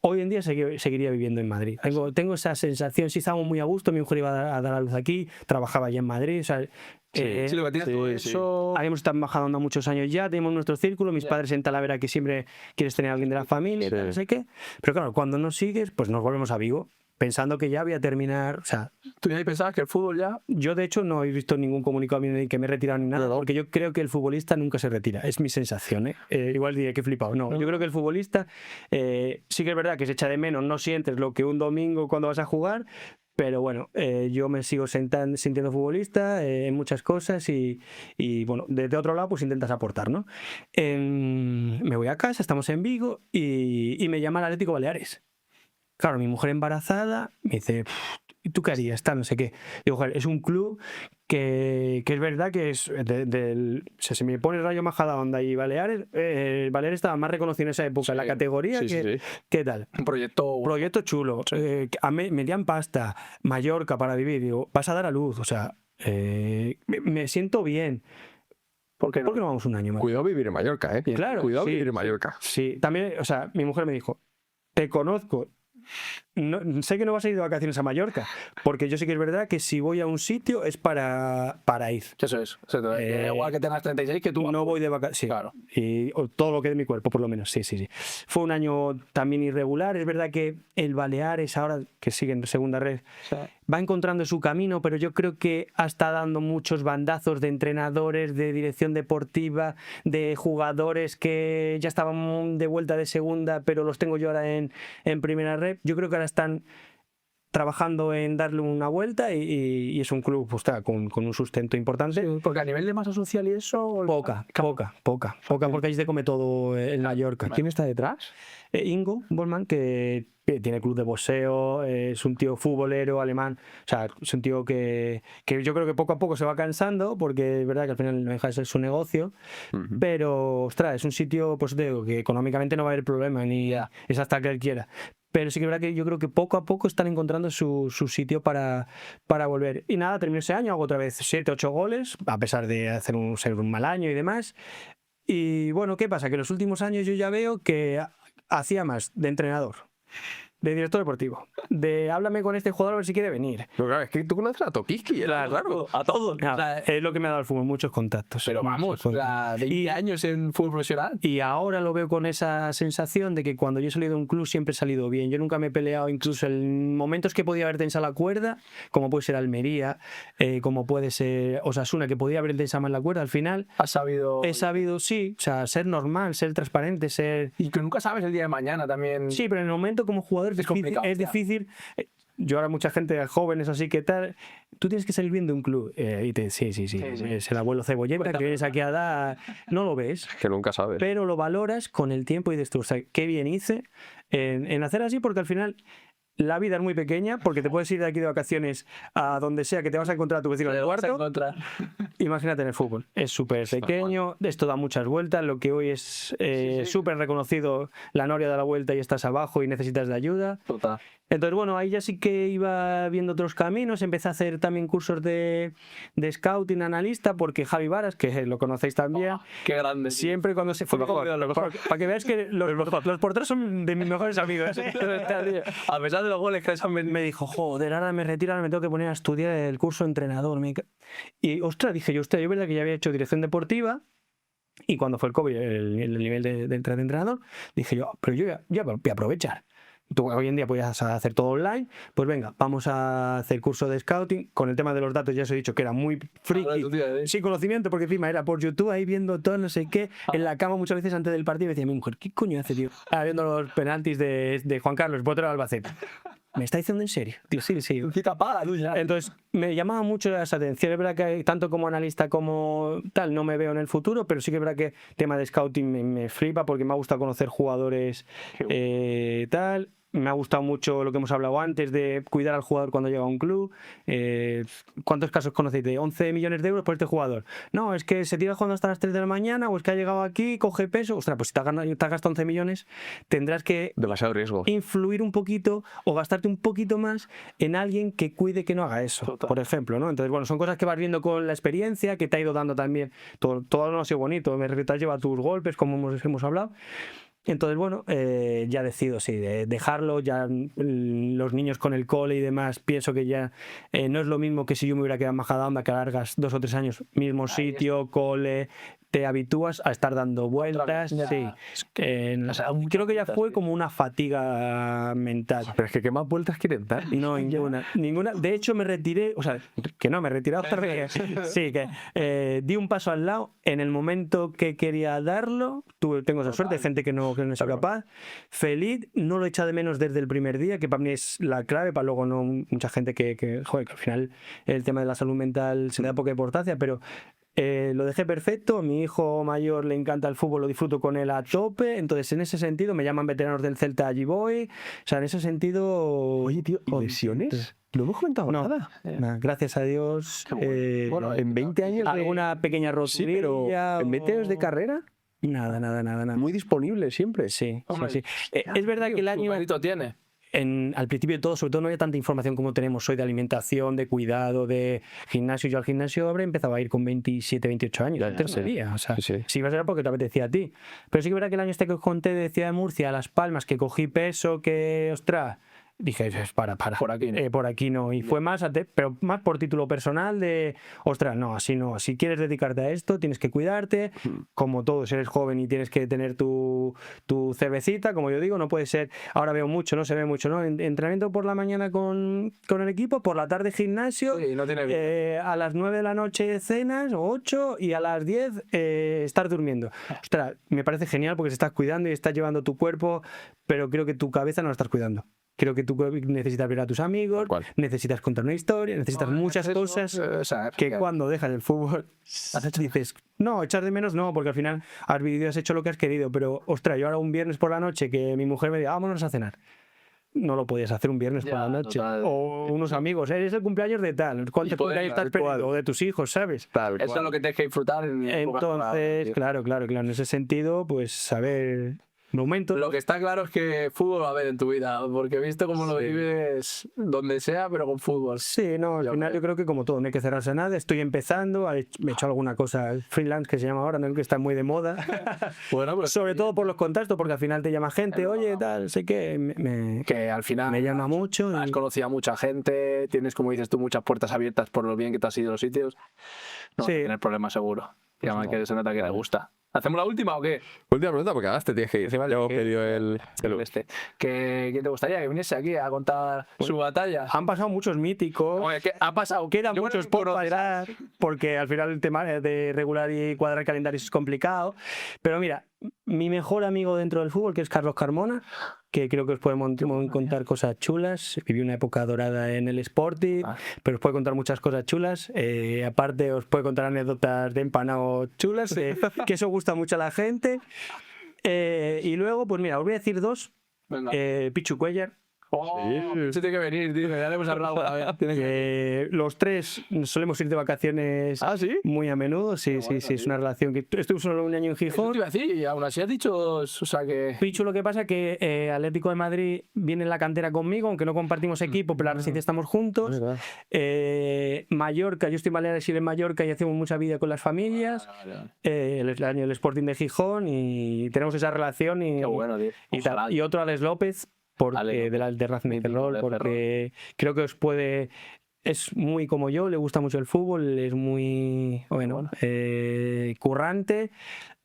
hoy en día seguiría viviendo en Madrid. Tengo esa sensación, sí estábamos muy a gusto, mi mujer iba a dar a luz aquí, trabajaba allá en Madrid, o sea... Sí, lo que tienes todo eso... Habíamos estado embajando muchos años ya, tenemos nuestro círculo, mis padres en Talavera, que siempre quieres tener a alguien de la familia, y tal, no sé qué. Pero claro, cuando no sigues, pues nos volvemos a Vigo, pensando que ya voy a terminar, o sea... ¿Tú ya pensabas que el fútbol ya...? Yo, de hecho, no he visto ningún comunicado ni que me he retirado ni nada, porque yo creo que el futbolista nunca se retira, es mi sensación, ¿eh? Igual diré que he flipado, no, yo creo que el futbolista sí que es verdad que se echa de menos, no sientes lo que un domingo cuando vas a jugar, pero bueno, yo me sigo sintiendo futbolista en muchas cosas y bueno, desde otro lado pues intentas aportar, ¿no? Me voy a casa, estamos en Vigo y me llama el Atlético Baleares. Claro, mi mujer embarazada me dice, ¿y tú qué harías? Tal, no sé qué. Digo, joder, es un club que es verdad que es o sea, si me pone Rayo Majadahonda y Baleares, Baleares estaba más reconocido en esa época en la categoría ¿qué tal? Un proyecto Chulo. Medían pasta, Mallorca para vivir. Digo, vas a dar a luz, o sea, me siento bien. ¿Por qué no? ¿Por qué no vamos un año más? Cuidado vivir en Mallorca, ¿eh? Claro, Cuidado sí, vivir en Mallorca. Sí, también, o sea, mi mujer me dijo, te conozco. No, sé que no vas a ir de vacaciones a Mallorca, porque yo sé que es verdad que si voy a un sitio es para ir. Eso es. O sea, igual que tengas 36, que tú... No voy de vacaciones. Sí, claro. O todo lo que es de mi cuerpo, por lo menos. Sí. Fue un año también irregular. Es verdad que el Baleares, ahora que sigue en segunda red, va encontrando su camino, pero yo creo que está dando muchos bandazos de entrenadores, de dirección deportiva, de jugadores que ya estaban de vuelta de segunda, pero los tengo yo ahora en primera red. Yo creo que ahora están trabajando en darle una vuelta y es un club pues, con un sustento importante. Sí, porque a nivel de masa social y eso... Poca, porque allí se come todo en Mallorca. ¿Quién está detrás? Ingo Bollmann, que tiene club de boxeo, es un tío futbolero alemán, o sea, es un tío que yo creo que poco a poco se va cansando, porque es verdad que al final no deja de ser su negocio, pero, ostras, es un sitio, pues te digo, que económicamente no va a haber problema, ni es hasta que él quiera. Pero sí que es verdad que yo creo que poco a poco están encontrando su sitio para volver. Y nada, terminó ese año, hago otra vez 7, 8 goles, a pesar de ser un mal año y demás. Y bueno, ¿qué pasa? Que en los últimos años yo ya veo que hacía más de entrenador, de director deportivo, de háblame con este jugador a ver si quiere venir. Pero claro, es que tú conoces a Tokiski, claro. A todos. No, o sea, es lo que me ha dado el fútbol, muchos contactos. pero vamos, o sea, 20 años en fútbol profesional. Y ahora lo veo con esa sensación de que cuando yo he salido de un club siempre he salido bien. Yo nunca me he peleado, incluso en momentos que podía haber tensado la cuerda, como puede ser Almería, como puede ser Osasuna, que podía haber tensado más la cuerda, al final he sabido, sí, o sea, ser normal, ser transparente, ser... Y que nunca sabes el día de mañana también. Sí, pero en el momento como jugador es difícil. Yo ahora mucha gente, jóvenes así que tal, tú tienes que salir bien de un club y sí. Es el abuelo cebolleta que vienes aquí a dar, no lo ves, Que nunca sabes. pero lo valoras con el tiempo y dices tú, o sea, qué bien hice en hacer así, porque al final la vida es muy pequeña porque te puedes ir de aquí de vacaciones a donde sea que te vas a encontrar a tu vecino en el cuarto. Imagínate en el fútbol. Es súper pequeño, esto da muchas vueltas. Lo que hoy es súper reconocido, la noria da la vuelta y estás abajo y necesitas de ayuda. Total. Entonces, bueno, ahí ya sí que iba viendo otros caminos. Empecé a hacer también cursos de scouting analista porque Javi Varas, que lo conocéis también, Qué grande. siempre cuando se fue para que veáis que los porteros son de mis mejores amigos. A pesar de los goles que les han metido. Me dijo, joder, ahora me retiro, ahora me tengo que poner a estudiar el curso de entrenador. Y, ostras, dije yo, es verdad que ya había hecho dirección deportiva. Y cuando fue el COVID, el nivel de entrenador, dije yo, pero yo ya voy a aprovechar. Tú hoy en día puedes hacer todo online, pues venga, vamos a hacer curso de scouting. Con el tema de los datos ya os he dicho que era muy friki, sin conocimiento, porque encima era por YouTube ahí viendo todo, no sé qué, en la cama muchas veces antes del partido. Me decía mi mujer, ¿qué coño hace, tío? Viendo los penaltis de Juan Carlos, portero de Albacete. ¿Me está diciendo en serio? Tío, sí. Entonces, me llamaba mucho esa atención. Es verdad que tanto como analista como tal no me veo en el futuro, pero sí que es verdad que el tema de scouting me flipa porque me ha gustado conocer jugadores tal. Me ha gustado mucho lo que hemos hablado antes de cuidar al jugador cuando llega a un club. ¿Cuántos casos conocéis de 11 millones de euros por este jugador? No, es que se tira jugando hasta las 3 de la mañana o es que ha llegado aquí, coge peso. Ostras, pues si te has gastado 11 millones, tendrás que Demasiado riesgo. influir un poquito o gastarte un poquito más en alguien que cuide que no haga eso, Total. por ejemplo, ¿no? Entonces, bueno, son cosas que vas viendo con la experiencia, que te ha ido dando también. Todo no ha sido bonito, me refiero, te has llevado tus golpes, como hemos hablado. Entonces, bueno, ya decido, sí, de dejarlo, ya los niños con el cole y demás, pienso que ya no es lo mismo que si yo me hubiera quedado en Majadahonda, que largas 2 o 3 años, mismo sitio, cole, te habitúas a estar dando vueltas, sí. Creo que ya fue como una fatiga mental. Pero es que ¿qué más vueltas quieren dar? No, ninguna. De hecho, me retiré, o sea, que no, me he retirado otra vez. Sí, que di un paso al lado en el momento que quería darlo. Tengo esa suerte, hay gente que no es capaz. Feliz, no lo he echado de menos desde el primer día, que para mí es la clave, para luego no mucha gente que al final el tema de la salud mental se le da poca importancia, pero lo dejé perfecto. A mi hijo mayor le encanta el fútbol, lo disfruto con él a tope. Entonces, en ese sentido, me llaman veteranos del Celta, allí voy. O sea, en ese sentido. Oye, tío, ¿y lesiones? No hemos comentado nada. Gracias a Dios. Bueno, en 20 años. Alguna pequeña rotura. Sí, pero en 20 años de carrera. Nada. Muy disponible siempre. Sí. Es verdad que el año. Tiene. Al principio de todo, sobre todo no había tanta información como tenemos hoy de alimentación, de cuidado, de gimnasio. Yo al gimnasio habré empezado a ir con 27, 28 años, el tercer día. O sea, sí. Si ibas a ser porque te apetecía a ti. Pero sí que es verdad que el año este que os conté de Ciudad de Murcia, Las Palmas, que cogí peso, que, ostras, dije, para. Por aquí no. Y fue más, pero más por título personal de, ostras, no, así no. Si quieres dedicarte a esto, tienes que cuidarte. Como todos, eres joven y tienes que tener tu cervecita, como yo digo, no puede ser, ahora veo mucho, no se ve mucho, ¿no? Entrenamiento por la mañana con el equipo, por la tarde gimnasio, Sí, no tiene a las 9 de la noche cenas, o 8, y a las 10 estar durmiendo. Ostras, me parece genial porque se estás cuidando y estás llevando tu cuerpo, pero creo que tu cabeza no la estás cuidando. Creo que tú necesitas ver a tus amigos, necesitas contar una historia, necesitas muchas cosas que cuando dejas el fútbol dices, no, echar de menos no, porque al final has vivido y has hecho lo que has querido, pero ostras, yo ahora un viernes por la noche que mi mujer me diga, vámonos a cenar. No lo podías hacer un viernes por la noche. Total. O unos amigos, eres el cumpleaños de tal, ¿cuántos cumpleaños estás esperando? O de tus hijos, ¿sabes? Eso es lo que tienes que disfrutar. Entonces, claro, en ese sentido, pues saber momentos. Lo que está claro es que fútbol va a haber en tu vida, porque he visto cómo lo vives donde sea, pero con fútbol. Sí, no, al final yo creo que como todo, no hay que cerrarse a nada. Estoy empezando, me he hecho alguna cosa freelance que se llama ahora, ¿no? Que está muy de moda. Bueno, pues sobre todo por los contactos, porque al final te llama gente, oye, tal, sé que que al final me llama mucho. Has conocido a mucha gente, tienes, como dices tú, muchas puertas abiertas por lo bien que te has ido a los sitios. No vas a tener problemas seguro. Y además que se nota que le gusta. ¿Hacemos la última o qué? Última pregunta, porque ahora te tienes que ir. Ya hemos pedido el ¿Quién te gustaría que viniese aquí a contar su batalla? Han pasado muchos míticos. Oye, ¿qué ha pasado? Quedan muchos por cuadrar, porque al final el tema de regular y cuadrar calendarios es complicado. Pero mira, mi mejor amigo dentro del fútbol, que es Carlos Carmona, que creo que os puede contar cosas chulas. Viví una época dorada en el Sporting, pero os puede contar muchas cosas chulas. Aparte, os puede contar anécdotas de empanado chulas, que eso gusta mucho a la gente. Y luego, pues mira, os voy a decir dos. Pichu Cuellar. Eso tiene que venir, tío. Ya le hemos hablado alguna vez. Tiene que... Los tres solemos ir de vacaciones ¿Ah, sí? muy a menudo. Sí, Qué sí, bueno, es una relación que estuve solo un año en Eso Gijón. te iba a decir, y aún así has dicho, o sea que... Pichu, lo que pasa que Atlético de Madrid viene en la cantera conmigo, aunque no compartimos equipo, pero la residencia estamos juntos. Mallorca, yo estoy en Baleares y él en Mallorca y hacemos mucha vida con las familias. El año del Sporting de Gijón y tenemos esa relación y, Qué bueno, tío. y tal. Ojalá. Y otro Alex López, porque, Ale, de Racing de mítico Ferrol, de porque creo que os puede... Es muy como yo, le gusta mucho el fútbol, es muy currante,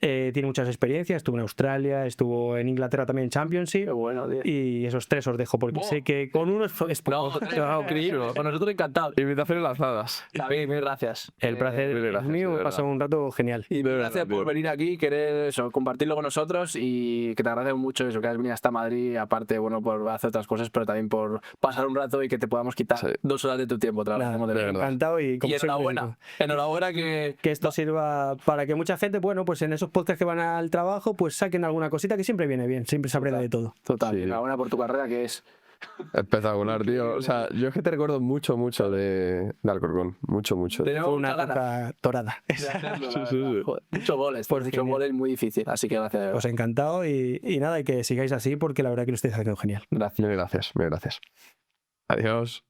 tiene muchas experiencias, estuvo en Australia, estuvo en Inglaterra también en Championship. Qué bueno, tío. Y esos tres os dejo porque sé que con uno es poco. No, increíble. Con nosotros encantados. Invitaciones lanzadas. David, mil gracias. El placer mil es gracias, mío, de he verdad. pasado un rato genial. Y verdad, gracias por tío. venir aquí, querer eso, compartirlo con nosotros y que te agradezco mucho eso, que has venido hasta Madrid, aparte, bueno, por hacer otras cosas, pero también por pasar un rato y que te podamos quitar Sí. 2 horas de tu tiempo. Te lo agradecemos de verdad. Encantado y como Y siempre enhorabuena. digo, Enhorabuena que... esto sirva para que mucha gente, bueno, pues en esos podcasts que van al trabajo, pues saquen alguna cosita que siempre viene bien, siempre se aprende de todo. Total, Sí. enhorabuena por tu carrera, que es... Espectacular, tío. O sea, yo es que te recuerdo mucho, mucho de Alcorcón. Mucho, mucho. Tenemos Fue una muchas ganas época dorada. de hacerlo, la Sí, verdad. sí. Joder, muchos goles, Pues muchos genial. goles muy difícil, así que gracias de verdad. Os he encantado y nada, y que sigáis así porque la verdad que lo estáis haciendo genial. Gracias. Mil gracias, mil gracias. Adiós.